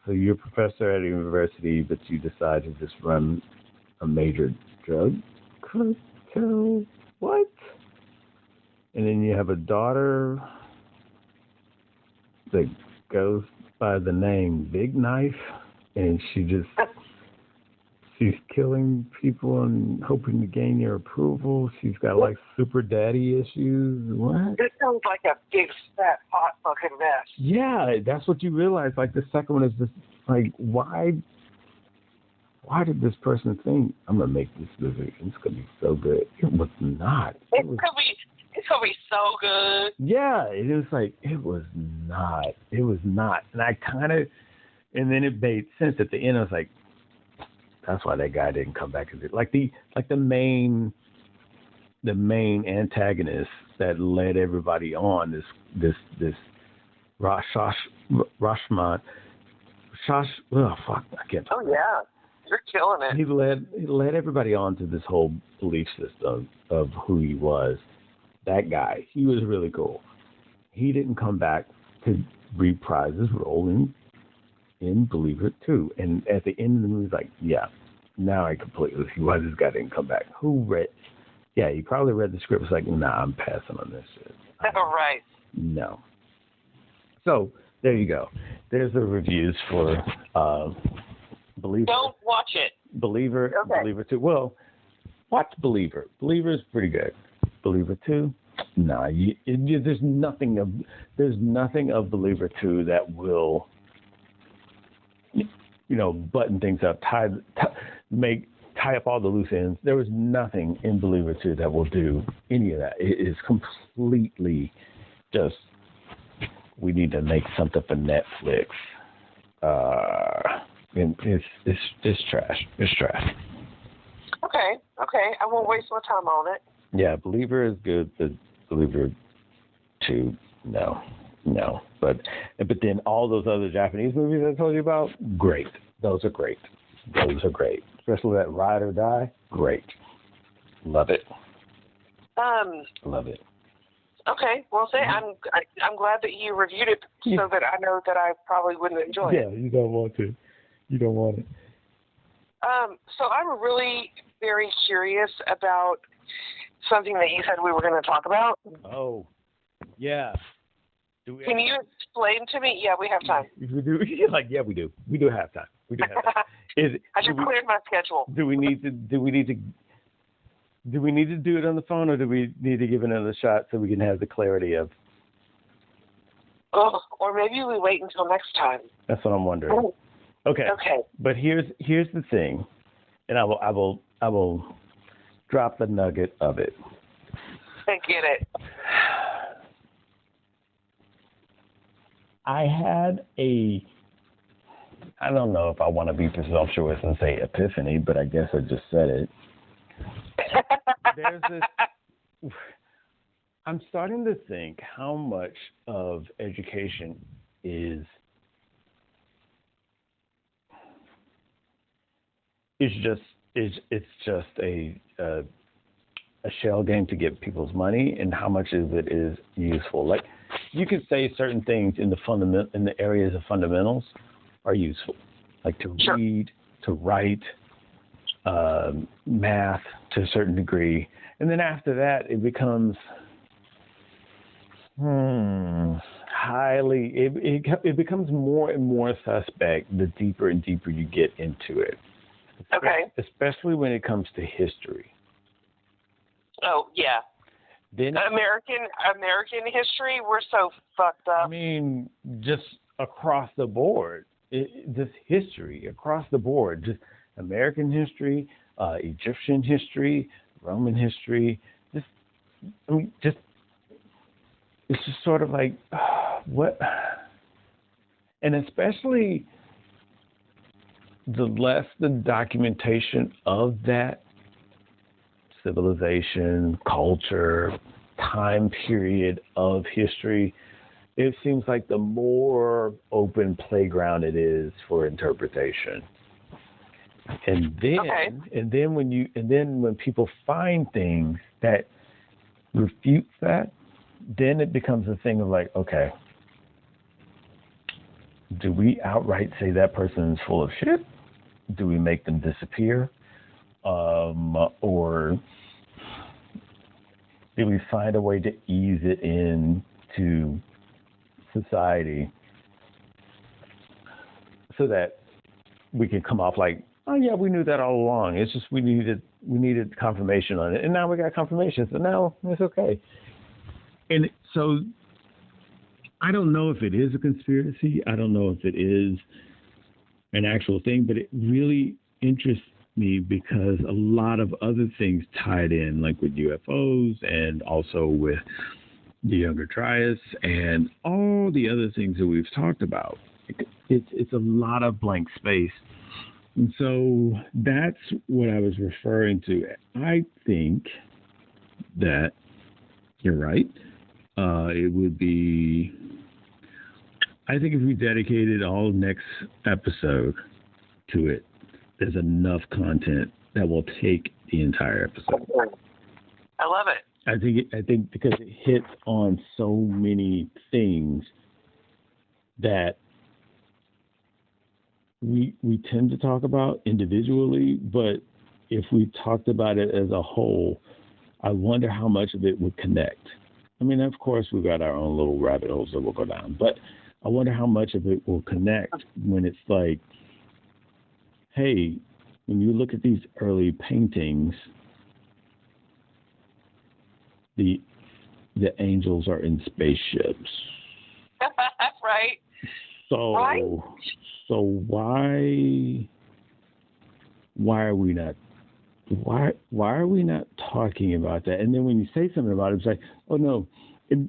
so you're a professor at a university, but you decide to just run a major drug cartel? What? And then you have a daughter that goes by the name Big Knife, and she's killing people and hoping to gain your approval. She's got like super daddy issues. What? This sounds like a big fat hot fucking mess. Yeah, that's what you realize. Like the second one is just like, why did this person think I'm gonna make this movie? It's gonna be so good. It was not. It's gonna be so good. Yeah, it was like it was not. It was not. And then it made sense at the end. I was like, that's why that guy didn't come back. Like the main antagonist that led everybody on, this Rashomon. Oh fuck, I can't talk. Oh yeah, you're killing it. He led everybody on to this whole belief system of who he was. That guy, he was really cool. He didn't come back to reprised his role in Believer 2. And at the end of the movie, it's like, yeah, now I completely see why this guy didn't come back. Who read? Yeah, he probably read the script. It's like, nah, I'm passing on this shit. All right. No. So there you go. There's the reviews for Believer. Don't watch it. Believer, Okay. Believer 2. Well, watch Believer. Believer is pretty good. Believer 2, nah. There's nothing of Believer 2 that will, button things up, tie up all the loose ends. There was nothing in Believer 2 that will do any of that. It is completely just, we need to make something for Netflix. And it's trash. It's trash. Okay. I won't waste my time on it. Yeah, Believer is good, but Believer 2, no. But then all those other Japanese movies I told you about, great. Those are great. Especially that Ride or Die, great. Love it. Love it. Okay. Well, I'm glad that you reviewed it so that I know that I probably wouldn't enjoy it. Yeah, you don't want to. You don't want it. So I'm really very curious about something that you said we were going to talk about. Oh, yeah. Can you explain to me? Yeah, we have time. We do. Yeah, we do. We do have time. I just cleared my schedule. Do we need to do it on the phone, or do we need to give it another shot so we can have the clarity of? Oh, or maybe we wait until next time. That's what I'm wondering. Oh. Okay. Okay. But here's the thing, and I will drop the nugget of it. I get it. I had I don't know if I want to be presumptuous and say epiphany, but I guess I just said it. There's this. I'm starting to think how much of education is just a shell game to get people's money, and how much of it is useful. Like, you could say certain things in the areas of fundamentals are useful, like to read, to write, math to a certain degree, and then after that it becomes highly. It becomes more and more suspect the deeper and deeper you get into it. Okay. Especially when it comes to history. Oh yeah. Then American history, we're so fucked up. I mean, just across the board, just history across the board, just American history, Egyptian history, Roman history. It's just sort of like what, and especially the less the documentation of that civilization, culture, time period of history, it seems like the more open playground it is for interpretation. And then when people find things that refutes that, then it becomes a thing of like, okay, do we outright say that person is full of shit? Do we make them disappear? Or do we find a way to ease it into society so that we can come off like, oh yeah, we knew that all along. It's just we needed confirmation on it, and now we got confirmation, so now it's okay. And so I don't know if it is a conspiracy. I don't know if it is an actual thing, but it really interests me because a lot of other things tied in, like with UFOs and also with the Younger Trias and all the other things that we've talked about. It's a lot of blank space. And so that's what I was referring to. I think that you're right. It would be, I think if we dedicated all next episode to it, there's enough content that will take the entire episode. I love it. I think because it hits on so many things that we tend to talk about individually, but if we talked about it as a whole, I wonder how much of it would connect. I mean, of course, we've got our own little rabbit holes that we'll go down, but I wonder how much of it will connect when it's like, hey, when you look at these early paintings, the angels are in spaceships. Right. So, right? So why are we not talking about that? And then when you say something about it, it's like, oh no.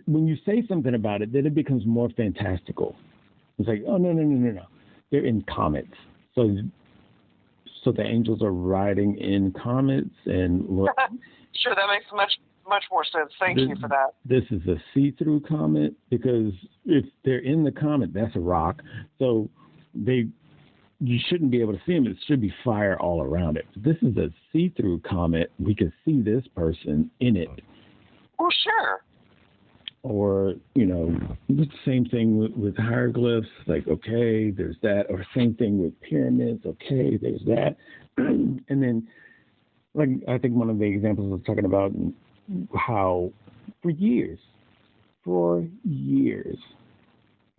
When you say something about it, then it becomes more fantastical. It's like, oh no. They're in comets. So the angels are riding in comets, and look. Sure, that makes much more sense. Thank you for that. This is a see-through comet, because if they're in the comet, that's a rock. So you shouldn't be able to see them. It should be fire all around it. This is a see-through comet. We can see this person in it. Well, sure. Or, the same thing with hieroglyphs. Like, okay, there's that. Or same thing with pyramids. Okay, there's that. And then, like, I think one of the examples was talking about how for years,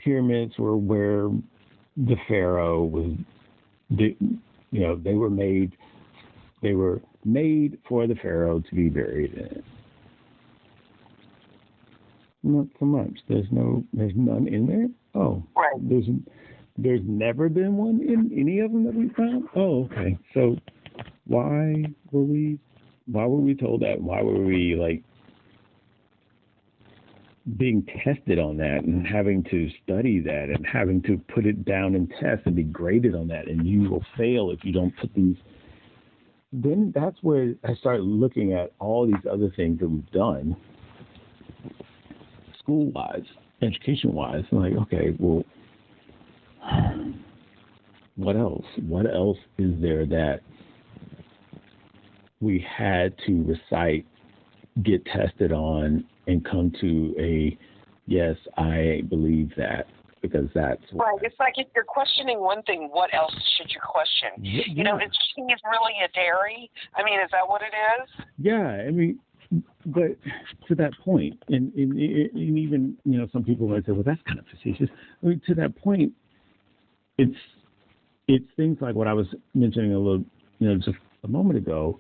pyramids were where the pharaoh was. They were made for the pharaoh to be buried in. Not so much. There's none in there. Oh, right. There's never been one in any of them that we found. Oh, okay. So why were we told that? Why were we like being tested on that and having to study that and having to put it down in tests and be graded on that, and you will fail if you don't put these. Then that's where I started looking at all these other things that we've done, school-wise, education-wise. I'm like, okay, well, what else? What else is there that we had to recite, get tested on, and come to a, yes, I believe that, because that's right. It's like if you're questioning one thing, what else should you question? Yeah. Is cheese really a dairy? I mean, is that what it is? Yeah, I mean, but to that point, and even, some people might say, well, that's kind of facetious. I mean, to that point, it's things like what I was mentioning a little, just a moment ago,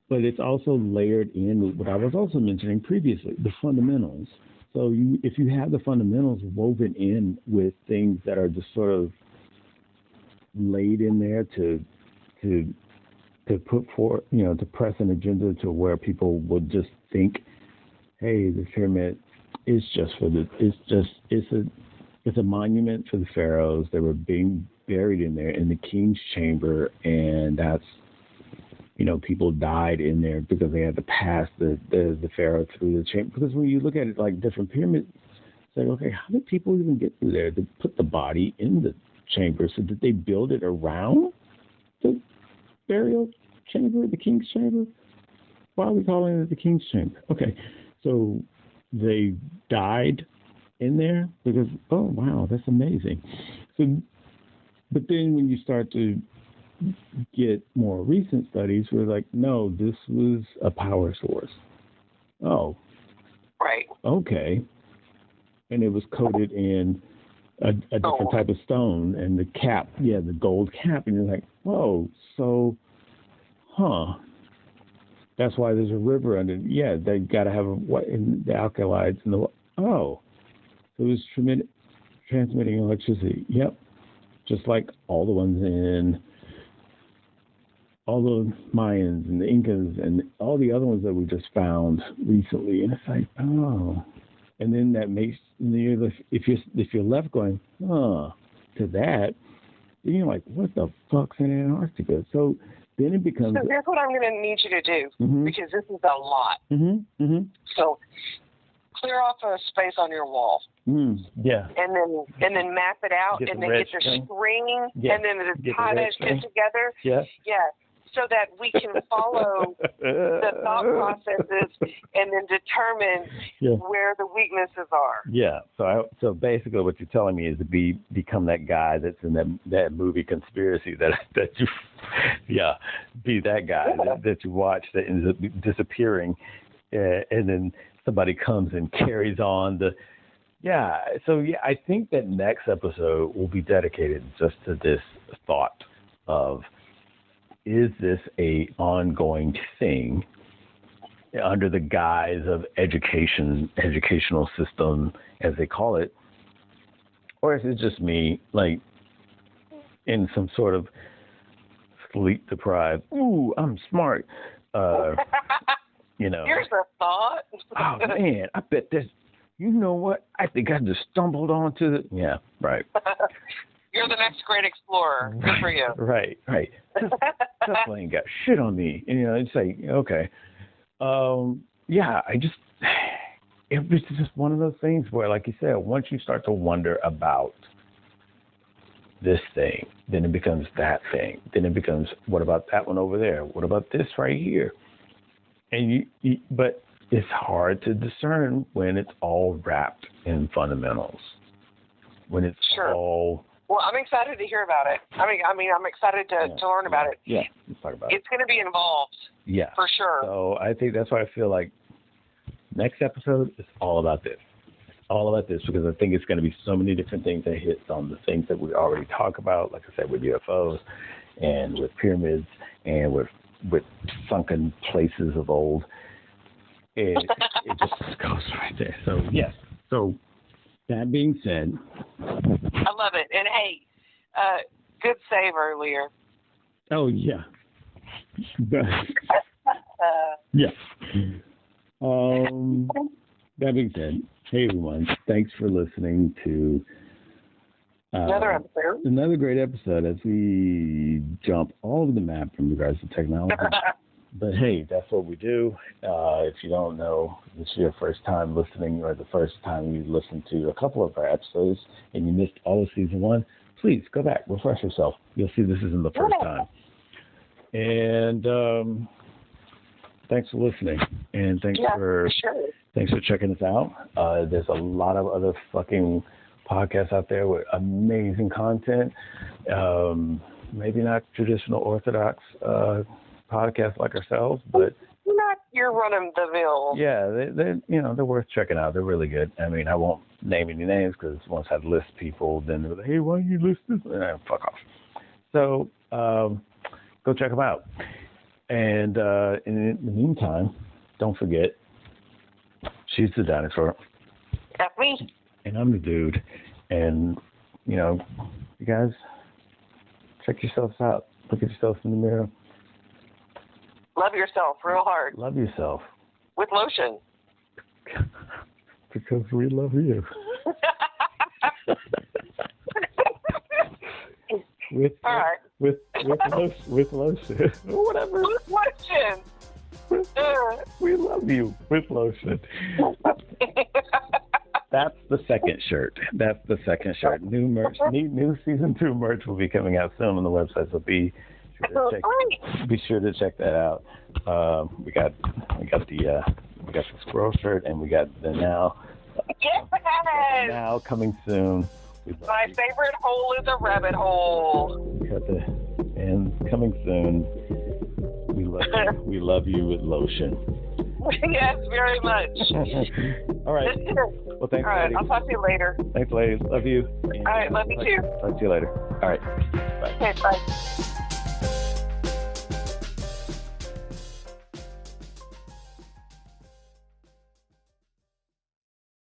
but it's also layered in with what I was also mentioning previously, the fundamentals. So if you have the fundamentals woven in with things that are just sort of laid in there to put forth, to press an agenda to where people would just think, hey, the pyramid is just it's a monument for the pharaohs. They were being buried in there in the king's chamber, and that's, people died in there because they had to pass the pharaoh through the chamber. Because when you look at it like different pyramids, it's like, okay, how did people even get through there to put the body in the chamber? So did they build it around the burial chamber, the king's chamber? Why are we calling it the king's chamber? Okay, so they died in there because, oh, wow, that's amazing. So, but then when you start to get more recent studies, we're like, no, this was a power source. Oh, right. Okay. And it was coated in a different type of stone, and the cap, the gold cap, and you're like, whoa, so, that's why there's a river under. Yeah, they got to have the alkalides and so it was transmitting electricity. Yep, just like all the ones in all the Mayans and the Incas and all the other ones that we just found recently. And it's like, and then that makes, if you're left going, to that, then you're like, what the fuck's in Antarctica? So then it becomes. So here's what I'm going to need you to do, because this is a lot. So clear off a space on your wall. Yeah. And then map it out, and then get the string, and then tie that shit together. Yeah. Yeah. so that we can follow the thought processes and then determine where the weaknesses are. Yeah. So basically, what you're telling me is to become that guy that's in that movie Conspiracy that you, be that guy that you watch that ends up disappearing, and then somebody comes and carries on the. Yeah. So I think that next episode will be dedicated just to this thought of, is this a ongoing thing under the guise of educational system, as they call it, or is it just me, like, in some sort of sleep deprived? Ooh, I'm smart. Here's a thought. Oh man, I bet this. You know what? I think I just stumbled onto the. Yeah, right. You're the next great explorer. Good for you. Right. Definitely ain't got shit on me. And, it's like, okay. It was just one of those things where, like you said, once you start to wonder about this thing, then it becomes that thing. Then it becomes, what about that one over there? What about this right here? And but it's hard to discern when it's all wrapped in fundamentals. When it's all. Well, I'm excited to hear about it. I mean, I'm excited to learn about it. Yeah, let's talk about it. It's going to be involved. Yeah, for sure. So I think that's why I feel like next episode is all about this. It's all about this because I think it's going to be so many different things that hits on the things that we already talk about, like I said, with UFOs and with pyramids and with sunken places of old. It just goes right there. So, yes. So, that being said. I love it. And, hey, good save earlier. Oh, yeah. Yeah. That being said, hey, everyone. Thanks for listening to another episode. Another great episode as we jump all over the map in regards to technology. But hey, that's what we do. If you don't know, this is your first time listening or the first time you listened to a couple of our episodes and you missed all of season 1, please go back, refresh yourself. You'll see this isn't the first time. And thanks for listening. And thanks for checking us out. There's a lot of other fucking podcasts out there with amazing content. Maybe not traditional Orthodox podcasts like ourselves, but not your run-of-the-mill. Yeah, they're worth checking out. They're really good. I mean, I won't name any names because once I list people, then they're like, hey, why don't you list this? Fuck off. So go check them out. And in the meantime, don't forget, she's the dinosaur. That's me. And I'm the dude. And, you guys, check yourselves out. Look at yourself in the mirror. Love yourself real hard. Love yourself. With lotion. Because we love you. With lotion. Whatever. With lotion. We love you with lotion. That's the second shirt. New merch. New season 2 merch will be coming out soon on the website. So be sure to check that out. We got the squirrel shirt, and we got the now. Yes. Now coming soon. My favorite hole is a rabbit hole. We got and coming soon. We love you with lotion. Yes, very much. All right. Well, thanks, all right, ladies. I'll talk to you later. Thanks, ladies. Love you. All right, love you too. Talk to you later. All right. Bye. Okay, bye.